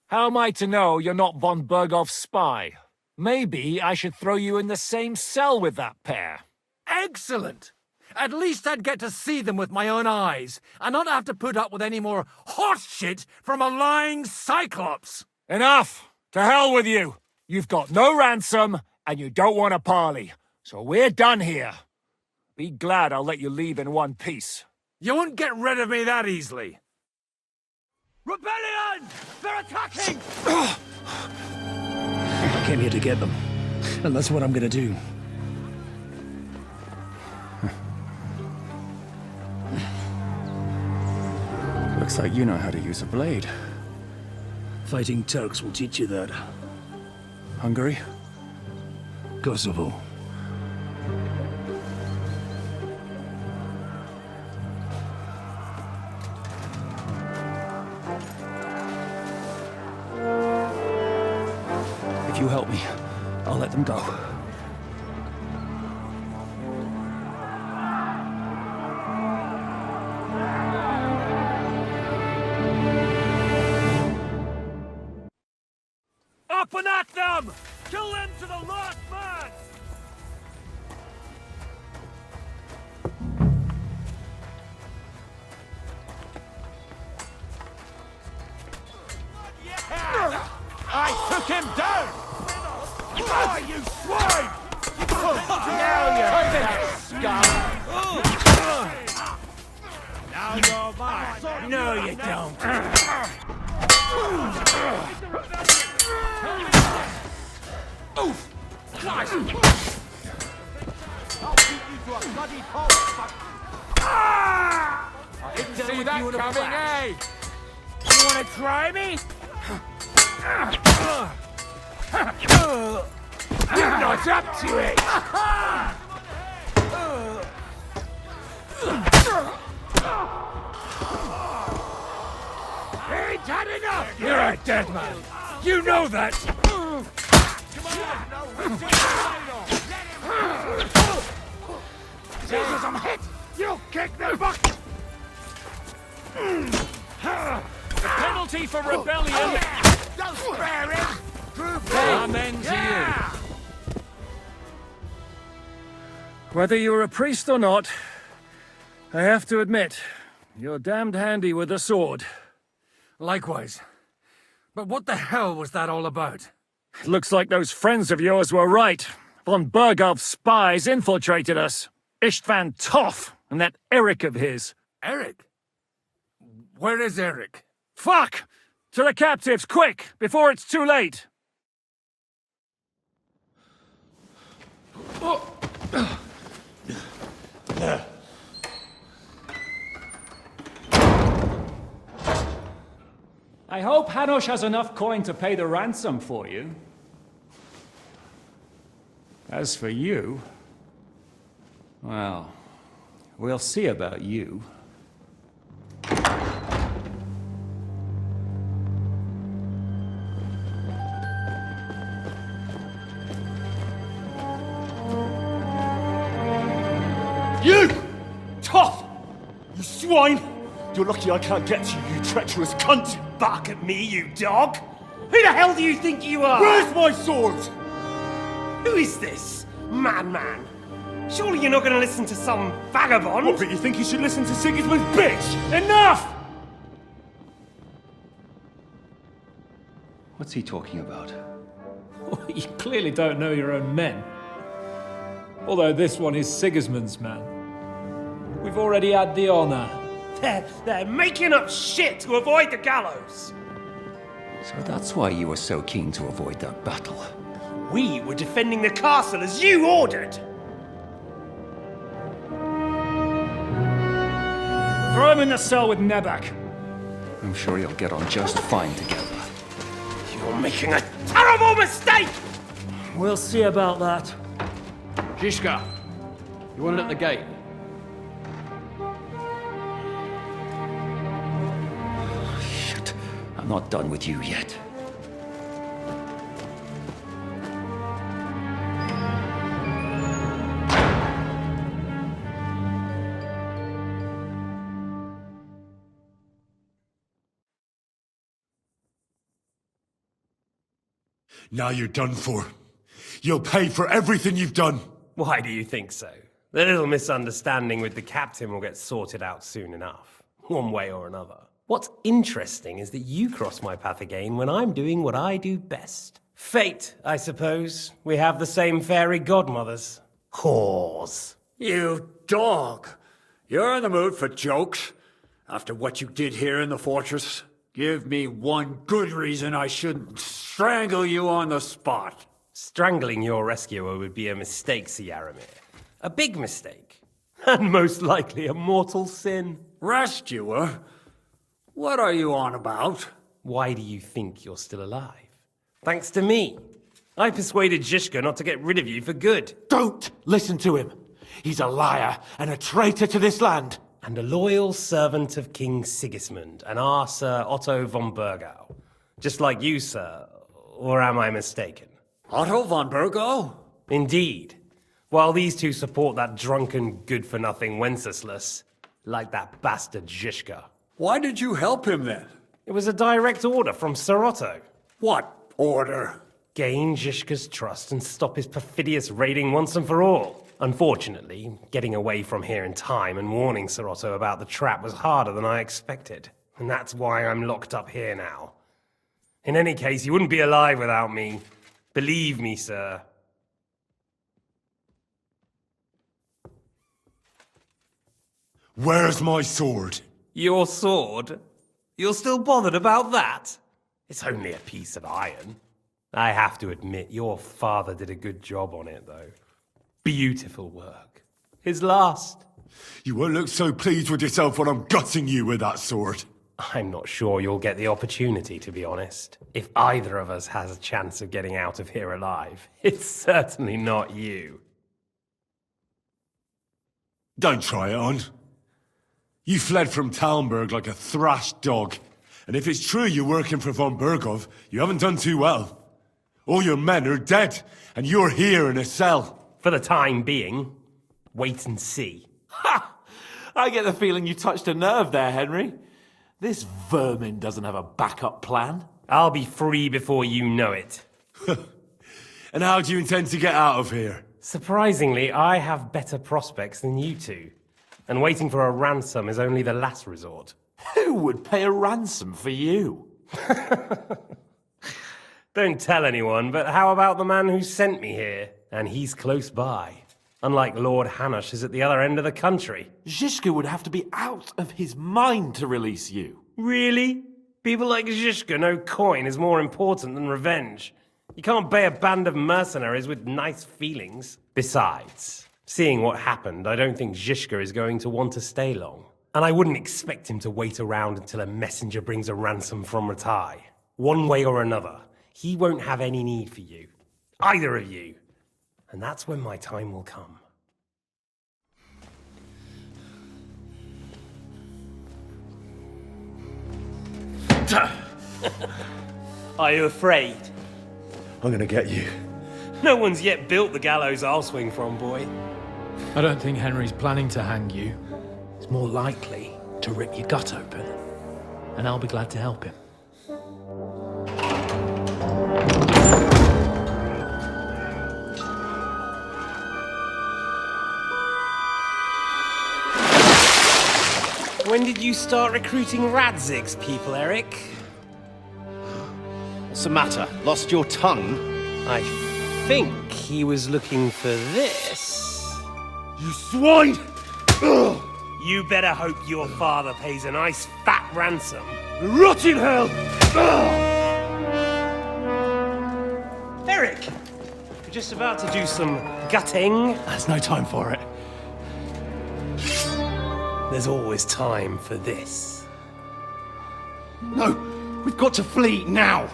How am I to know you're not von Bergau's spy? Maybe I should throw you in the same cell with that pair. Excellent! At least I'd get to see them with my own eyes, and not have to put up with any more horse shit from a lying cyclops! Enough! To hell with you! You've got no ransom, and you don't want a parley. So we're done here. Be glad I'll let you leave in one piece. You won't get rid of me that easily. Rebellion! They're attacking! I came here to get them, and that's what I'm gonna do. Looks like you know how to use a blade. Fighting Turks will teach you that. Hungary? Kosovo. If you help me, I'll let them go. Up and at them! Kill them to the last man! I took him down! Ah, you swine! Now you're scum! Now you're mine! No, you don't! Oof! Christ! I'll beat you to a bloody pulp! I didn't see that coming, eh? You wanna try me? You're not up to it! Ain't had enough! You're a dead man. You know that. Jesus, I'm hit! You kick the bucket! The penalty for rebellion! Don't spare him! Amen to you. Whether you're a priest or not, I have to admit, you're damned handy with a sword. Likewise. But what the hell was that all about? It looks like those friends of yours were right. Von Bergau's spies infiltrated us. Istvan Toth and that Eric of his. Eric? Where is Eric? Fuck! To the captives, quick, before it's too late! I hope Hanush has enough coin to pay the ransom for you. As for you, well, we'll see about you. You! Toth! You swine! You're lucky I can't get to you, you treacherous cunt! Bark at me, you dog! Who the hell do you think you are? Where's my sword? Who is this? Madman! Surely you're not going to listen to some vagabond? What, but you think you should listen to Sigismund's bitch? Enough! What's he talking about? You clearly don't know your own men. Although this one is Sigismund's man. We've already had the honor. They're making up shit to avoid the gallows! So that's why you were so keen to avoid that battle. We were defending the castle as you ordered! Throw him in the cell with Nebak. I'm sure you'll get on just fine together. You're making a terrible mistake! We'll see about that. Zizka, you want it at the gate? Shit. I'm not done with you yet. Now you're done for. You'll pay for everything you've done. Why do you think so? The little misunderstanding with the captain will get sorted out soon enough, one way or another. What's interesting is that you cross my path again when I'm doing what I do best. Fate, I suppose. We have the same fairy godmothers. Whores. You dog! You're in the mood for jokes? After what you did here in the fortress? Give me one good reason I shouldn't strangle you on the spot. Strangling your rescuer would be a mistake, Sir Yaramir. A big mistake. And most likely a mortal sin. Rescuer? What are you on about? Why do you think you're still alive? Thanks to me. I persuaded Zizka not to get rid of you for good. Don't listen to him. He's a liar and a traitor to this land. And a loyal servant of King Sigismund and our Sir Otto von Burgau. Just like you, sir. Or am I mistaken? Otto von Burgau? Indeed. While these two support that drunken, good-for-nothing Wenceslas, like that bastard Zizka. Why did you help him then? It was a direct order from Sir Otto. What order? Gain Zizka's trust and stop his perfidious raiding once and for all. Unfortunately, getting away from here in time and warning Sir Otto about the trap was harder than I expected. And that's why I'm locked up here now. In any case, you wouldn't be alive without me. Believe me, sir. Where's my sword? Your sword? You're still bothered about that? It's only a piece of iron. I have to admit, your father did a good job on it, though. Beautiful work. His last. You won't look so pleased with yourself when I'm gutting you with that sword. I'm not sure you'll get the opportunity, to be honest. If either of us has a chance of getting out of here alive, it's certainly not you. Don't try it on. You fled from Talmberg like a thrashed dog. And if it's true you're working for von Burgov, you haven't done too well. All your men are dead, and you're here in a cell. For the time being, wait and see. Ha! I get the feeling you touched a nerve there, Henry. This vermin doesn't have a backup plan. I'll be free before you know it. And how do you intend to get out of here? Surprisingly, I have better prospects than you two. And waiting for a ransom is only the last resort. Who would pay a ransom for you? Don't tell anyone, but how about the man who sent me here? And he's close by. Unlike Lord Hanush is at the other end of the country. Zizka would have to be out of his mind to release you. Really? People like Zizka know coin is more important than revenge. You can't pay a band of mercenaries with nice feelings. Besides, seeing what happened, I don't think Zizka is going to want to stay long. And I wouldn't expect him to wait around until a messenger brings a ransom from Ratai. One way or another, he won't have any need for you. Either of you. And that's when my time will come. Are you afraid? I'm gonna get you. No one's yet built the gallows I'll swing from, boy. I don't think Henry's planning to hang you. He's more likely to rip your gut open. And I'll be glad to help him. When did you start recruiting Radzig's people, Eric? What's the matter? Lost your tongue? I think he was looking for this. You swine! Ugh. You better hope your father pays a nice fat ransom. Rot in hell! Eric! We're just about to do some gutting. There's no time for it. There's always time for this. No! We've got to flee now!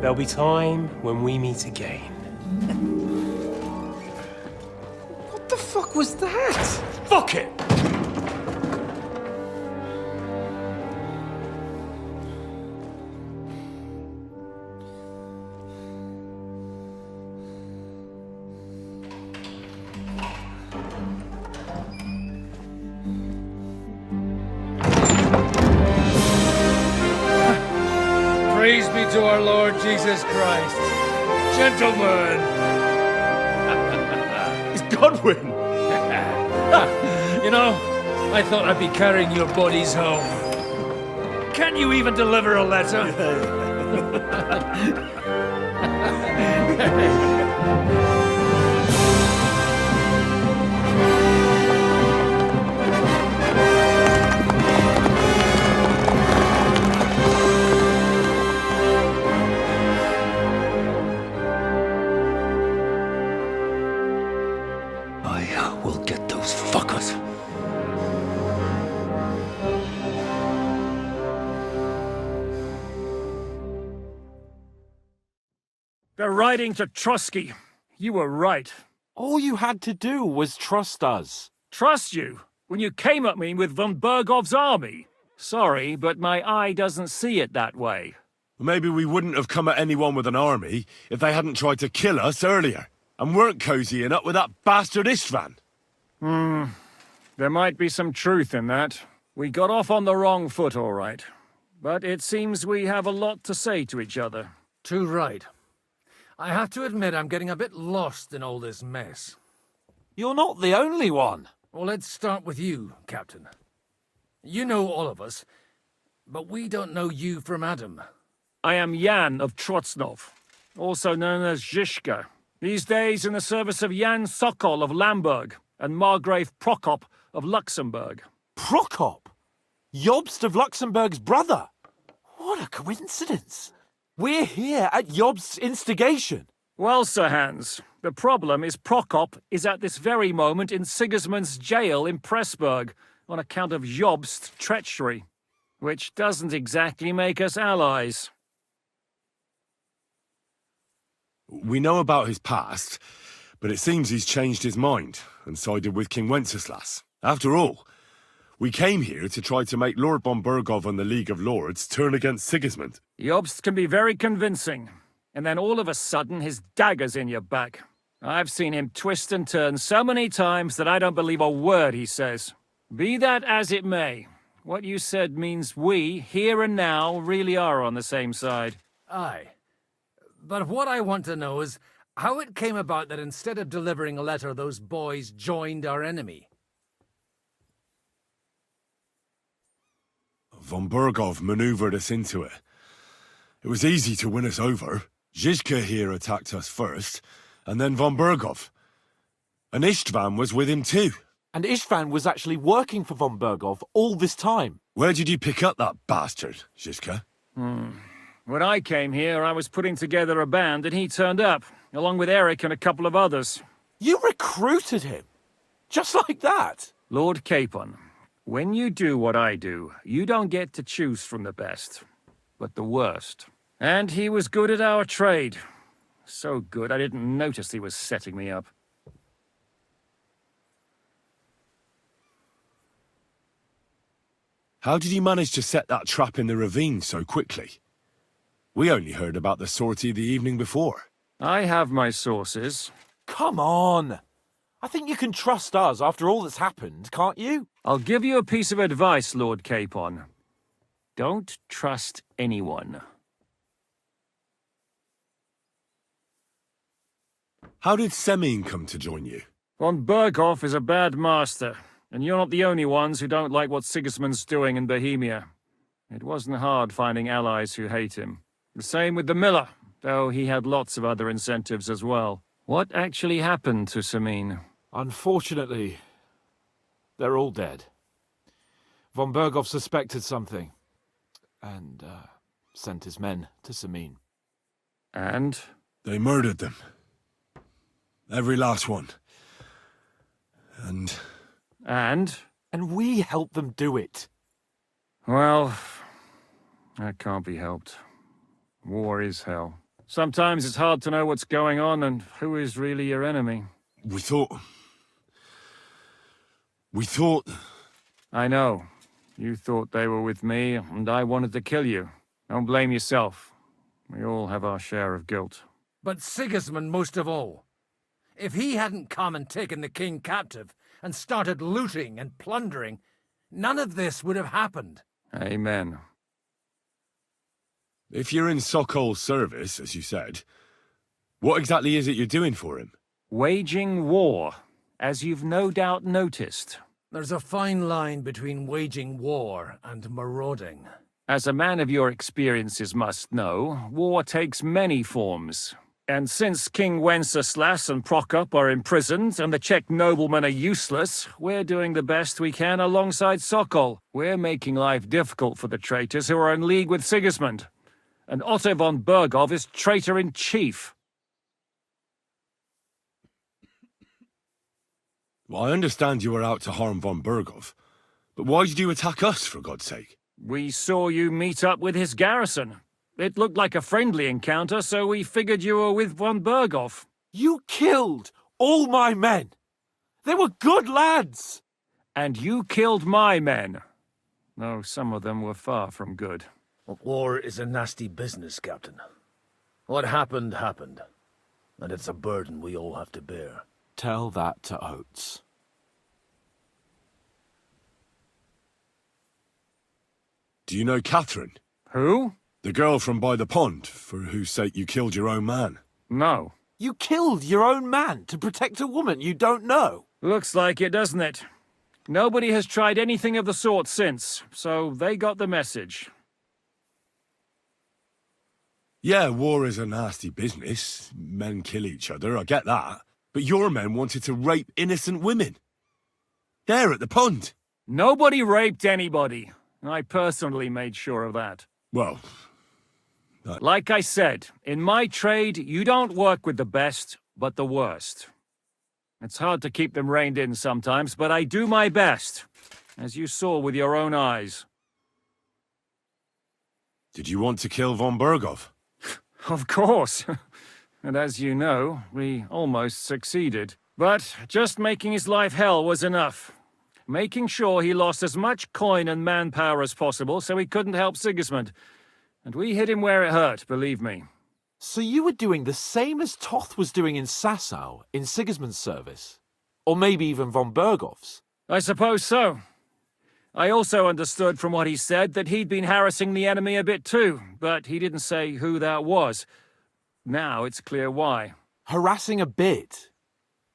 There'll be time when we meet again. What the fuck was that? Fuck it! Praise be to our Lord Jesus Christ. Gentlemen! It's Godwin! You know, I thought I'd be carrying your bodies home. Can you even deliver a letter? I will get those fuckers. They're riding to Trotsky. You were right. All you had to do was trust us. Trust you? When you came at me with von Bergov's army? Sorry, but my eye doesn't see it that way. Maybe we wouldn't have come at anyone with an army if they hadn't tried to kill us earlier, and weren't cozying up with that bastard Istvan. There might be some truth in that. We got off on the wrong foot, all right. But it seems we have a lot to say to each other. Too right. I have to admit I'm getting a bit lost in all this mess. You're not the only one. Well, let's start with you, Captain. You know all of us, but we don't know you from Adam. I am Jan of Trotsnov, also known as Zhishka. These days in the service of Jan Sokol of Lamberg and Margrave Prokop of Luxembourg. Prokop? Jobst of Luxembourg's brother? What a coincidence. We're here at Jobst's instigation. Well, Sir Hans, the problem is Prokop is at this very moment in Sigismund's jail in Pressburg on account of Jobst's treachery, which doesn't exactly make us allies. We know about his past, but it seems he's changed his mind and sided with King Wenceslas. After all, we came here to try to make Lord von Bergov and the League of Lords turn against Sigismund. Jobst can be very convincing, and then all of a sudden his dagger's in your back. I've seen him twist and turn so many times that I don't believe a word he says. Be that as it may, what you said means we, here and now, really are on the same side. Aye. But what I want to know is how it came about that instead of delivering a letter, those boys joined our enemy. Von Bergov maneuvered us into it. It was easy to win us over. Zhizka here attacked us first, and then von Bergov. And Istvan was with him too. And Istvan was actually working for von Bergov all this time. Where did you pick up that bastard, Zhizka? When I came here, I was putting together a band, and he turned up, along with Eric and a couple of others. You recruited him? Just like that? Lord Capon, when you do what I do, you don't get to choose from the best, but the worst. And he was good at our trade. So good, I didn't notice he was setting me up. How did you manage to set that trap in the ravine so quickly? We only heard about the sortie the evening before. I have my sources. Come on. I think you can trust us after all that's happened, can't you? I'll give you a piece of advice, Lord Capon. Don't trust anyone. How did Semyon come to join you? Von Bergov is a bad master, and you're not the only ones who don't like what Sigismund's doing in Bohemia. It wasn't hard finding allies who hate him. The same with the miller, though he had lots of other incentives as well. What actually happened to Semyon? Unfortunately, they're all dead. Von Bergov suspected something, and sent his men to Samin. And? They murdered them. Every last one. And... And we helped them do it. Well, that can't be helped. War is hell. Sometimes it's hard to know what's going on and who is really your enemy. We thought... I know. You thought they were with me, and I wanted to kill you. Don't blame yourself. We all have our share of guilt. But Sigismund most of all. If he hadn't come and taken the king captive, and started looting and plundering, none of this would have happened. Amen. If you're in Sokol's service, as you said, what exactly is it you're doing for him? Waging war, as you've no doubt noticed. There's a fine line between waging war and marauding. As a man of your experiences must know, war takes many forms. And since King Wenceslas and Prokop are imprisoned and the Czech noblemen are useless, we're doing the best we can alongside Sokol. We're making life difficult for the traitors who are in league with Sigismund. And Otto von Bergov is traitor-in-chief. Well, I understand you were out to harm von Bergov, but why did you attack us, for God's sake? We saw you meet up with his garrison. It looked like a friendly encounter, so we figured you were with von Bergov. You killed all my men! They were good lads! And you killed my men. Though some of them were far from good. War is a nasty business, Captain. What happened, happened. And it's a burden we all have to bear. Tell that to Oates. Do you know Catherine? Who? The girl from by the pond, for whose sake you killed your own man. No. You killed your own man to protect a woman you don't know? Looks like it, doesn't it? Nobody has tried anything of the sort since, so they got the message. Yeah, war is a nasty business. Men kill each other, I get that. But your men wanted to rape innocent women. There at the pond. Nobody raped anybody. I personally made sure of that. Well... Like I said, in my trade, you don't work with the best, but the worst. It's hard to keep them reined in sometimes, but I do my best, as you saw with your own eyes. Did you want to kill von Bergov? Of course. And as you know, we almost succeeded. But just making his life hell was enough. Making sure he lost as much coin and manpower as possible so he couldn't help Sigismund. And we hit him where it hurt, believe me. So you were doing the same as Toth was doing in Sasau, in Sigismund's service? Or maybe even von Bergov's? I suppose so. I also understood from what he said that he'd been harassing the enemy a bit too, but he didn't say who that was. Now it's clear why. Harassing a bit?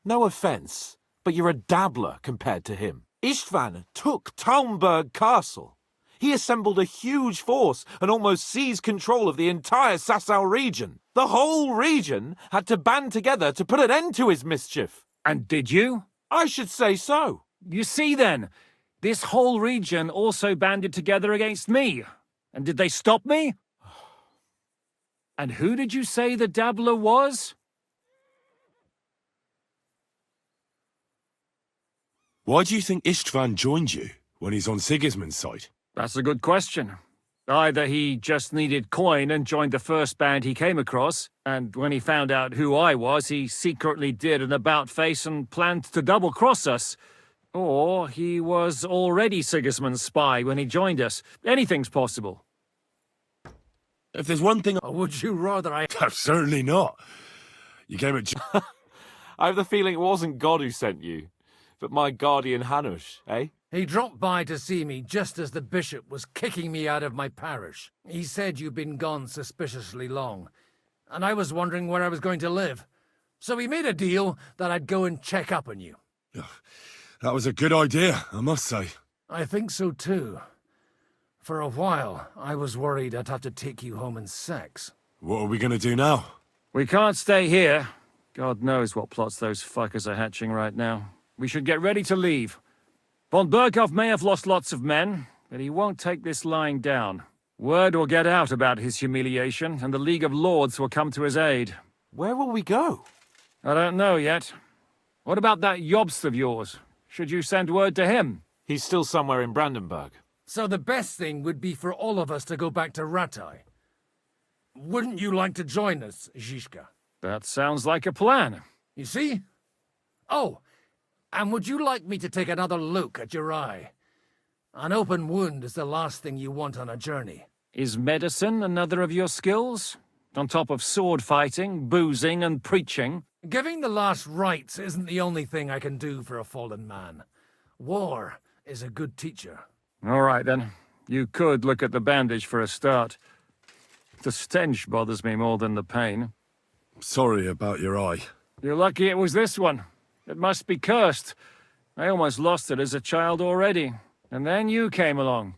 No offence, but you're a dabbler compared to him. Istvan took Talmberg Castle. He assembled a huge force and almost seized control of the entire Sasau region. The whole region had to band together to put an end to his mischief. And did you? I should say so. You see then, this whole region also banded together against me. And did they stop me? And who did you say the dabbler was? Why do you think Istvan joined you when he's on Sigismund's side? That's a good question. Either he just needed coin and joined the first band he came across, and when he found out who I was, he secretly did an about-face and planned to double-cross us. Or he was already Sigismund's spy when he joined us. Anything's possible. If there's one thing... Or would you rather I... Certainly not. You came at... I have the feeling it wasn't God who sent you, but my guardian Hanush, eh? He dropped by to see me just as the bishop was kicking me out of my parish. He said you'd been gone suspiciously long, and I was wondering where I was going to live. So he made a deal that I'd go and check up on you. That was a good idea, I must say. I think so too. For a while, I was worried I'd have to take you home in sex. What are we going to do now? We can't stay here. God knows what plots those fuckers are hatching right now. We should get ready to leave. Von Bergov may have lost lots of men, but he won't take this lying down. Word will get out about his humiliation, and the League of Lords will come to his aid. Where will we go? I don't know yet. What about that Jobst of yours? Should you send word to him? He's still somewhere in Brandenburg. So the best thing would be for all of us to go back to Rattay. Wouldn't you like to join us, Zizka? That sounds like a plan. You see? Oh, and would you like me to take another look at your eye? An open wound is the last thing you want on a journey. Is medicine another of your skills? On top of sword fighting, boozing, and preaching? Giving the last rites isn't the only thing I can do for a fallen man. War is a good teacher. All right, then. You could look at the bandage for a start. The stench bothers me more than the pain. Sorry about your eye. You're lucky it was this one. It must be cursed. I almost lost it as a child already. And then you came along.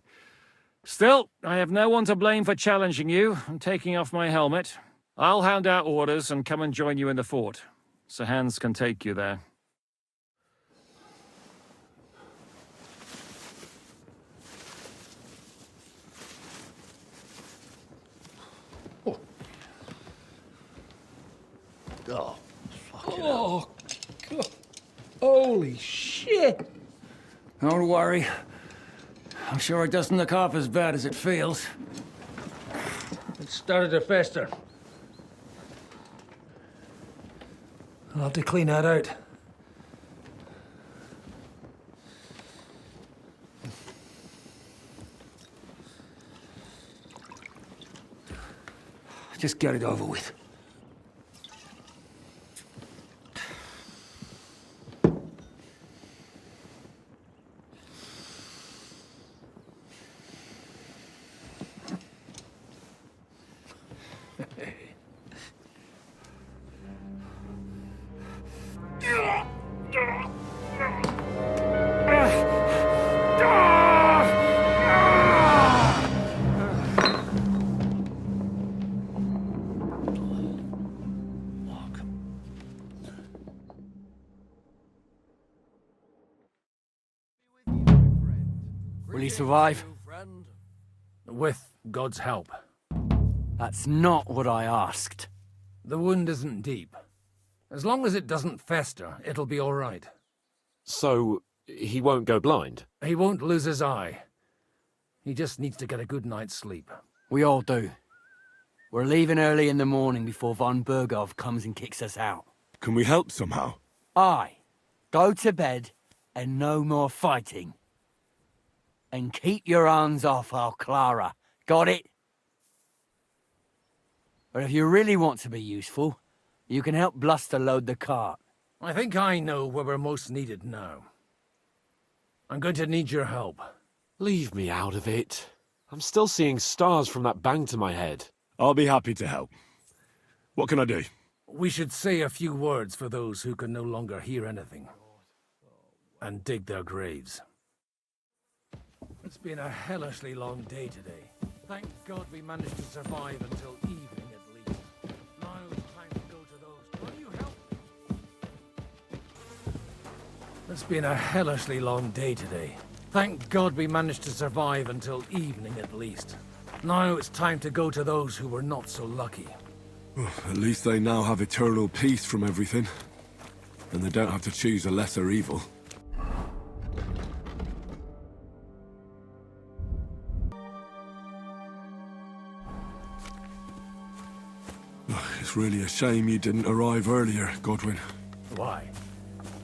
Still, I have no one to blame for challenging you and taking off my helmet. I'll hand out orders and come and join you in the fort. Sir Hans can take you there. Oh, fucking hell. God. Holy shit! Don't worry. I'm sure it doesn't look half as bad as it feels. It started to fester. I'll have to clean that out. Just get it over with. Will he survive? With God's help. That's not what I asked. The wound isn't deep. As long as it doesn't fester, it'll be all right. So, he won't go blind? He won't lose his eye. He just needs to get a good night's sleep. We all do. We're leaving early in the morning before von Burgov comes and kicks us out. Can we help somehow? Aye. Go to bed and no more fighting. And keep your hands off our Clara. Got it? But if you really want to be useful, you can help Bluster load the cart. I think I know where we're most needed now. I'm going to need your help. Leave me out of it. I'm still seeing stars from that bang to my head. I'll be happy to help. What can I do? We should say a few words for those who can no longer hear anything. And dig their graves. It's been a hellishly long day today. Thank God we managed to survive until evening at least. Now it's time to go to those. Will you help me? It's been a hellishly long day today. Thank God we managed to survive until evening at least. Now it's time to go to those who were not so lucky. At least they now have eternal peace from everything. And they don't have to choose a lesser evil. It's really a shame you didn't arrive earlier, Godwin. Why?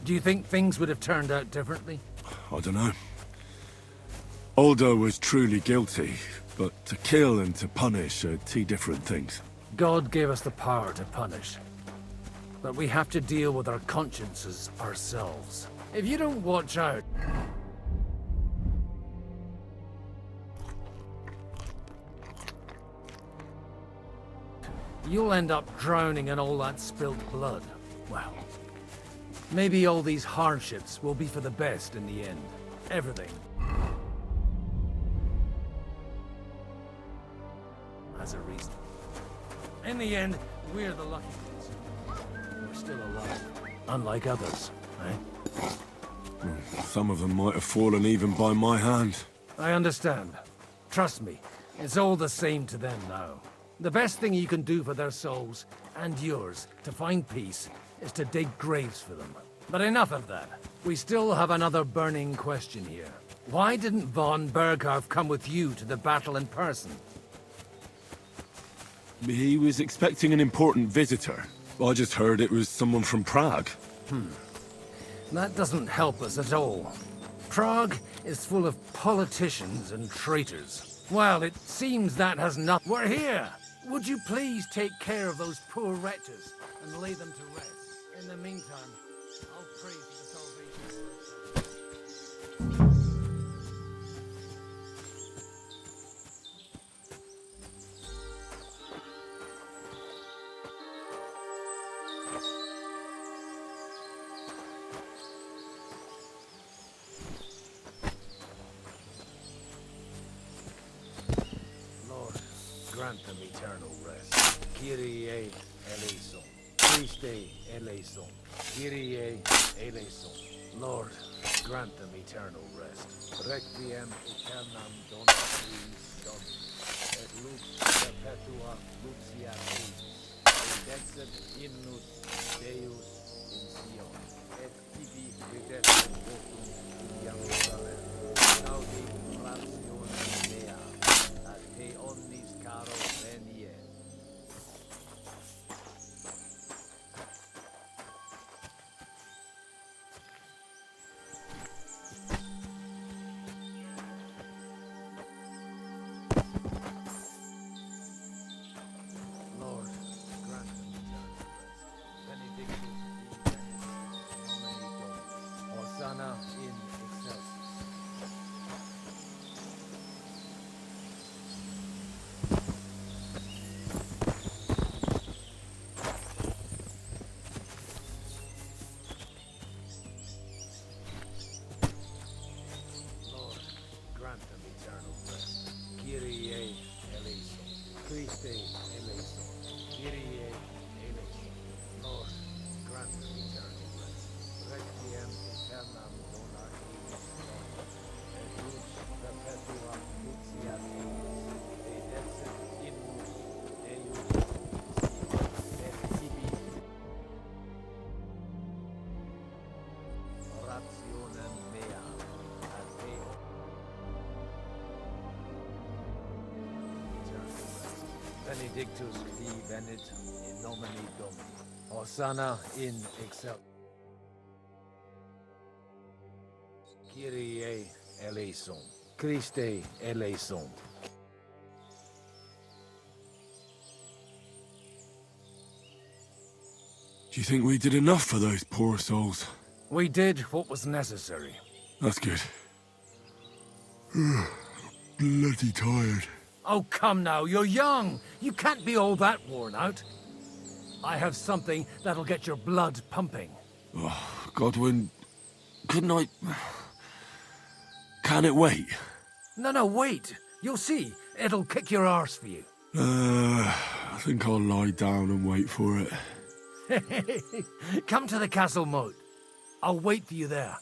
Do you think things would have turned out differently? I don't know. Aldo was truly guilty, but to kill and to punish are two different things. God gave us the power to punish. But we have to deal with our consciences ourselves. If you don't watch out... you'll end up drowning in all that spilt blood. Well, maybe all these hardships will be for the best in the end. Everything. Has a reason. In the end, we're the lucky ones. We're still alive. Unlike others, eh? Some of them might have fallen even by my hand. I understand. Trust me, It's all the same to them now. The best thing you can do for their souls, and yours, to find peace, is to dig graves for them. But enough of that. We still have another burning question here. Why didn't von Berghoff come with you to the battle in person? He was expecting an important visitor. I just heard it was someone from Prague. That doesn't help us at all. Prague is full of politicians and traitors. Well, it seems that has not... We're here! Would you please take care of those poor wretches and lay them to rest? In the meantime, I'll pray for the salvation. Lord, grant them eternal rest. Kyrie eleison. Christe eleison. Kyrie eleison. Lord, grant them eternal rest. Requiem aeternam dona tuis Dominus. Et lux perpetua lucia tuis. Redexit hymnus Deus in Sion. Et tibi redexit votum in Jerusalem. Gaudi rationem mea. Ad te omnis caro venie. Lord, grant them eternal rest. Benedictus in nomine Domini. Hosanna in excelsis. Lord, grant them eternal rest. Kyrie eleison. Christe eleison. Kyrie eleison. Lord, grant them eternal rest. Requiem aeternam dona eis Dominus. Et lux perpetua lucia tuis. Redexit hymnus Deus in Sion. Et tibi rationem mea. Ad te eternal rest. Benedictus qui venit in nomine Domini. Hosanna in excel. Kyrie eleison. Christe eleison. Do you think we did enough for those poor souls? We did what was necessary. That's good. Bloody tired. Oh, come now, you're young. You can't be all that worn out. I have something that'll get your blood pumping. Oh, Godwin, couldn't I... Can it wait? No, wait. You'll see. It'll kick your arse for you. I think I'll lie down and wait for it. Come to the castle moat. I'll wait for you there.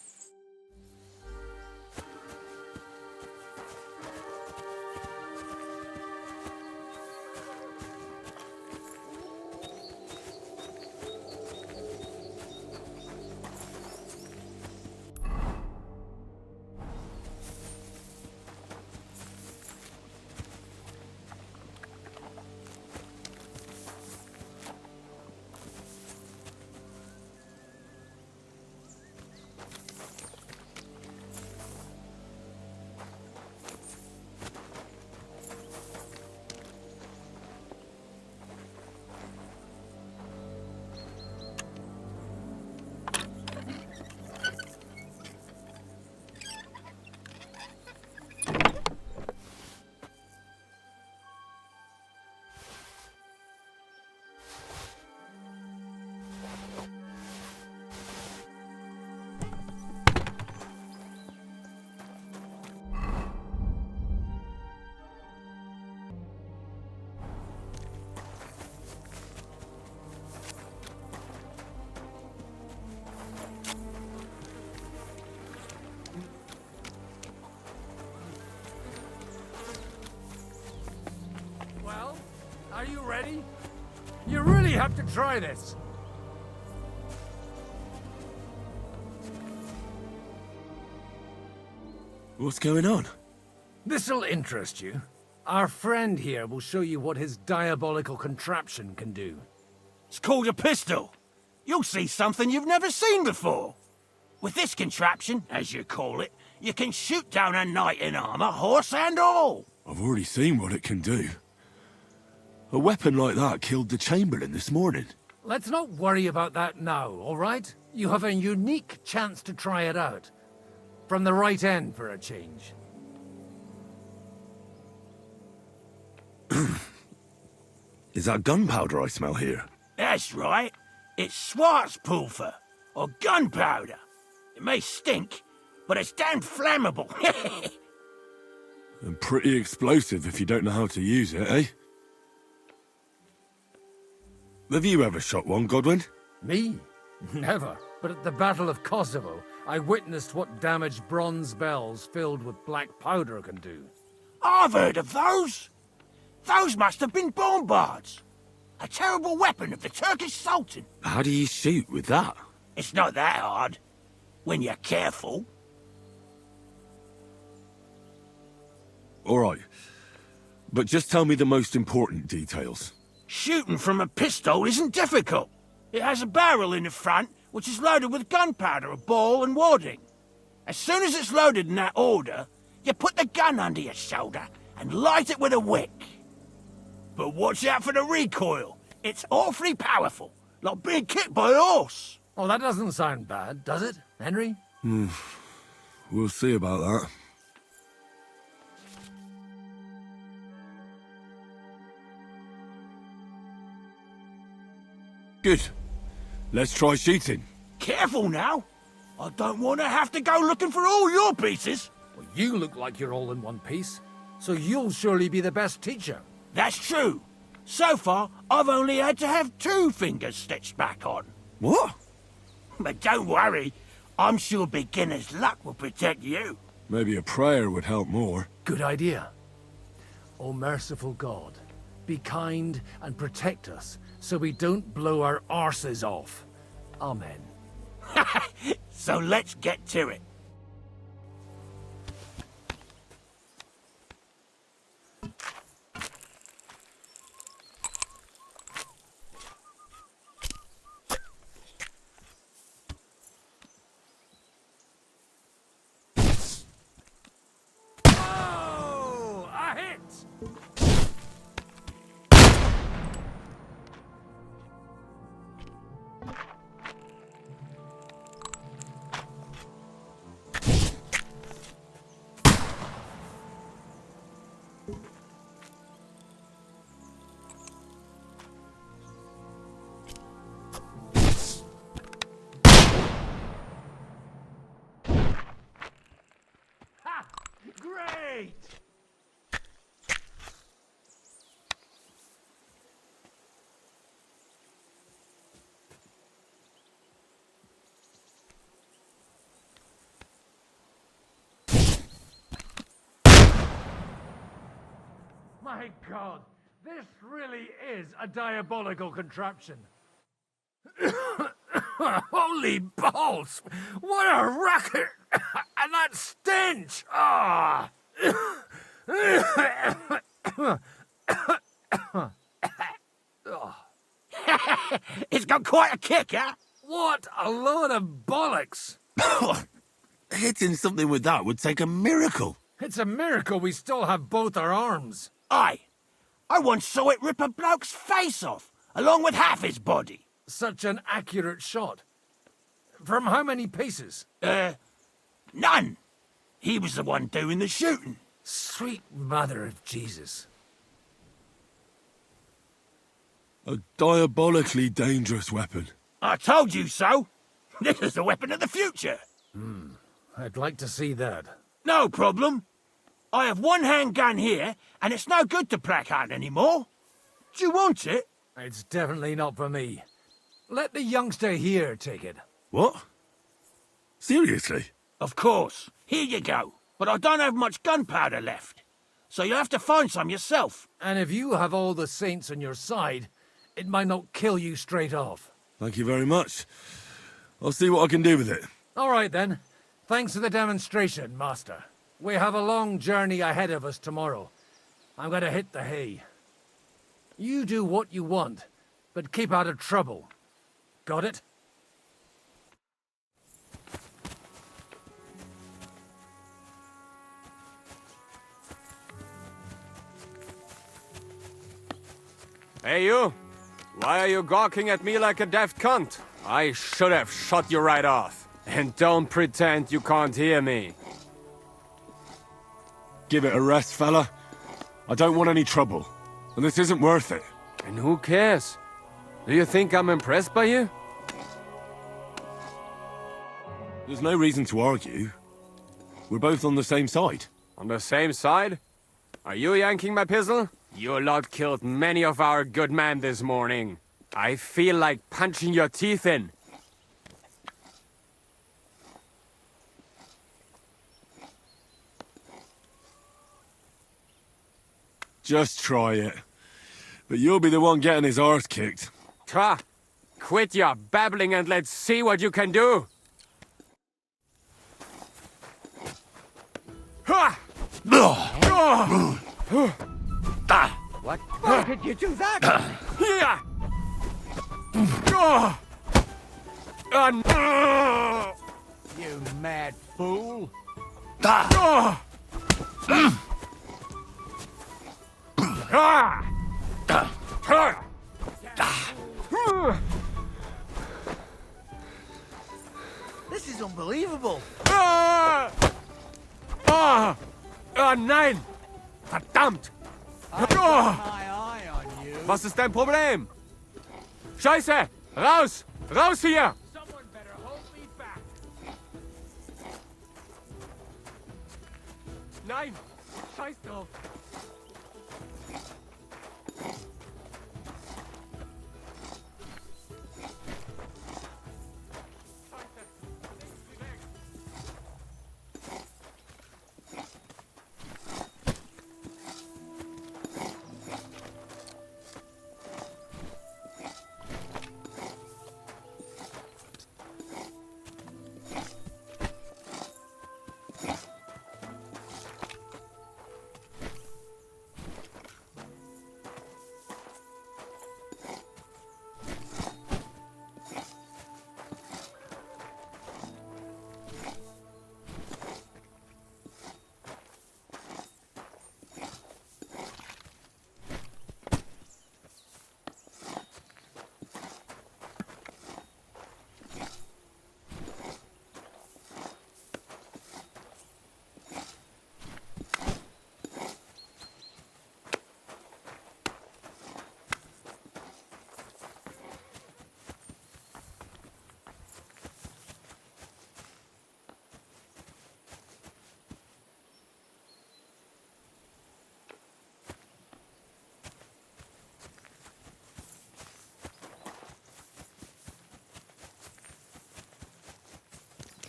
ready? You really have to try this. What's going on? This'll interest you. Our friend here will show you what his diabolical contraption can do. It's called a pistol. You'll see something you've never seen before. With this contraption, as you call it, you can shoot down a knight in armor, horse and all. I've already seen what it can do. A weapon like that killed the Chamberlain this morning. Let's not worry about that now, all right? You have a unique chance to try it out. From the right end for a change. Is that gunpowder I smell here? That's right. It's Schwarzpulver, or gunpowder. It may stink, but it's damn flammable. And pretty explosive if you don't know how to use it, eh? Have you ever shot one, Godwin? Me? Never. But at the Battle of Kosovo, I witnessed what damage bronze bells filled with black powder can do. I've heard of those. Those must have been bombards. A terrible weapon of the Turkish Sultan. How do you shoot with that? It's not that hard, when you're careful. All right. But just tell me the most important details. Shooting from a pistol isn't difficult. It has a barrel in the front, which is loaded with gunpowder, a ball and wadding. As soon as it's loaded in that order, you put the gun under your shoulder and light it with a wick. But watch out for the recoil. It's awfully powerful, like being kicked by a horse. Oh, that doesn't sound bad, does it, Henry? We'll see about that. Good. Let's try shooting. Careful now. I don't want to have to go looking for all your pieces. Well, you look like you're all in one piece, so you'll surely be the best teacher. That's true. So far, I've only had to have 2 fingers stitched back on. What? But don't worry. I'm sure beginner's luck will protect you. Maybe a prayer would help more. Good idea. O merciful God, be kind and protect us so we don't blow our arses off. Amen. So let's get to it. Oh, a hit! Great! My God, this really is a diabolical contraption. Holy balls! What a racket! And that stench! Ah! It's got quite a kick, huh? What a load of bollocks! Hitting something with that would take a miracle. It's a miracle we still have both our arms. Aye. I once saw it rip a bloke's face off, along with half his body. Such an accurate shot. From how many paces? None. He was the one doing the shooting. Sweet mother of Jesus. A diabolically dangerous weapon. I told you so. This is the weapon of the future. I'd like to see that. No problem. I have one handgun here, and it's no good to placard anymore. Do you want it? It's definitely not for me. Let the youngster here take it. What? Seriously? Of course. Here you go. But I don't have much gunpowder left. so you'll have to find some yourself. And if you have all the saints on your side, it might not kill you straight off. Thank you very much. I'll see what I can do with it. All right, then. Thanks for the demonstration, Master. We have a long journey ahead of us tomorrow. I'm gonna hit the hay. You do what you want, but keep out of trouble. Got it? Hey, you! Why are you gawking at me like a daft cunt? I should have shot you right off. And don't pretend you can't hear me. Give it a rest, fella. I don't want any trouble. And this isn't worth it. And who cares? Do you think I'm impressed by you? There's no reason to argue. We're both on the same side. On the same side? Are you yanking my pistol? Your lot killed many of our good men this morning. I feel like punching your teeth in. Just try it. But you'll be the one getting his arse kicked. Tra! Quit your babbling and let's see what you can do! Ha! What? Why did you do that? Yeah! You mad fool! This is unbelievable! Nein! Verdammt! Was ist dein Problem? Scheiße! Raus! Raus hier! Nein! Scheiß drauf!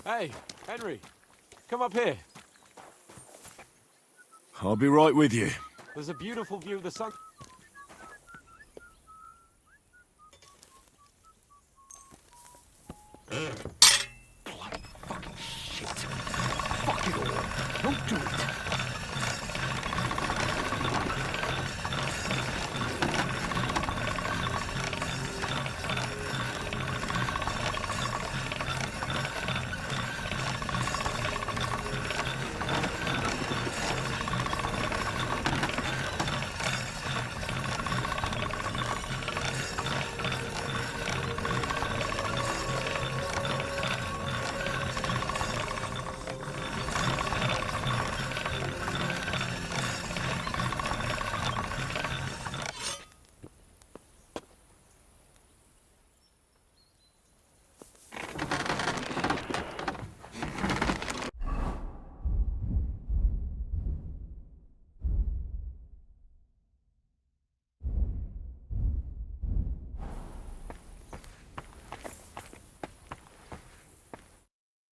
Hey, Henry, come up here. I'll be right with you. There's a beautiful view of the sun. Bloody fucking shit. Fuck it all. Don't do it.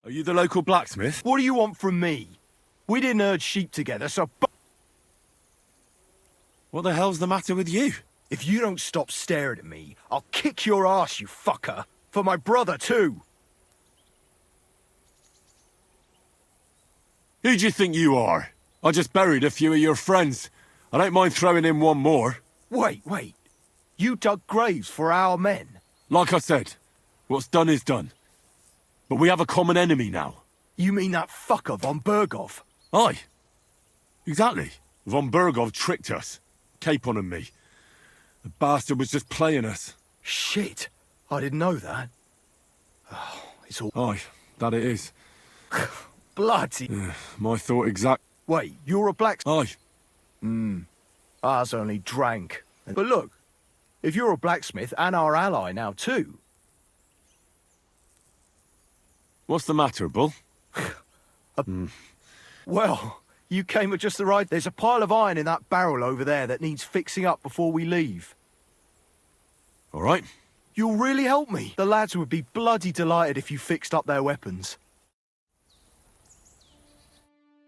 Are you the local blacksmith? What do you want from me? We didn't herd sheep together, so What the hell's the matter with you? If you don't stop staring at me, I'll kick your ass, you fucker. For my brother, too. Who do you think you are? I just buried a few of your friends. I don't mind throwing in one more. Wait. You dug graves for our men? Like I said, what's done is done. But we have a common enemy now. You mean that fucker von Bergov? Aye. Exactly. Von Bergov tricked us. Capon and me. The bastard was just playing us. Shit. I didn't know that. Oh, it's all... Aye, that it is. Bloody... my thought exact... Wait, you're a blacksmith? Aye. Ours only drank. But look, if you're a blacksmith and our ally now too... What's the matter, Bull? Well, you came at just the right... There's a pile of iron in that barrel over there that needs fixing up before we leave. All right. You'll really help me. The lads would be bloody delighted if you fixed up their weapons.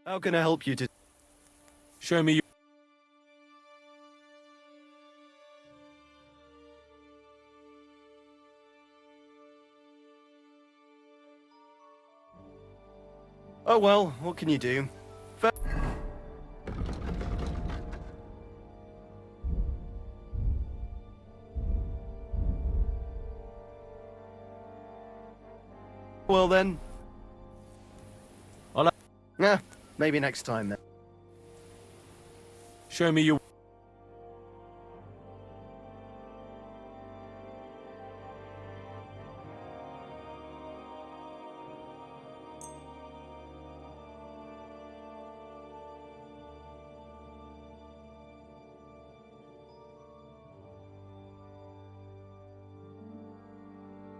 How can I help you to... Show me your... Oh well, what can you do? Well then... Yeah, maybe next time then. Show me your...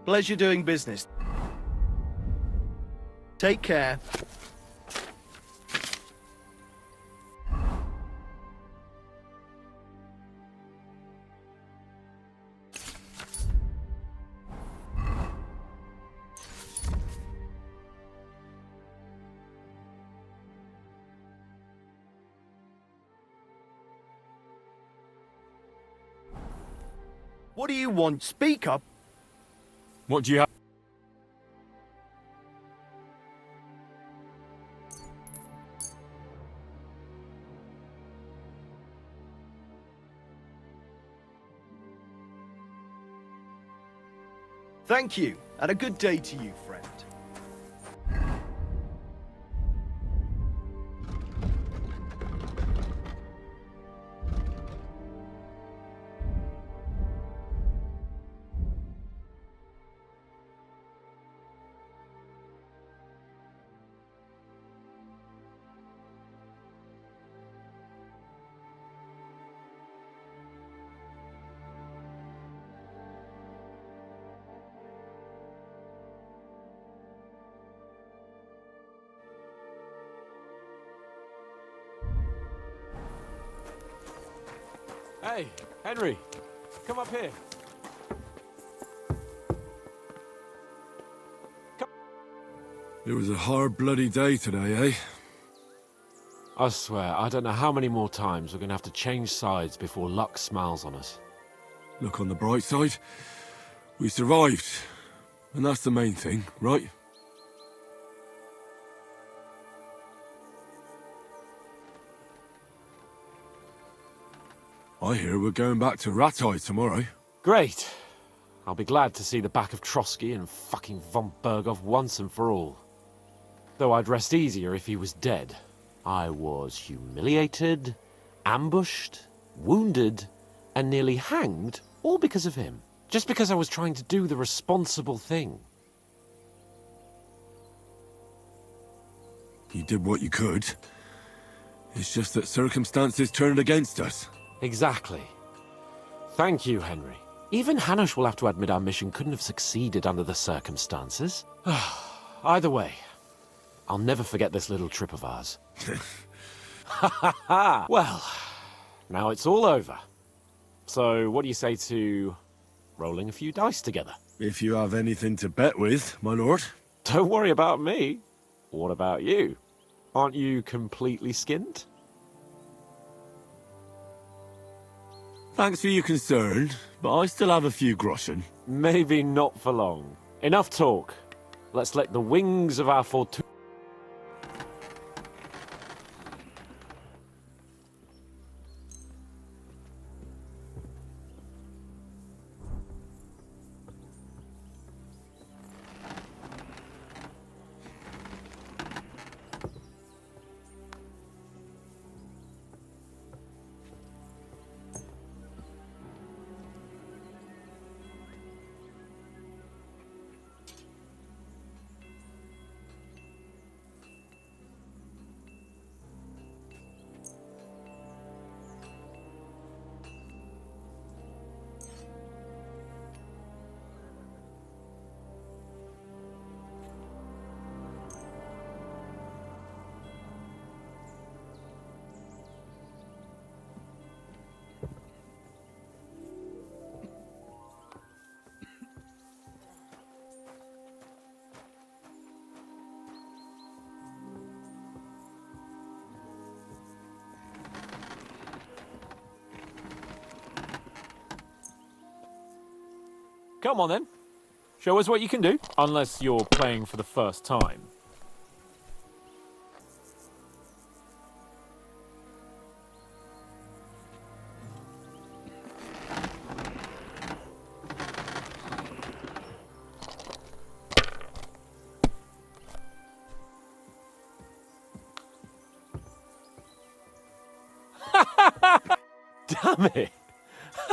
Pleasure doing business. Take care. What do you want? Speak up. What do you have? Thank you, and a good day to you, friend. Hey, Henry, come up here. It was a hard bloody day today, eh? I swear, I don't know how many more times we're gonna have to change sides before luck smiles on us. Look on the bright side. We survived. And that's the main thing, right? I hear we're going back to Rattay tomorrow. Great. I'll be glad to see the back of Trotsky and fucking von Bergov once and for all. Though I'd rest easier if he was dead. I was humiliated, ambushed, wounded, and nearly hanged, all because of him. Just because I was trying to do the responsible thing. You did what you could. It's just that circumstances turned against us. Exactly. Thank you, Henry. Even Hanush will have to admit our mission couldn't have succeeded under the circumstances. Either way, I'll never forget this little trip of ours. Ha ha ha! Well, now it's all over. So what do you say to rolling a few dice together? If you have anything to bet with, my lord. Don't worry about me. What about you? Aren't you completely skinned? Thanks for your concern, but I still have a few groschen. Maybe not for long. Enough talk. Let's let the wings of our fortune... Come on then. Show us what you can do. Unless you're playing for the first time. Damn it!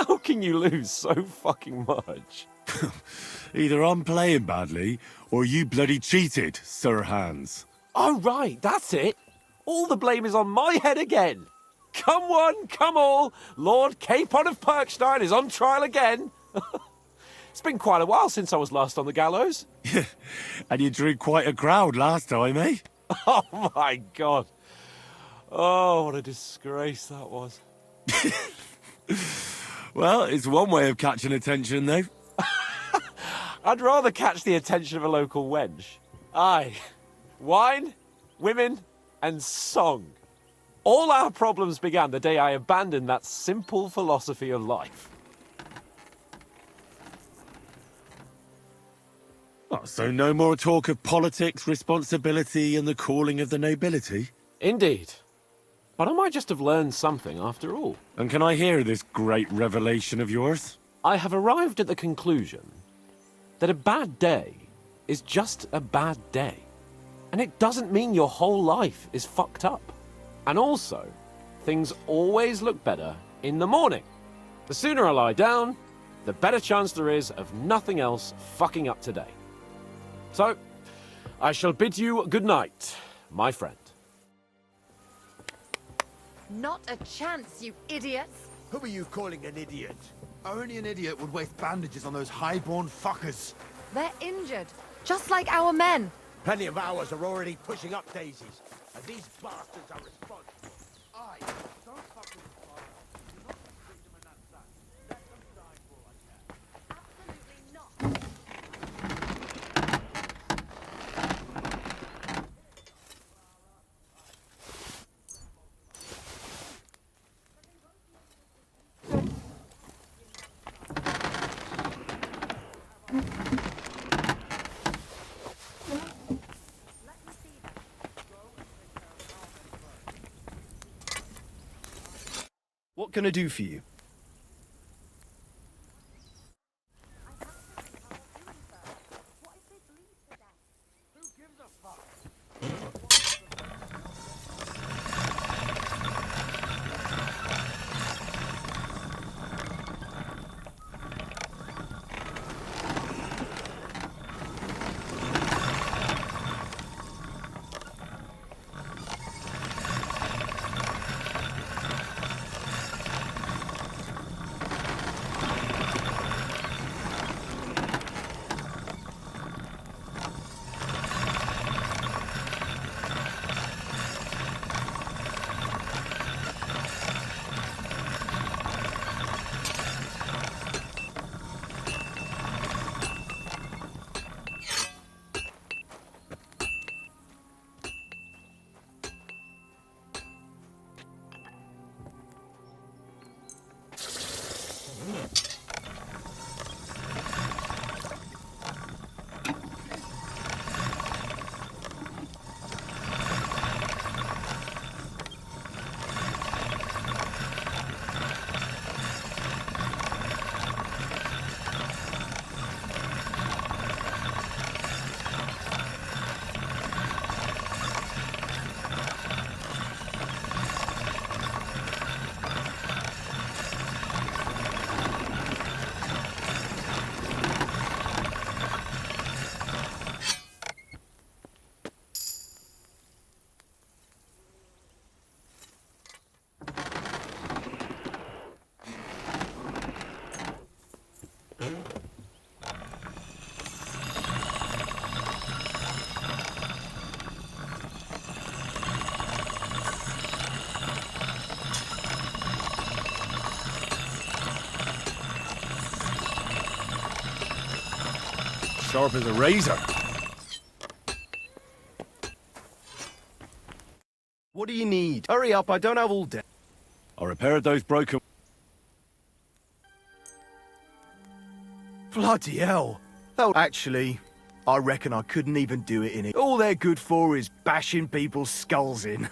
How can you lose so fucking much? Either I'm playing badly, or you bloody cheated, Sir Hans. Oh, right, that's it. All the blame is on my head again. Come one, come all. Lord Capon of Perkstein is on trial again. It's been quite a while since I was last on the gallows. And you drew quite a crowd last time, eh? Oh, my God. Oh, what a disgrace that was. Well, it's one way of catching attention, though. I'd rather catch the attention of a local wench. Aye. Wine, women, and song. All our problems began the day I abandoned that simple philosophy of life. Oh, so no more talk of politics, responsibility, and the calling of the nobility? Indeed. But I might just have learned something after all. And can I hear this great revelation of yours? I have arrived at the conclusion that a bad day is just a bad day. And it doesn't mean your whole life is fucked up. And also, things always look better in the morning. The sooner I lie down, the better chance there is of nothing else fucking up today. So, I shall bid you good night, my friend. Not a chance, you idiots! Who are you calling an idiot? Only an idiot would waste bandages on those highborn fuckers. They're injured, just like our men. Plenty of ours are already pushing up daisies, and these bastards are responsible. Aye, don't fucking respond. Do not bring them in that sack. Let them die for all I care. Absolutely not. What can I do for you? Sharp as a razor. What do you need? Hurry up, I don't have all day. I repaired those broken... Bloody hell. Oh, actually, I reckon I couldn't even do it in it. All they're good for is bashing people's skulls in.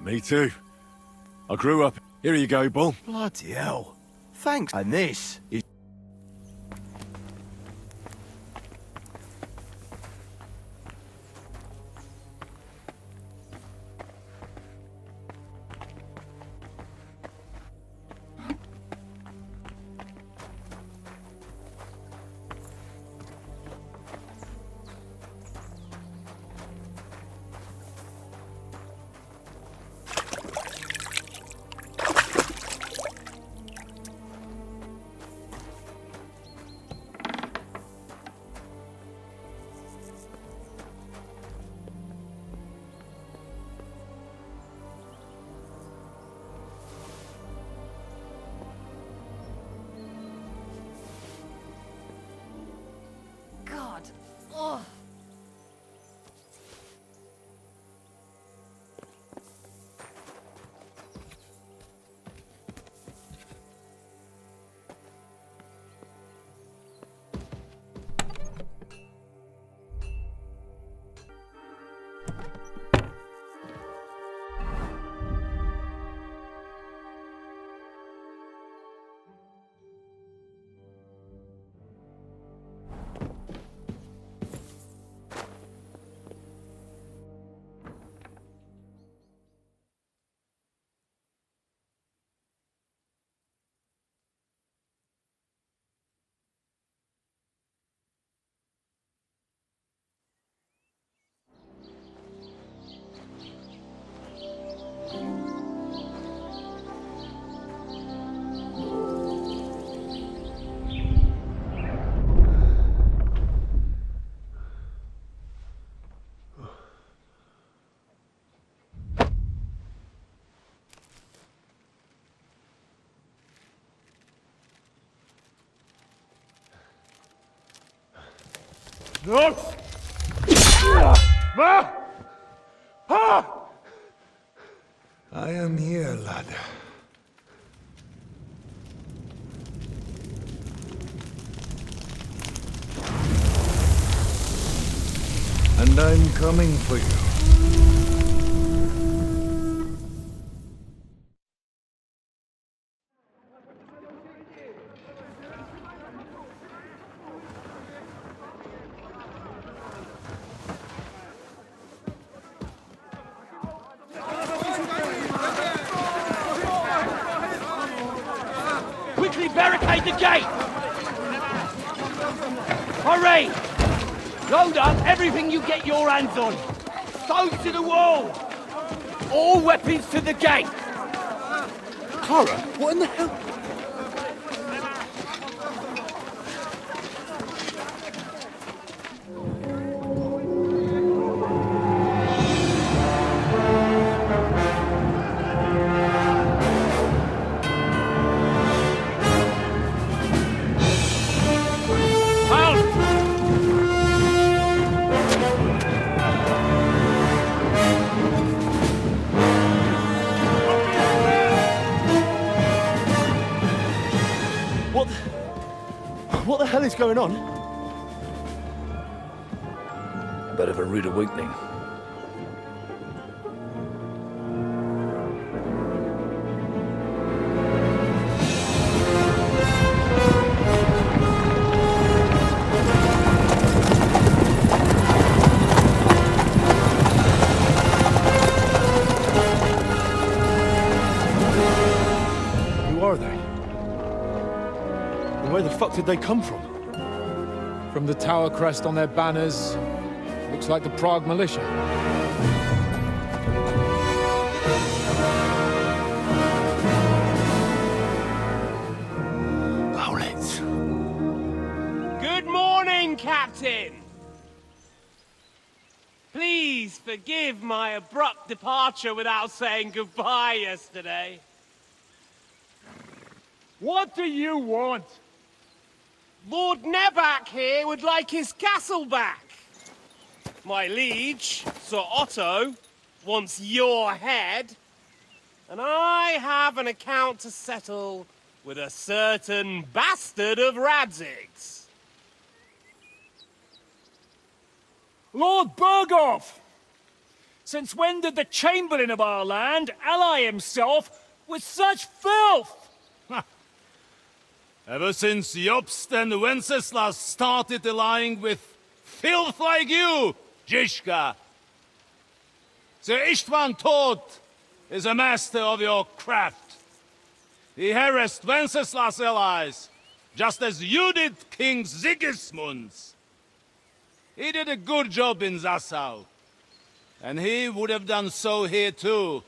Me too. I grew up... Here you go, Bull. Bloody hell. Thanks. And this is... God. Ugh. No! Ma! Ah! I am here, lad. And I'm coming for you. Quickly barricade the gate! Hurry! Load up everything you get your hands on. Stones to the wall! All weapons to the gate! Clara, what in the hell? What the hell is going on? A bit of a rude awakening. Who are they? And where the fuck did they come from? From the tower crest on their banners, looks like the Prague militia. Aulitz. Good morning, Captain! Please forgive my abrupt departure without saying goodbye yesterday. What do you want? Lord Nebak here would like his castle back. My liege, Sir Otto, wants your head. And I have an account to settle with a certain bastard of Radzig's. Lord Berghoff! Since when did the Chamberlain of our land ally himself with such filth? Ever since Jobst and Wenceslas started allying with filth like you, Zizka. Sir Istvan Toth is a master of your craft. He harassed Wenceslas' allies, just as you did King Sigismund's. He did a good job in Zassau, and he would have done so here too,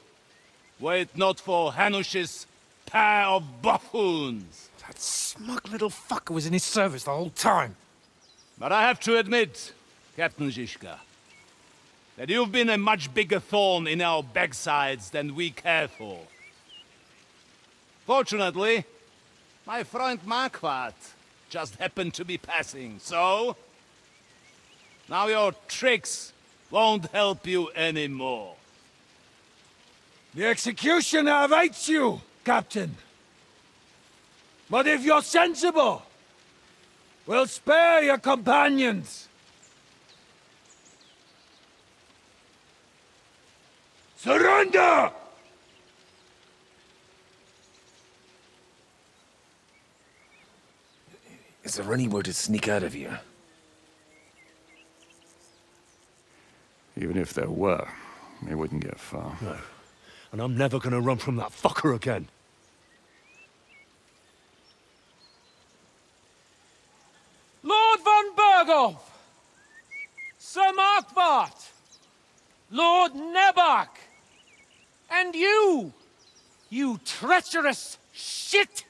were it not for Hanush's pair of buffoons. That smug little fucker was in his service the whole time. But I have to admit, Captain Zizka, that you've been a much bigger thorn in our backsides than we care for. Fortunately, my friend Markvart just happened to be passing, so... now your tricks won't help you anymore. The executioner awaits you, Captain. But if you're sensible, we'll spare your companions. Surrender! Is there anywhere to sneak out of here? Even if there were, it wouldn't get far. No. And I'm never gonna run from that fucker again. Lord von Berghoff! Sir Markvart! Lord Nebak! And you treacherous shit!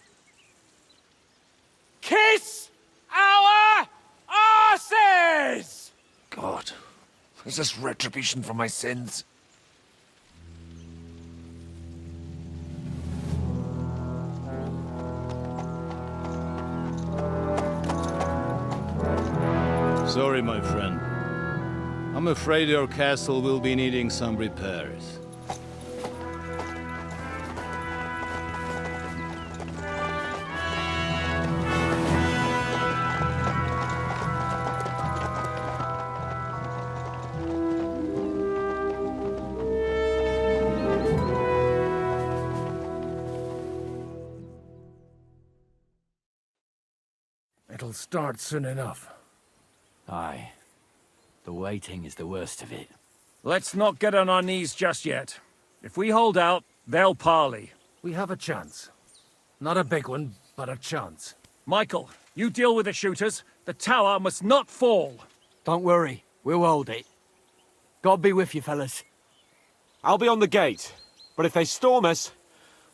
Kiss our asses! God, is this retribution for my sins? Sorry, my friend. I'm afraid your castle will be needing some repairs. It'll start soon enough. Aye. The waiting is the worst of it. Let's not get on our knees just yet. If we hold out, they'll parley. We have a chance. Not a big one, but a chance. Michael, you deal with the shooters. The tower must not fall. Don't worry, we'll hold it. God be with you, fellas. I'll be on the gate, but if they storm us,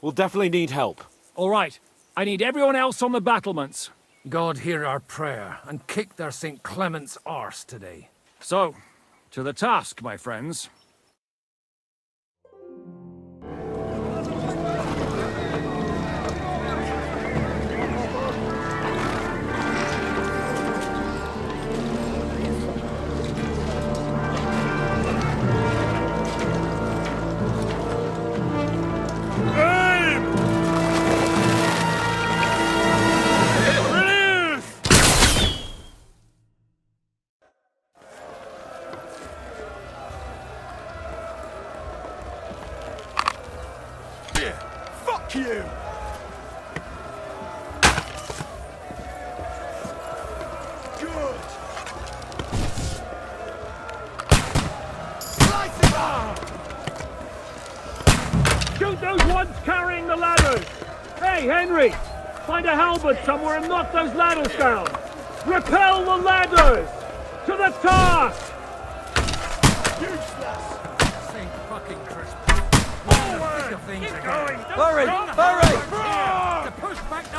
we'll definitely need help. All right, I need everyone else on the battlements. God hear our prayer, and kick their St. Clement's arse today. So, to the task, my friends. Fuck you! Good! Slice it up! Shoot those ones carrying the ladders! Hey, Henry! Find a halberd somewhere and knock those ladders down! Repel the ladders! To the task! Useless! St. fucking Christmas. Keep going! Hurry! Hurry! To push back the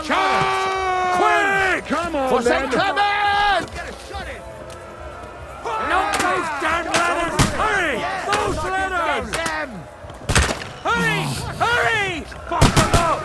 Quick! Come on, For then! St. Clement! Get a shot in! Not those damn ladders! Hurry! Those ladders! Hurry! Hurry! Fuck them up!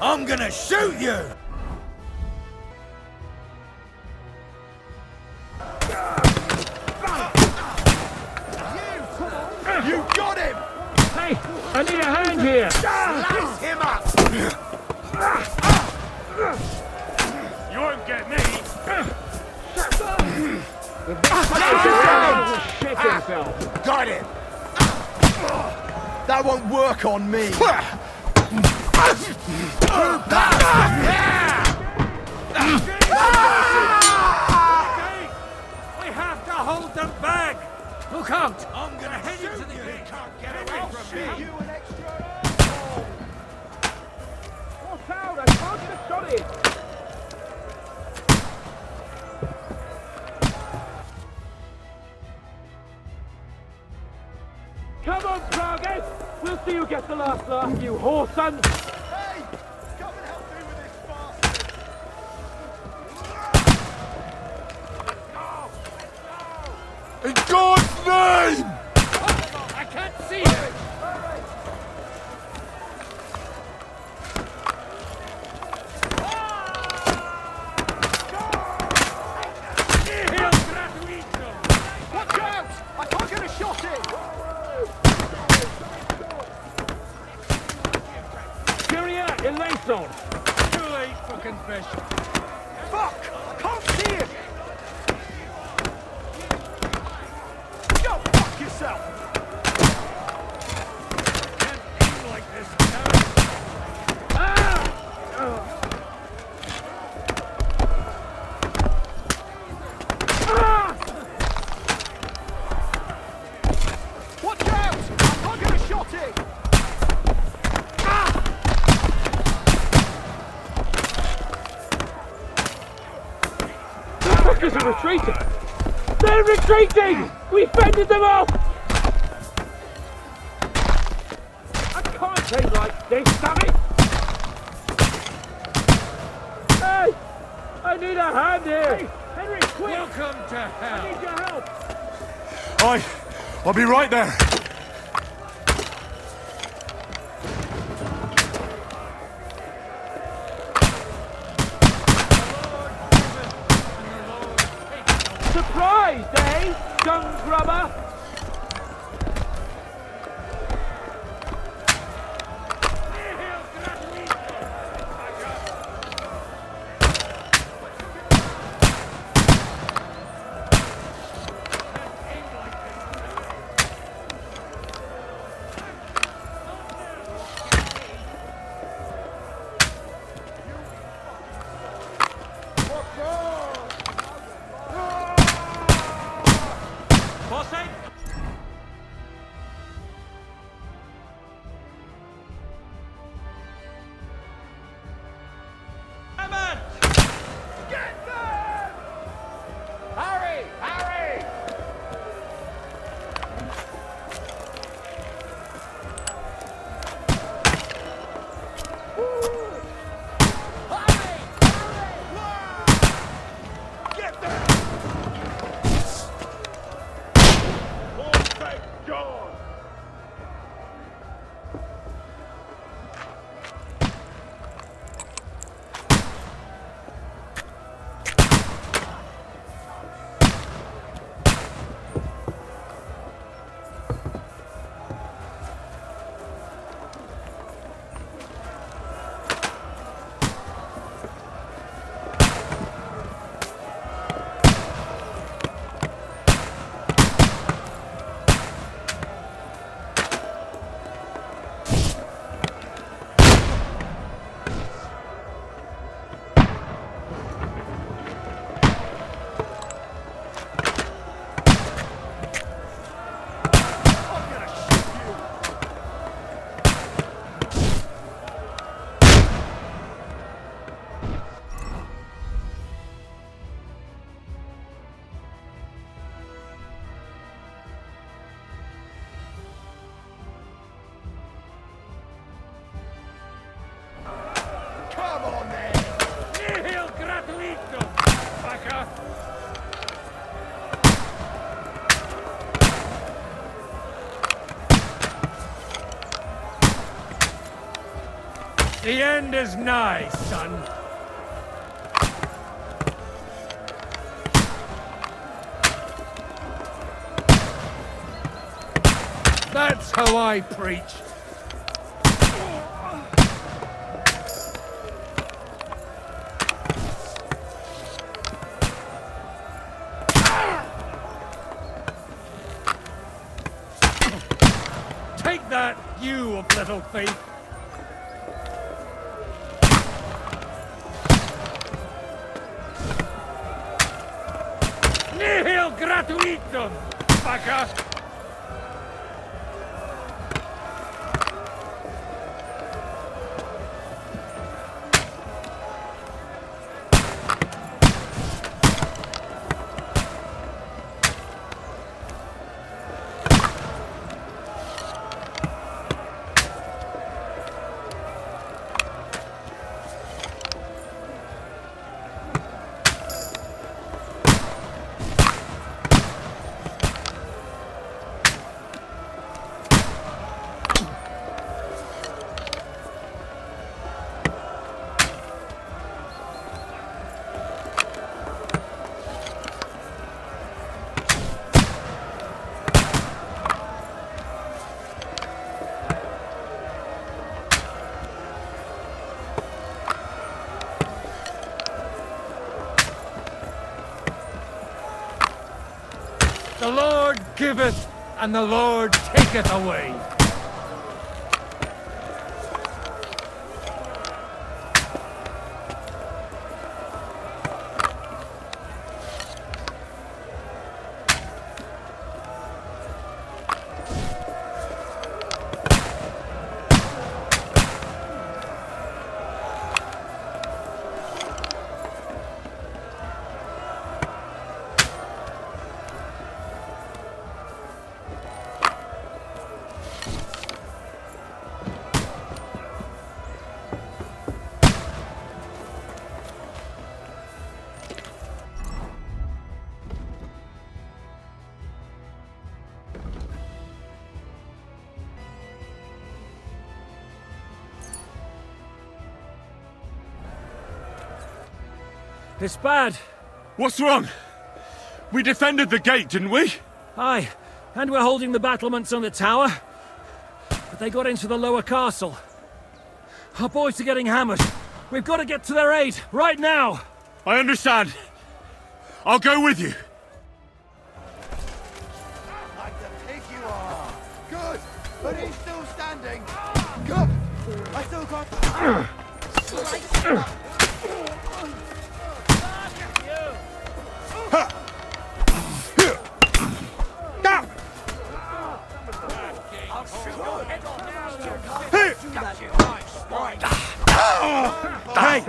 I'm gonna shoot you! You got him! Hey, I need a hand here! Slice him up! You won't get me! Shit himself! Got him! That won't work on me! We have to hold them back! Look out! I'm gonna head into the gate! Can't get away from me! You an extra Watch out! I can't get a shot in! Come on, Target! We'll see who gets the last laugh, you whoreson! Hey! Come and help me with this bastard! In God's name! I can't see him! Watch out! I can't get a shot in! Curia Eleison! Too late for confession. Fuck! I can't see him! Go fuck yourself! Can't aim like this, Karen. Watch out! I can't get a shot in! The fuckers are retreating! They're retreating! We fended them off! I can't aim like this, damn it! Hey! I need a hand here! Hey, Henry, quick! Welcome to hell. I need your help! I'll be right there. Surprised, eh, dung grubber? The end is nigh, son. That's how I preach. Take that, you little thief! Nihil gratuitum, fucker! The Lord giveth, and the Lord taketh away. It's bad. What's wrong? We defended the gate, didn't we? Aye, and we're holding the battlements on the tower. But they got into the lower castle. Our boys are getting hammered. We've got to get to their aid, right now! I understand. I'll go with you. Like the pig you are. Good, but he's still standing. Good. I still got... Slice him up. Hey!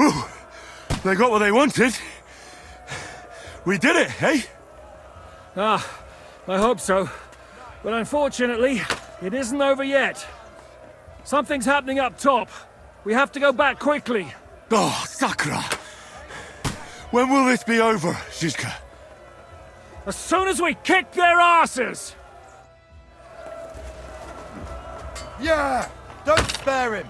Ooh, they got what they wanted. We did it, eh? Ah, I hope so. But unfortunately, it isn't over yet. Something's happening up top. We have to go back quickly. Oh, Sakra! When will this be over, Zizka? As soon as we kick their asses! Yeah! Don't spare him!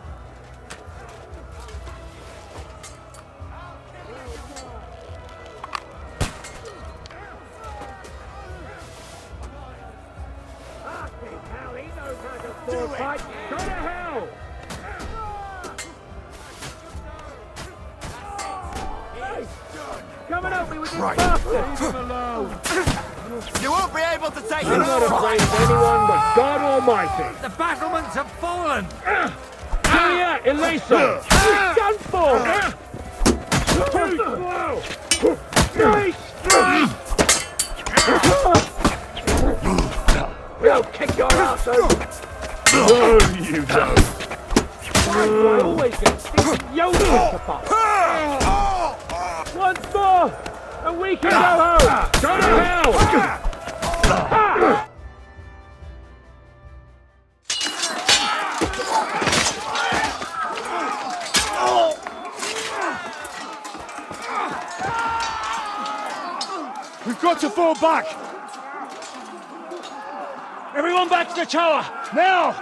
Do it! Go to hell! Come and help me with this Right. bastard! Leave him alone! You won't be able to take I'm him not out! afraid of anyone but God Almighty! The battlements have fallen! Julia, Elisa! Gun for! We'll kick your ass over! No, you don't. I always get sticks yodels to pop! Once more, and we can go home! Go to hell! got to fall back! Everyone back to the tower, now!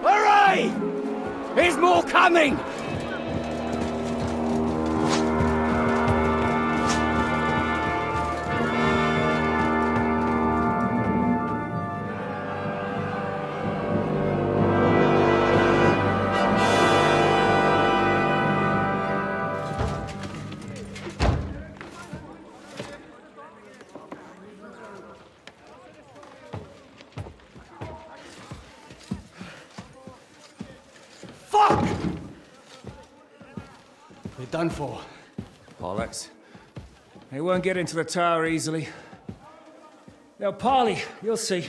Hooray! There's more coming! Fuck! We're done for. Bollocks. They won't get into the tower easily. They'll parley, you'll see.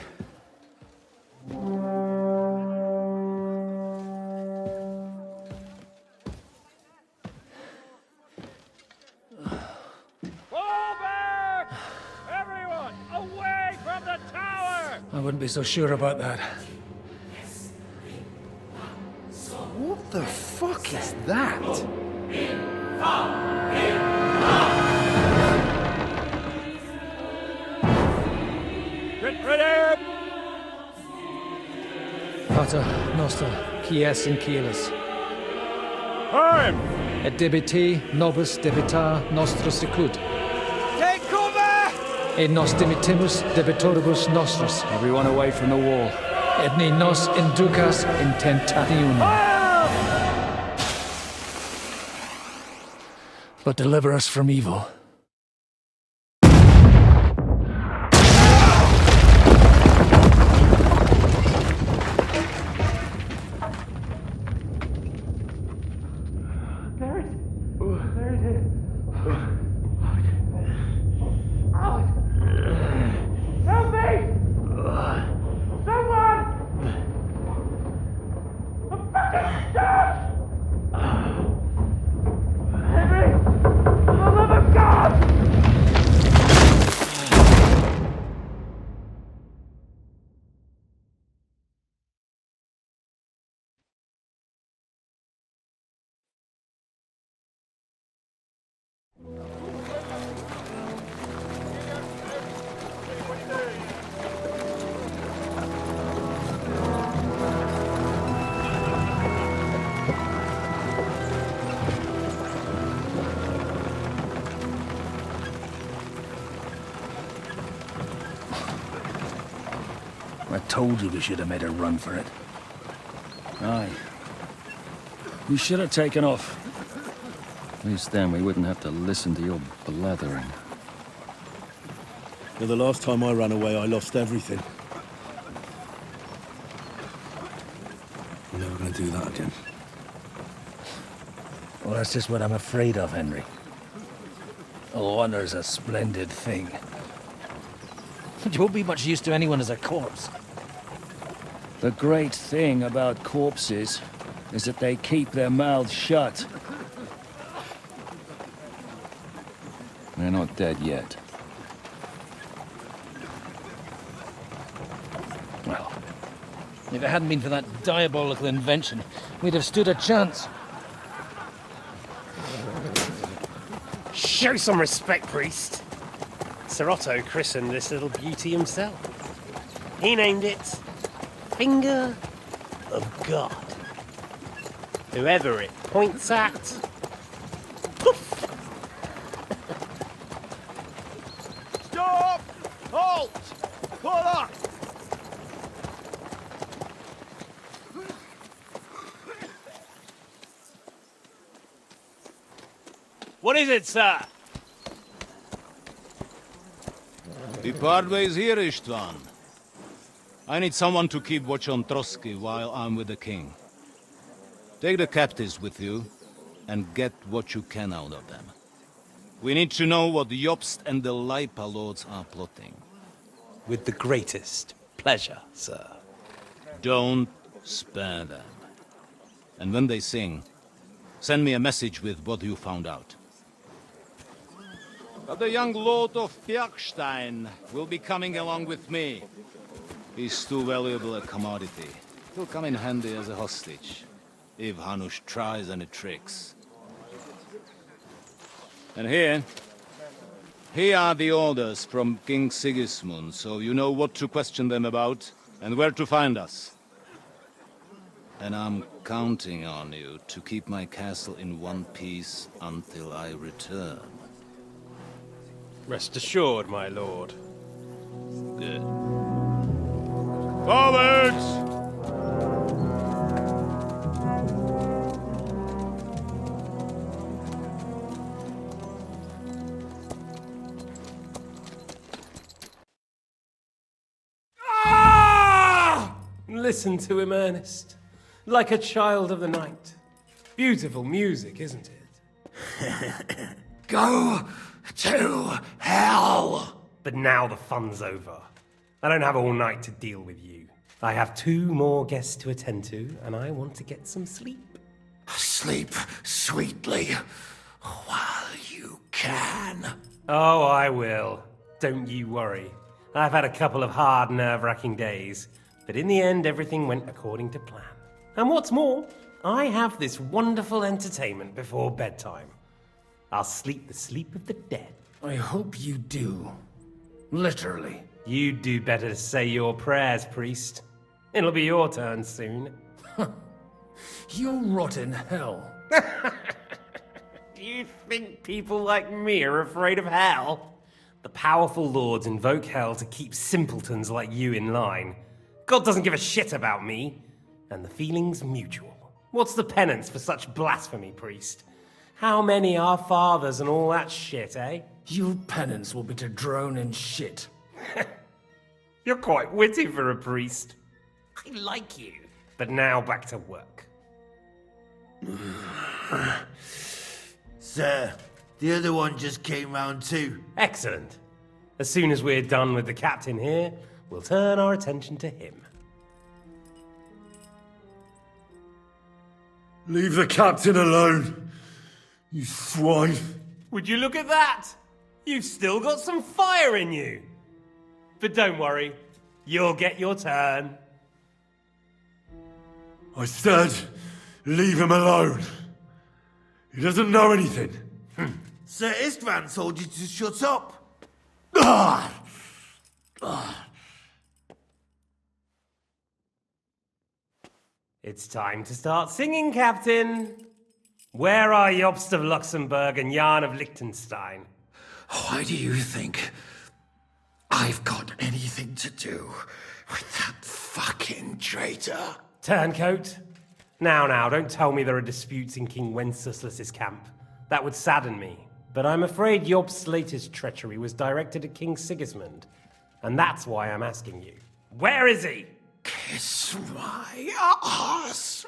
Fall back! Everyone, away from the tower! I wouldn't be so sure about that. What the fuck is that? Get ready! Pater Noster, Kies in Kielis. Time! Et debiti nobis debita nostra sicut. Take cover! Et nos dimitimus debitoribus nostros. Everyone away from the wall. Et ni nos inducas in tentationem. But deliver us from evil. I told you we should have made a run for it. Aye. We should have taken off. At least then we wouldn't have to listen to your blathering. Well, the last time I ran away, I lost everything. We're never going to do that again. Well, that's just what I'm afraid of, Henry. Honor's a splendid thing. But you won't be much use to anyone as a corpse. The great thing about corpses is that they keep their mouths shut. They're not dead yet. Well, if it hadn't been for that diabolical invention, we'd have stood a chance. Show some respect, priest. Sir Otto christened this little beauty himself. He named it Finger of God. Whoever it points at, poof! Stop! Halt! Pull up! What is it, sir? We part ways here, Istvan. I need someone to keep watch on Trotsky while I'm with the king. Take the captives with you, and get what you can out of them. We need to know what the Jobst and the Leipa lords are plotting. With the greatest pleasure, sir. Don't spare them. And when they sing, send me a message with what you found out. But the young lord of Bjerkstein will be coming along with me. He's too valuable a commodity. He'll come in handy as a hostage, if Hanush tries any tricks. And here are the orders from King Sigismund, so you know what to question them about and where to find us. And I'm counting on you to keep my castle in one piece until I return. Rest assured, my lord. Good. Forwards! Listen to him, Ernest. Like a child of the night. Beautiful music, isn't it? Go to hell! But now the fun's over. I don't have all night to deal with you. I have 2 more guests to attend to, and I want to get some sleep. Sleep sweetly while you can. Oh, I will. Don't you worry. I've had a couple of hard, nerve-wracking days, but in the end, everything went according to plan. And what's more, I have this wonderful entertainment before bedtime. I'll sleep the sleep of the dead. I hope you do. Literally. You'd do better to say your prayers, priest. It'll be your turn soon. You'll rot in hell. Do you think people like me are afraid of hell? The powerful lords invoke hell to keep simpletons like you in line. God doesn't give a shit about me, and the feeling's mutual. What's the penance for such blasphemy, priest? How many are fathers and all that shit, eh? Your penance will be to drown in shit. You're quite witty for a priest. I like you. But now back to work. Sir, the other one just came round too. Excellent. As soon as we're done with the captain here, we'll turn our attention to him. Leave the captain alone, you swine. Would you look at that? You've still got some fire in you. But don't worry, you'll get your turn. I said, leave him alone. He doesn't know anything. Sir Istvan told you to shut up. It's time to start singing, Captain. Where are Jobst of Luxembourg and Jan of Liechtenstein? Why do you think I've got anything to do with that fucking traitor? Turncoat. Now, don't tell me there are disputes in King Wenceslas's camp. That would sadden me. But I'm afraid Jobst's latest treachery was directed at King Sigismund. And that's why I'm asking you. Where is he? Kiss my ass.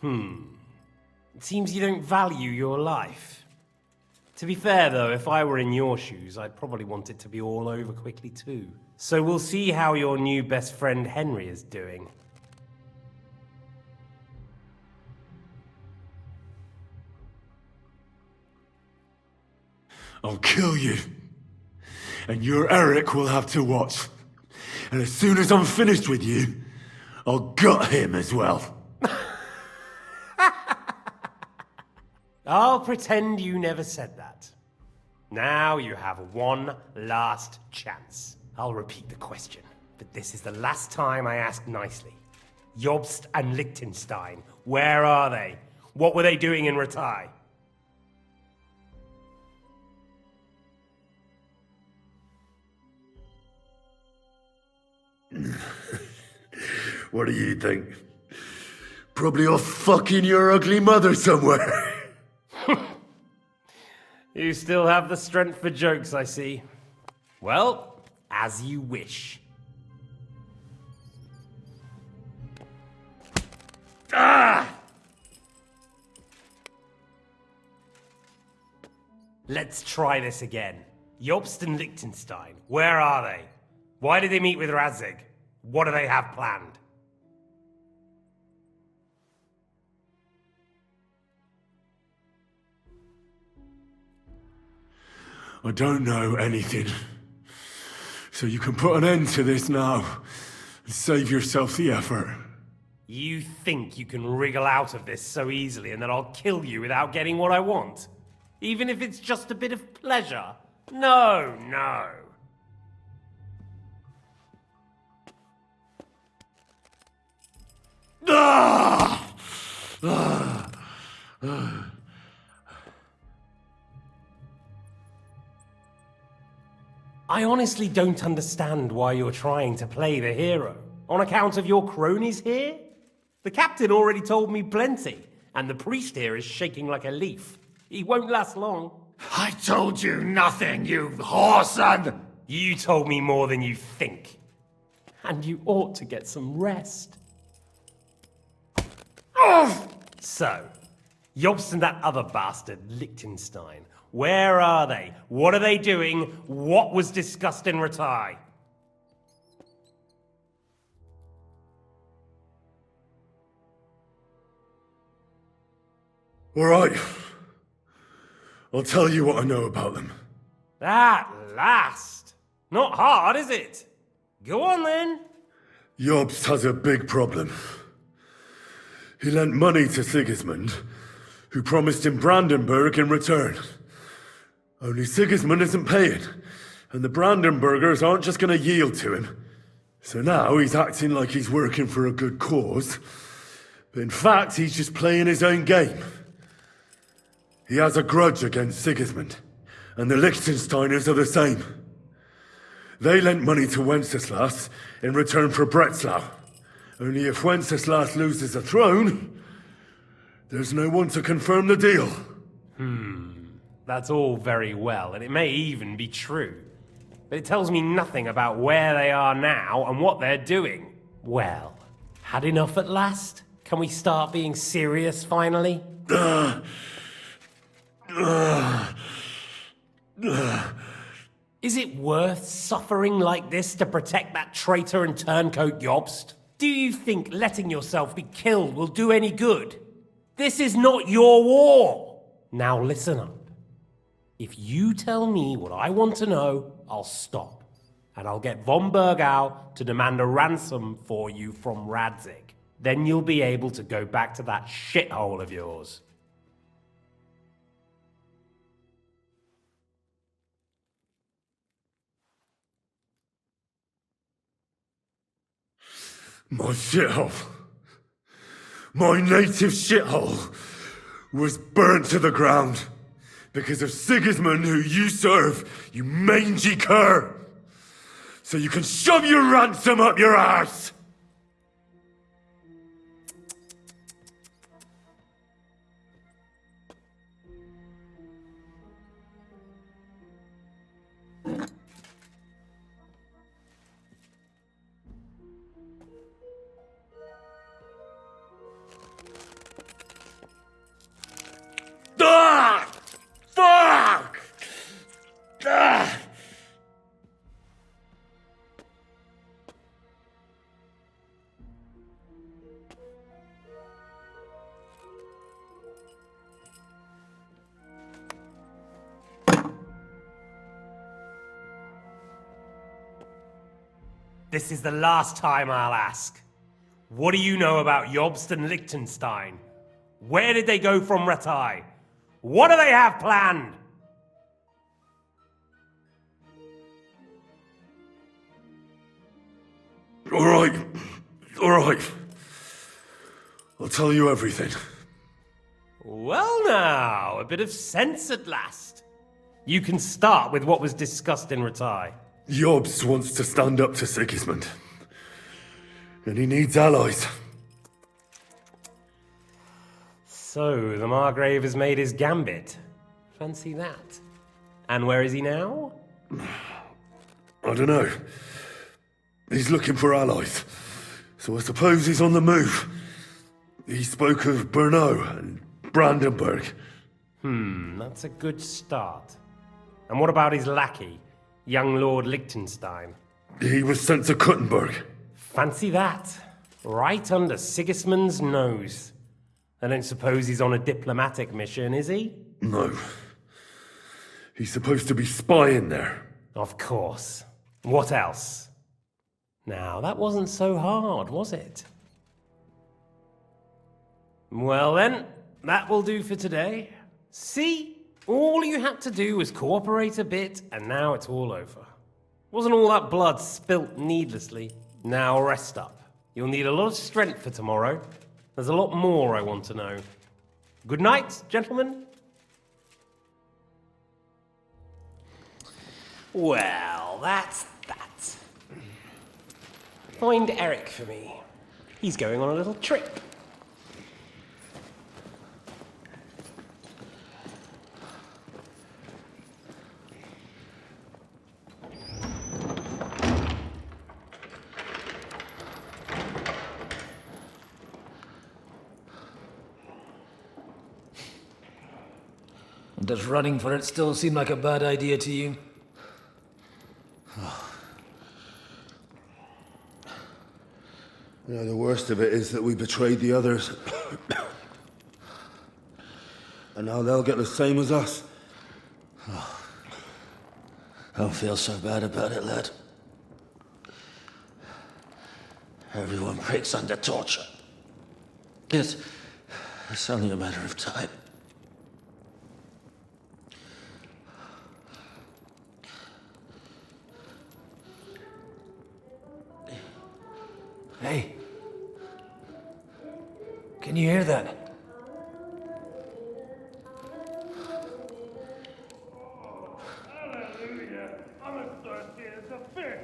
It seems you don't value your life. To be fair, though, if I were in your shoes, I'd probably want it to be all over quickly, too. So we'll see how your new best friend Henry is doing. I'll kill you. And your Eric will have to watch. And as soon as I'm finished with you, I'll gut him as well. I'll pretend you never said that. Now you have one last chance. I'll repeat the question, but this is the last time I ask nicely. Jobst and Liechtenstein, where are they? What were they doing in Ratai? What do you think? Probably off fucking your ugly mother somewhere. You still have the strength for jokes, I see. Well, as you wish. Let's try this again. Jobst and Liechtenstein, where are they? Why did they meet with Radzig? What do they have planned? I don't know anything. So you can put an end to this now and save yourself the effort. You think you can wriggle out of this so easily and that I'll kill you without getting what I want? Even if it's just a bit of pleasure? No, no. I honestly don't understand why you're trying to play the hero. On account of your cronies here? The captain already told me plenty, and the priest here is shaking like a leaf. He won't last long. I told you nothing, you whoreson! You told me more than you think. And you ought to get some rest. So, Jobst and that other bastard, Liechtenstein, where are they? What are they doing? What was discussed in Rattay? All right. I'll tell you what I know about them. At last! Not hard, is it? Go on then. Jobst has a big problem. He lent money to Sigismund, who promised him Brandenburg in return. Only Sigismund isn't paying, and the Brandenburgers aren't just going to yield to him. So now he's acting like he's working for a good cause, but in fact he's just playing his own game. He has a grudge against Sigismund, and the Liechtensteiners are the same. They lent money to Wenceslas in return for Breslau. Only if Wenceslas loses the throne, there's no one to confirm the deal. That's all very well, and it may even be true. But it tells me nothing about where they are now and what they're doing. Well, had enough at last? Can we start being serious finally? Is it worth suffering like this to protect that traitor and turncoat Jobst? Do you think letting yourself be killed will do any good? This is not your war! Now listen up. If you tell me what I want to know, I'll stop. And I'll get von Bergau to demand a ransom for you from Radzig. Then you'll be able to go back to that shithole of yours. My shithole, my native shithole, was burnt to the ground because of Sigismund, who you serve, you mangy cur. So you can shove your ransom up your arse. Ah! Fuck! Ah! This is the last time I'll ask. What do you know about Jobst and Liechtenstein? Where did they go from Rattay? What do they have planned? All right. I'll tell you everything. Well now, a bit of sense at last. You can start with what was discussed in Rattay. Jobst wants to stand up to Sigismund. And he needs allies. So, the Margrave has made his gambit. Fancy that. And where is he now? I don't know. He's looking for allies. So I suppose he's on the move. He spoke of Brno and Brandenburg. That's a good start. And what about his lackey, young Lord Liechtenstein? He was sent to Kuttenberg. Fancy that. Right under Sigismund's nose. I don't suppose he's on a diplomatic mission, is he? No. He's supposed to be spying there. Of course. What else? Now, that wasn't so hard, was it? Well then, that will do for today. See? All you had to do was cooperate a bit, and now it's all over. Wasn't all that blood spilt needlessly? Now rest up. You'll need a lot of strength for tomorrow. There's a lot more I want to know. Good night, gentlemen. Well, that's that. Find Eric for me. He's going on a little trip. Does running for it still seem like a bad idea to you? You know, the worst of it is that we betrayed the others. And now they'll get the same as us. Don't feel so bad about it, lad. Everyone breaks under torture. It's only a matter of time. Hey. Can you hear that? Hallelujah. I'm as thirsty as a fish.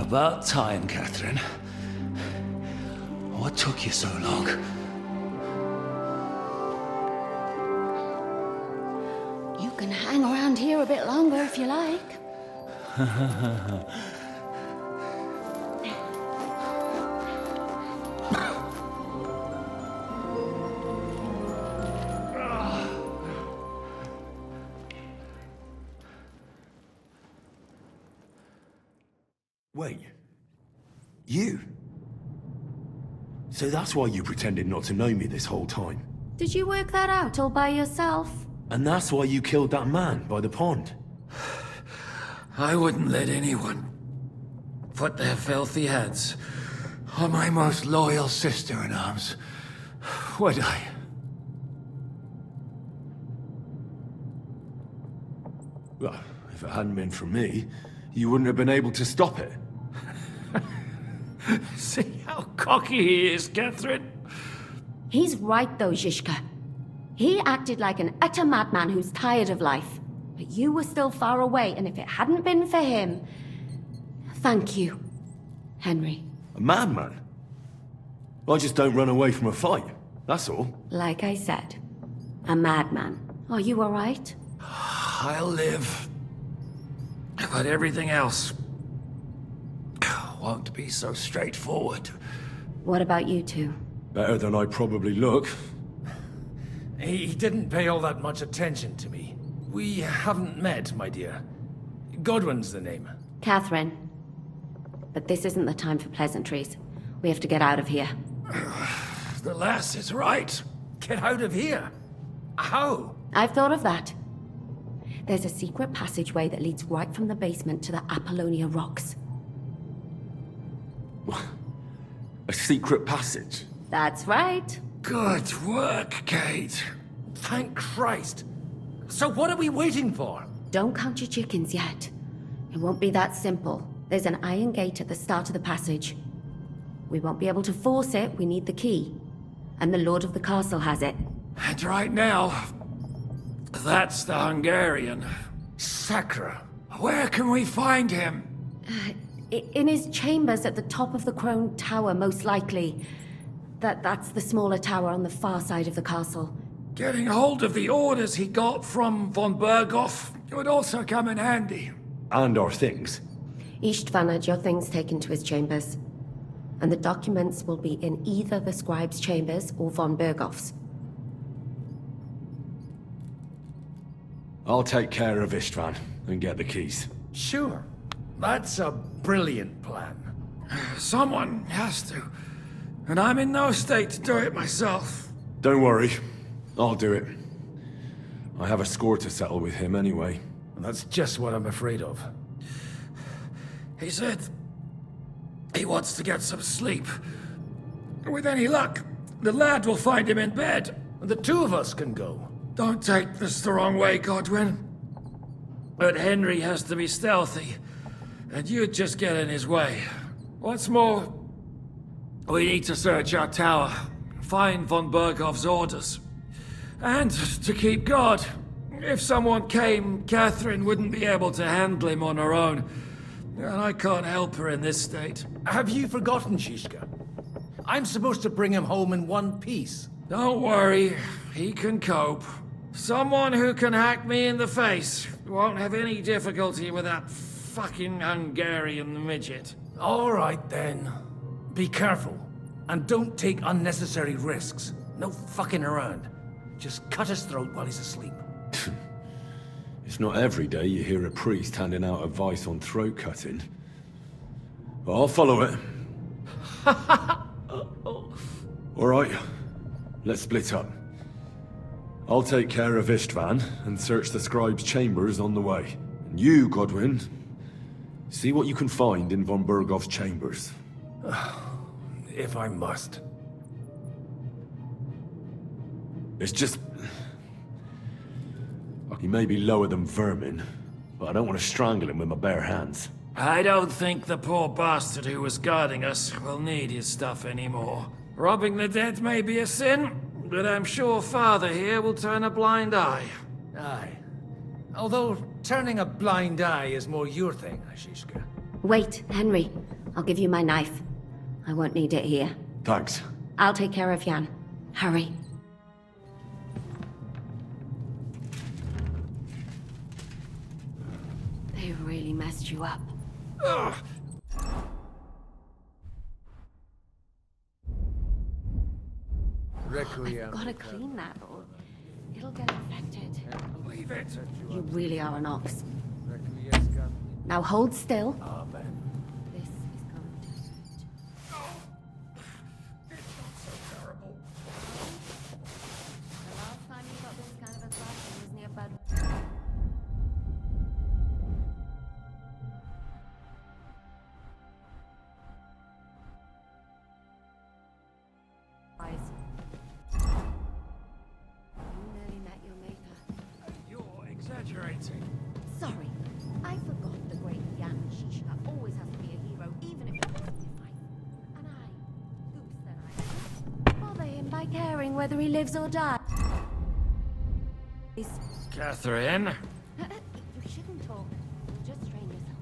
About time, Catherine. What took you so long? You can hang around here a bit longer if you like. Wait. You? So that's why you pretended not to know me this whole time? Did you work that out all by yourself? And that's why you killed that man by the pond? I wouldn't let anyone put their filthy hands on my most loyal sister-in-arms, would I? Well, if it hadn't been for me, you wouldn't have been able to stop it. See how cocky he is, Catherine? He's right though, Zizka. He acted like an utter madman who's tired of life. But you were still far away, and if it hadn't been for him... Thank you, Henry. A madman? I just don't run away from a fight, that's all. Like I said, a madman. Are you all right? I'll live. But everything else won't be so straightforward. What about you two? Better than I probably look. He didn't pay all that much attention to me. We haven't met, my dear. Godwin's the name. Catherine. But this isn't the time for pleasantries. We have to get out of here. The lass is right. Get out of here? How? I've thought of that. There's a secret passageway that leads right from the basement to the Apollonia Rocks. A secret passage? That's right. Good work, Kate. Thank Christ. So what are we waiting for? Don't count your chickens yet. It won't be that simple. There's an iron gate at the start of the passage. We won't be able to force it, we need the key. And the Lord of the Castle has it. And right now, that's the Hungarian. Sacra. Where can we find him? In his chambers at the top of the Crone Tower, most likely. That's the smaller tower on the far side of the castle. Getting hold of the orders he got from von Berghoff would also come in handy. And our things. Istvan had your things taken to his chambers. And the documents will be in either the scribe's chambers or von Berghoff's. I'll take care of Istvan and get the keys. Sure. That's a brilliant plan. Someone has to. And I'm in no state to do it myself. Don't worry. I'll do it. I have a score to settle with him anyway. And that's just what I'm afraid of. He said he wants to get some sleep. With any luck, the lad will find him in bed. And the two of us can go. Don't take this the wrong way, Godwin. But Henry has to be stealthy, and you'd just get in his way. What's more, we need to search our tower, find von Berghoff's orders. And to keep guard. If someone came, Catherine wouldn't be able to handle him on her own. And I can't help her in this state. Have you forgotten, Shishka? I'm supposed to bring him home in one piece. Don't worry, he can cope. Someone who can hack me in the face won't have any difficulty with that fucking Hungarian midget. All right, then. Be careful. And don't take unnecessary risks. No fucking around. Just cut his throat while he's asleep. It's not every day you hear a priest handing out advice on throat cutting. But I'll follow it. All right, let's split up. I'll take care of Istvan and search the scribe's chambers on the way. And you, Godwin, see what you can find in von Berghoff's chambers. If I must. It's just... He may be lower than vermin, but I don't want to strangle him with my bare hands. I don't think the poor bastard who was guarding us will need his stuff anymore. Robbing the dead may be a sin, but I'm sure Father here will turn a blind eye. Aye. Although turning a blind eye is more your thing, Ashishka. Wait, Henry. I'll give you my knife. I won't need it here. Thanks. I'll take care of Jan. Hurry. They really messed you up. Ugh. I've got to clean that or it'll get infected. Leave it. You really are an ox. Now hold still. Amen. This is going to hurt. It's not so terrible. The last time you got this kind of a thrashing was near Bud. Exaggerating. Sorry, I forgot the great Jan Shishka always has to be a hero, even if it costs his life. And oops, then I bother him by caring whether he lives or dies. Catherine? You shouldn't talk. You'll just strain yourself.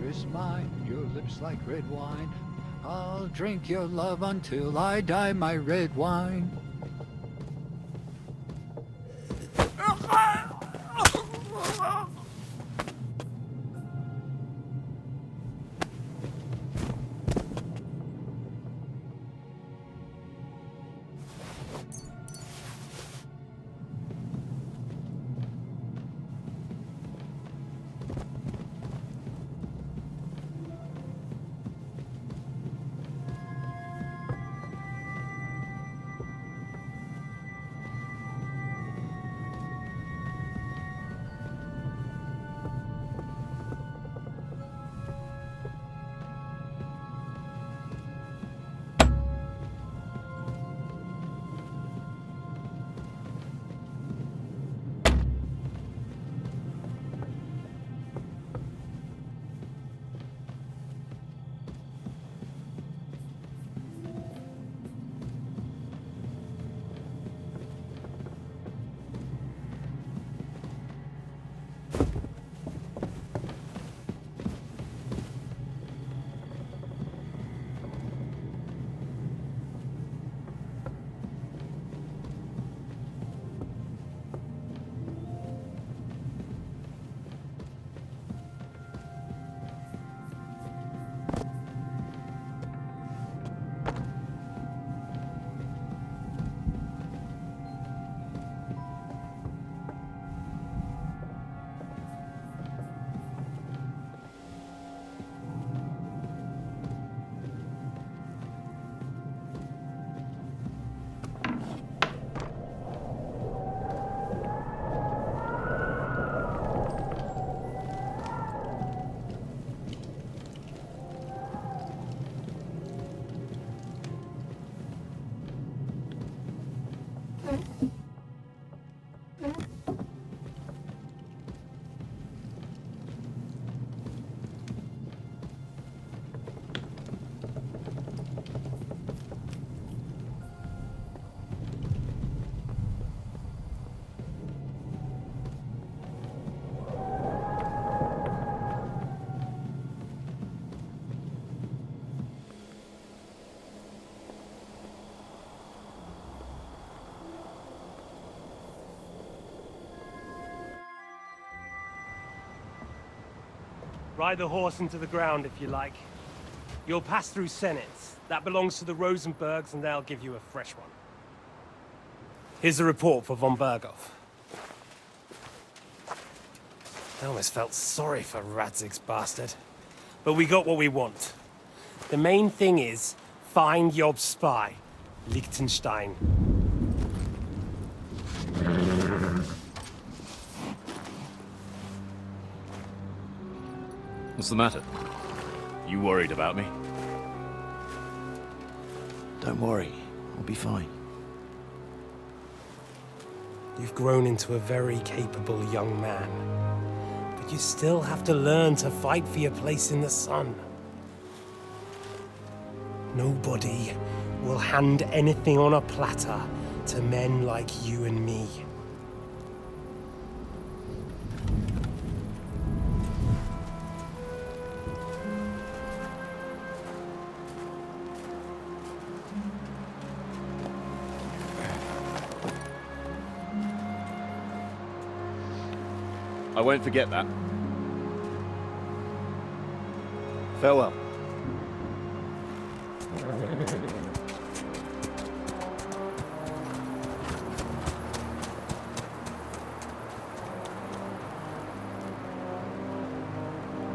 wrist mine, your lips like red wine. I'll drink your love until I die, my red wine. Ride the horse into the ground if you like. You'll pass through Senates. That belongs to the Rosenbergs, and they'll give you a fresh one. Here's a report for von Berghoff. I almost felt sorry for Radzig's bastard. But we got what we want. The main thing is, find Job's spy, Liechtenstein. What's the matter? You worried about me? Don't worry, I'll be fine. You've grown into a very capable young man. But you still have to learn to fight for your place in the sun. Nobody will hand anything on a platter to men like you and me. I won't forget that. Farewell.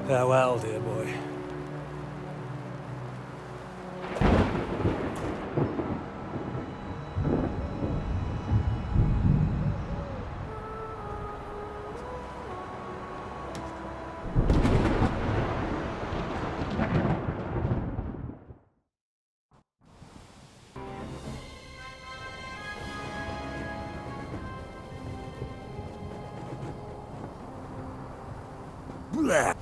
Farewell, dear boy. Blah.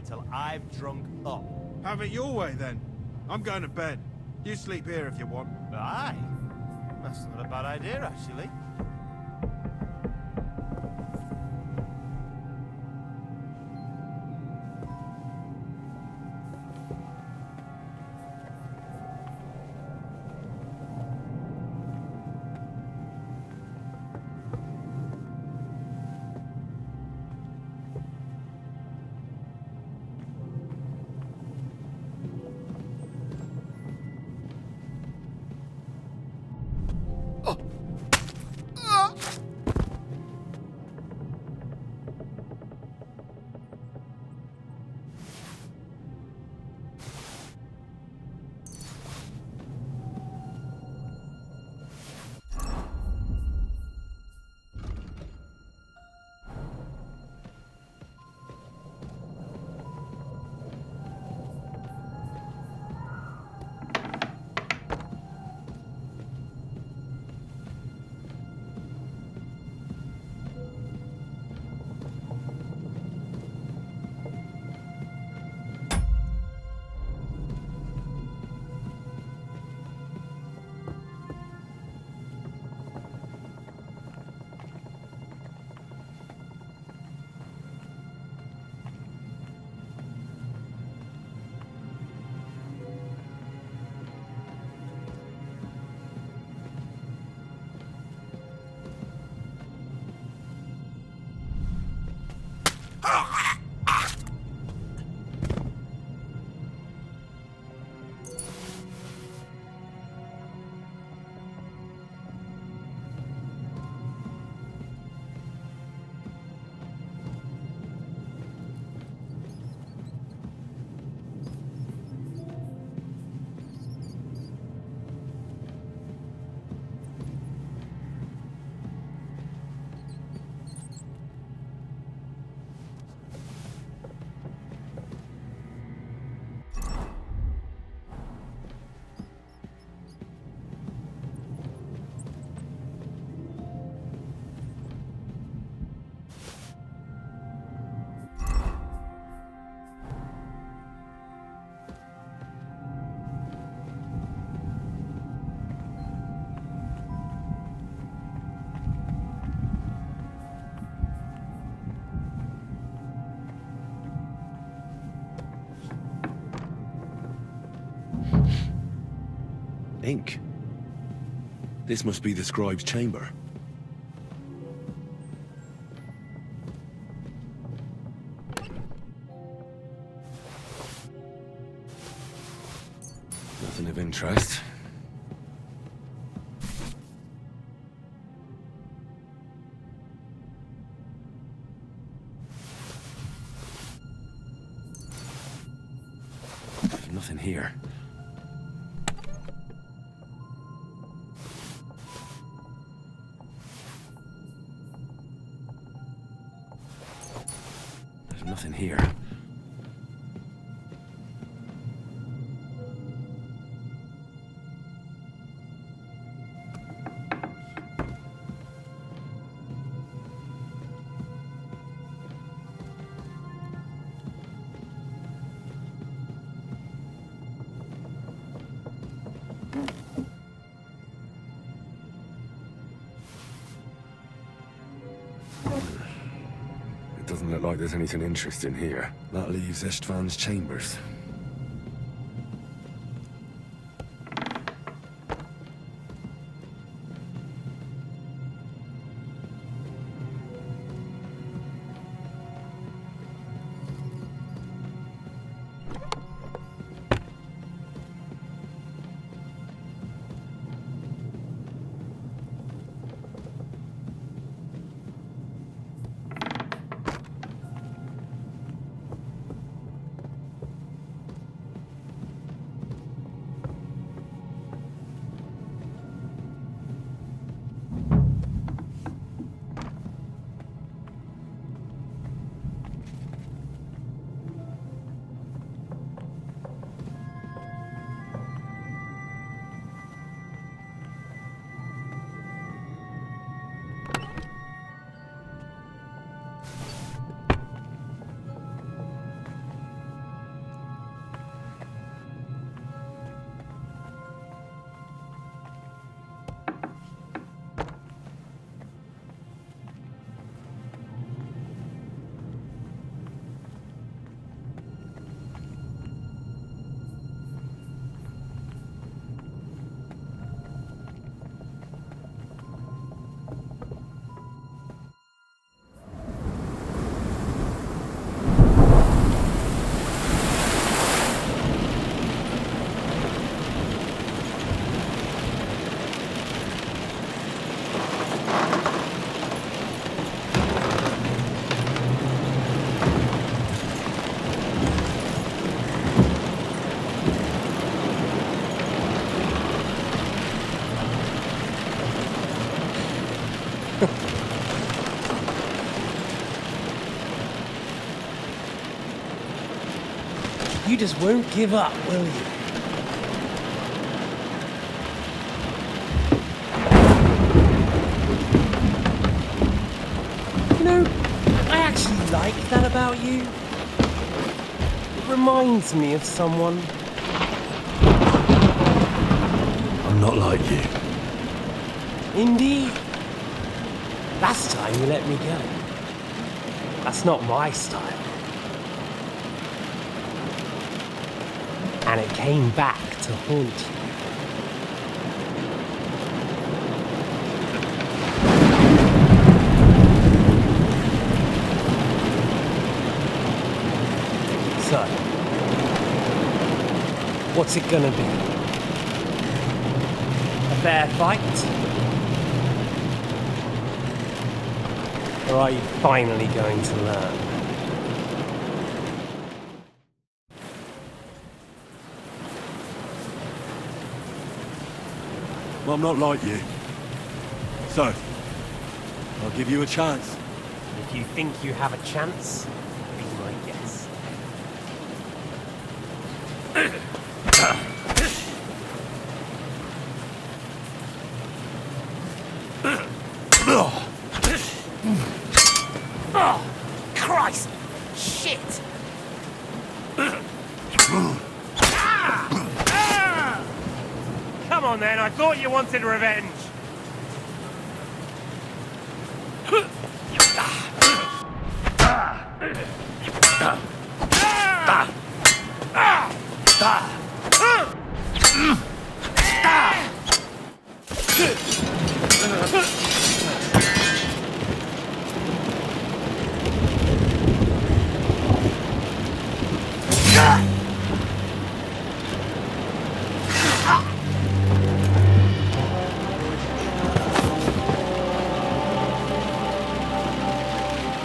till I've drunk up. Have it your way, then. I'm going to bed. You sleep here if you want. Aye. That's not a bad idea, actually. Ink. This must be the scribe's chamber. Nothing of interest. Nothing here. Nothing here. Doesn't look like there's anything interesting here. That leaves Istvan's chambers. You just won't give up, will you? You know, I actually like that about you. It reminds me of someone. I'm not like you. Indeed. Last time you let me go. That's not my style. And it came back to haunt you. So, what's it gonna be? A fair fight? Or are you finally going to learn? Well, I'm not like you. So, I'll give you a chance. If you think you have a chance, be my guest. Oh, Christ! Shit! Come on then, I thought you wanted revenge.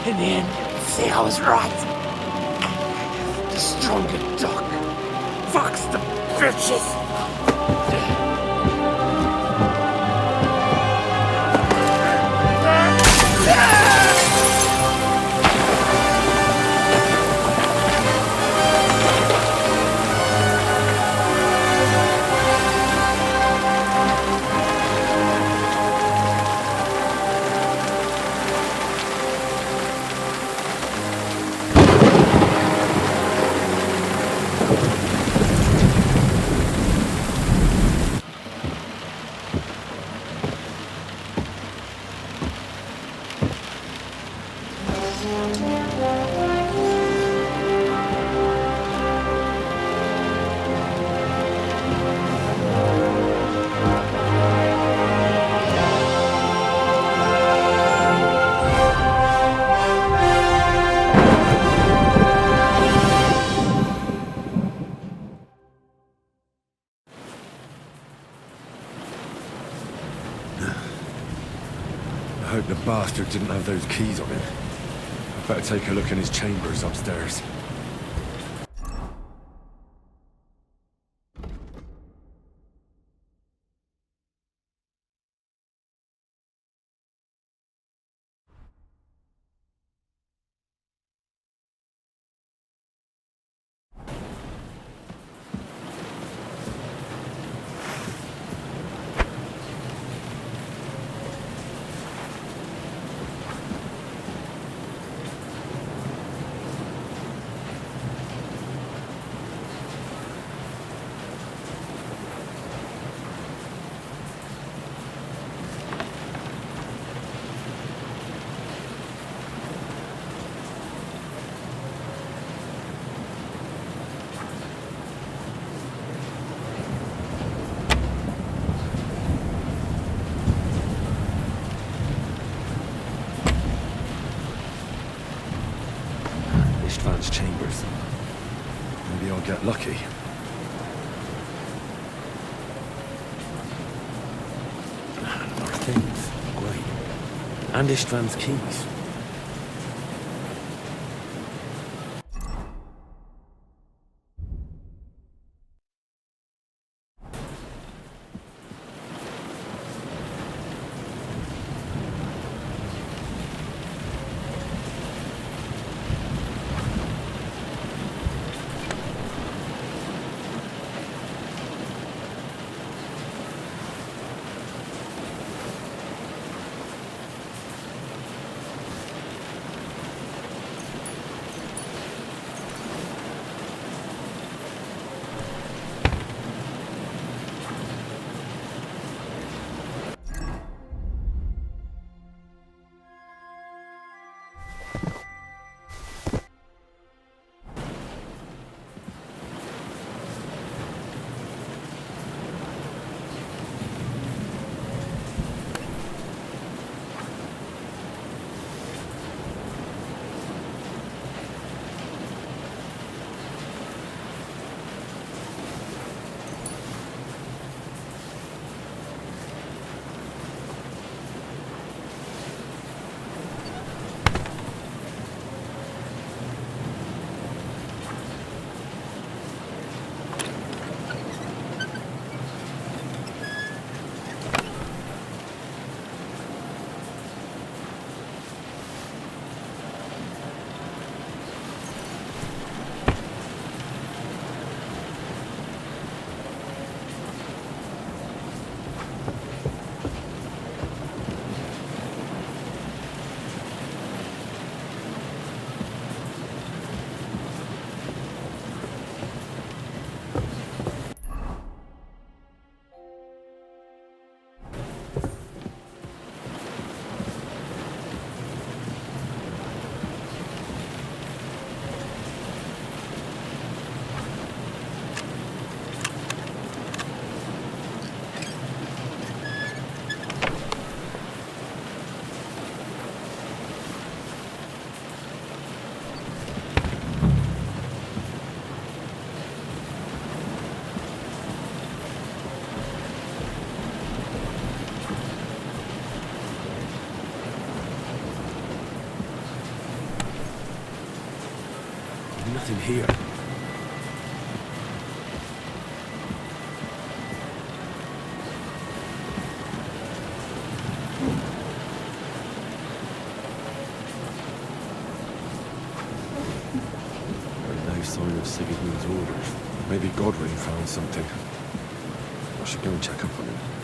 In the end, see, I was right. The stronger dog fucks the bitches. I hope the bastard didn't have those keys on him. I'd better take a look in his chambers upstairs. Istvan's chambers. Maybe I'll get lucky. More things. Great. And Istvan's keys. something here. No sign of Sigismund's orders. Maybe Godwin found something. I should go and check up on him.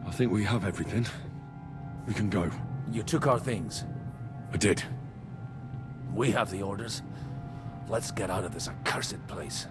I think we have everything. We can go. You took our things. I did. We have the orders. Let's get out of this accursed place.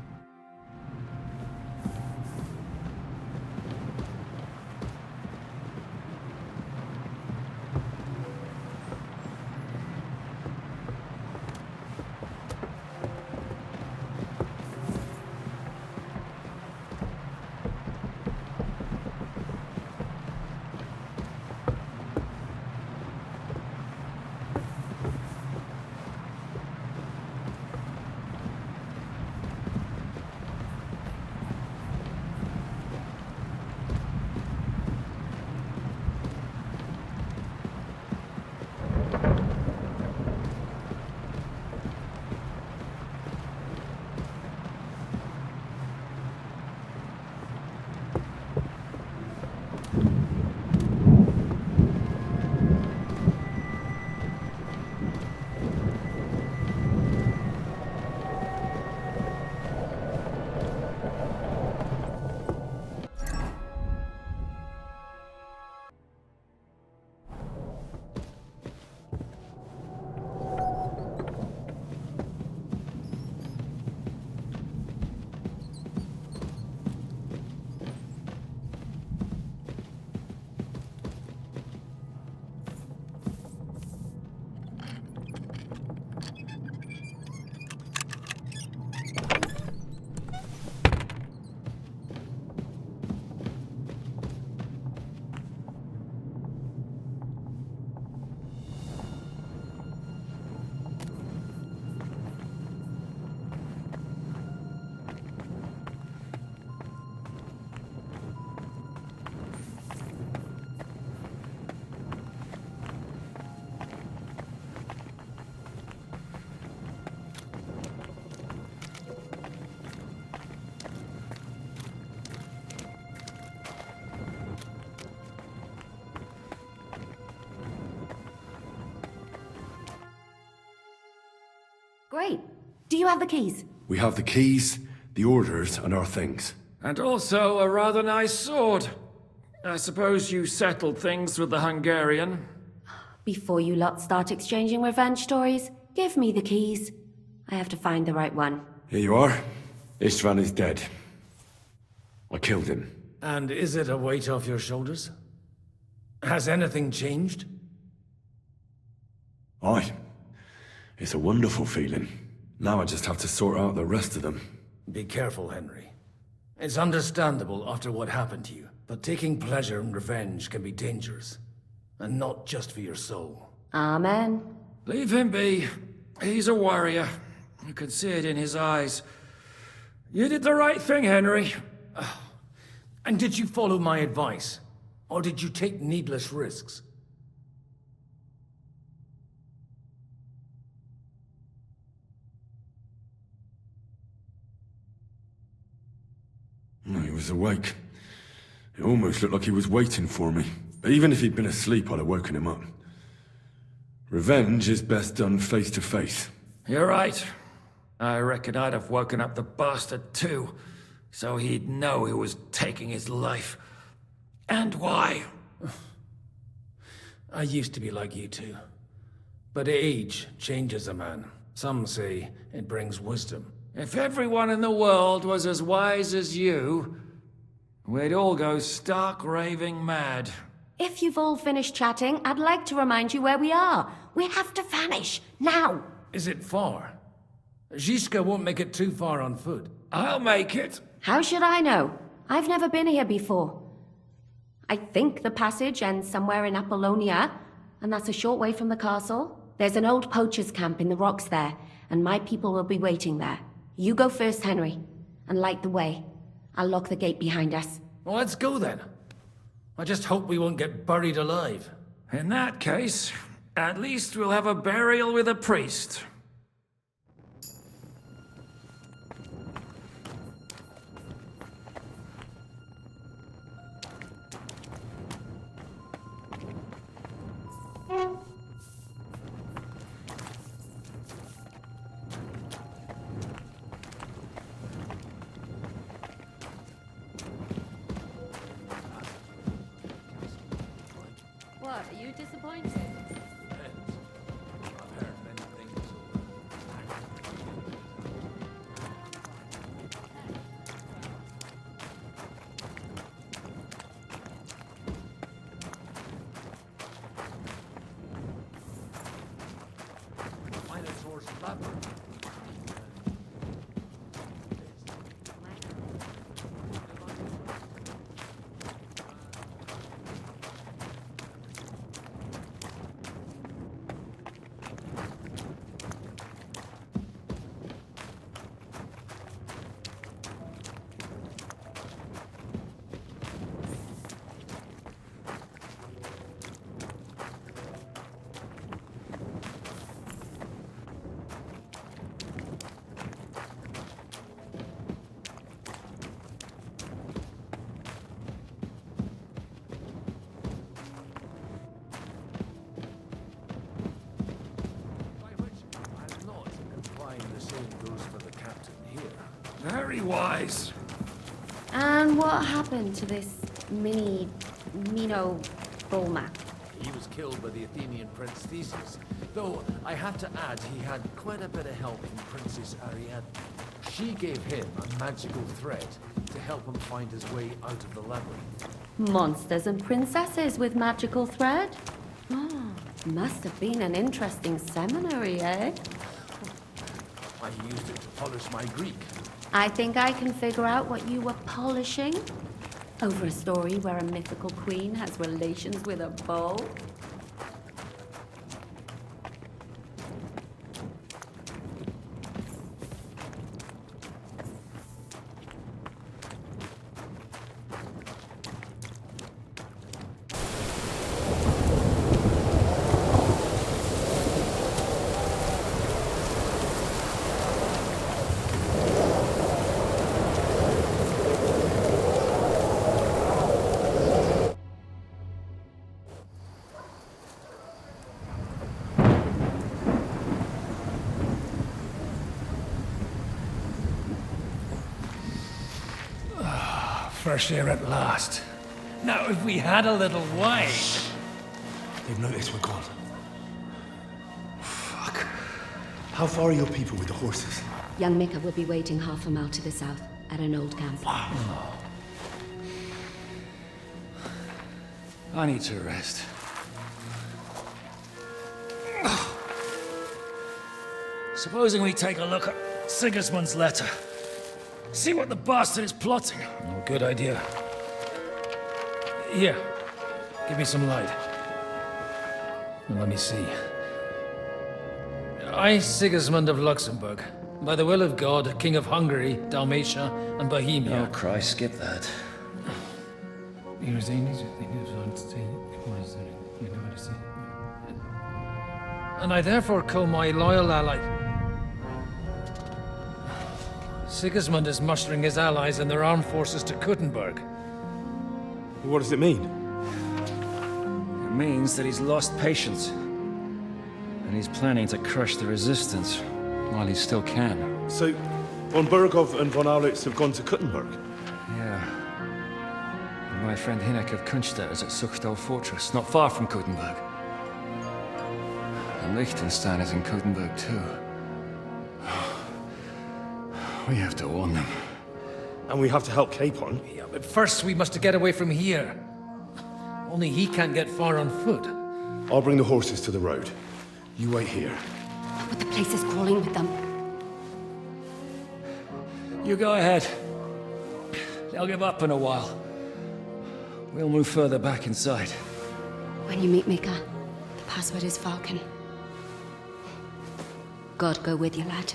Great. Do you have the keys? We have the keys, the orders, and our things. And also a rather nice sword. I suppose you settled things with the Hungarian. Before you lot start exchanging revenge stories, give me the keys. I have to find the right one. Here you are. Istvan is dead. I killed him. And is it a weight off your shoulders? Has anything changed? Aye. It's a wonderful feeling. Now I just have to sort out the rest of them. Be careful, Henry. It's understandable after what happened to you, but taking pleasure in revenge can be dangerous. And not just for your soul. Amen. Leave him be. He's a warrior. You can see it in his eyes. You did the right thing, Henry. And did you follow my advice? Or did you take needless risks? No, he was awake. It almost looked like he was waiting for me. Even if he'd been asleep, I'd have woken him up. Revenge is best done face to face. You're right. I reckon I'd have woken up the bastard too, so he'd know who was taking his life. And why. I used to be like you two. But age changes a man. Some say it brings wisdom. If everyone in the world was as wise as you, we'd all go stark raving mad. If you've all finished chatting, I'd like to remind you where we are. We have to vanish, now! Is it far? Zizka won't make it too far on foot. I'll make it. How should I know? I've never been here before. I think the passage ends somewhere in Apollonia, and that's a short way from the castle. There's an old poacher's camp in the rocks there, and my people will be waiting there. You go first, Henry, and light the way. I'll lock the gate behind us. Well, let's go then. I just hope we won't get buried alive. In that case, at least we'll have a burial with a priest. What, are you disappointed? I've heard many things. Minotaur's labyrinth. Very wise. And what happened to this Mino bullmat? He was killed by the Athenian Prince Theseus, though I have to add he had quite a bit of help from Princess Ariadne. She gave him a magical thread to help him find his way out of the labyrinth. Monsters and princesses with magical thread? Oh, must have been an interesting seminary, eh? I used it to polish my Greek. I think I can figure out what you were polishing. Over a story where a mythical queen has relations with a bull? Fresh air at last. Now, if we had a little wine... They've noticed we're gone. Fuck. How far are your people with the horses? Young Mika will be waiting half a mile to the south, at an old camp. Oh. I need to rest. Supposing we take a look at Sigismund's letter. See what the bastard is plotting. Oh, good idea. Here, give me some light. Now, let me see. I, Sigismund of Luxembourg, by the will of God, King of Hungary, Dalmatia, and Bohemia. Oh, Christ, skip that. And I therefore call my loyal ally... Sigismund is mustering his allies and their armed forces to Kuttenberg. What does it mean? It means that he's lost patience. And he's planning to crush the resistance while he still can. So, von Burgov and von Aulitz have gone to Kuttenberg? Yeah. And my friend Hinek of Kunstedt is at Suchdal Fortress, not far from Kuttenberg. And Liechtenstein is in Kuttenberg too. We have to warn them. And we have to help Capon? Yeah, but first we must get away from here. Only he can't get far on foot. I'll bring the horses to the road. You wait here. But the place is crawling with them. You go ahead. They'll give up in a while. We'll move further back inside. When you meet Mika, the password is Falcon. God go with you, lad.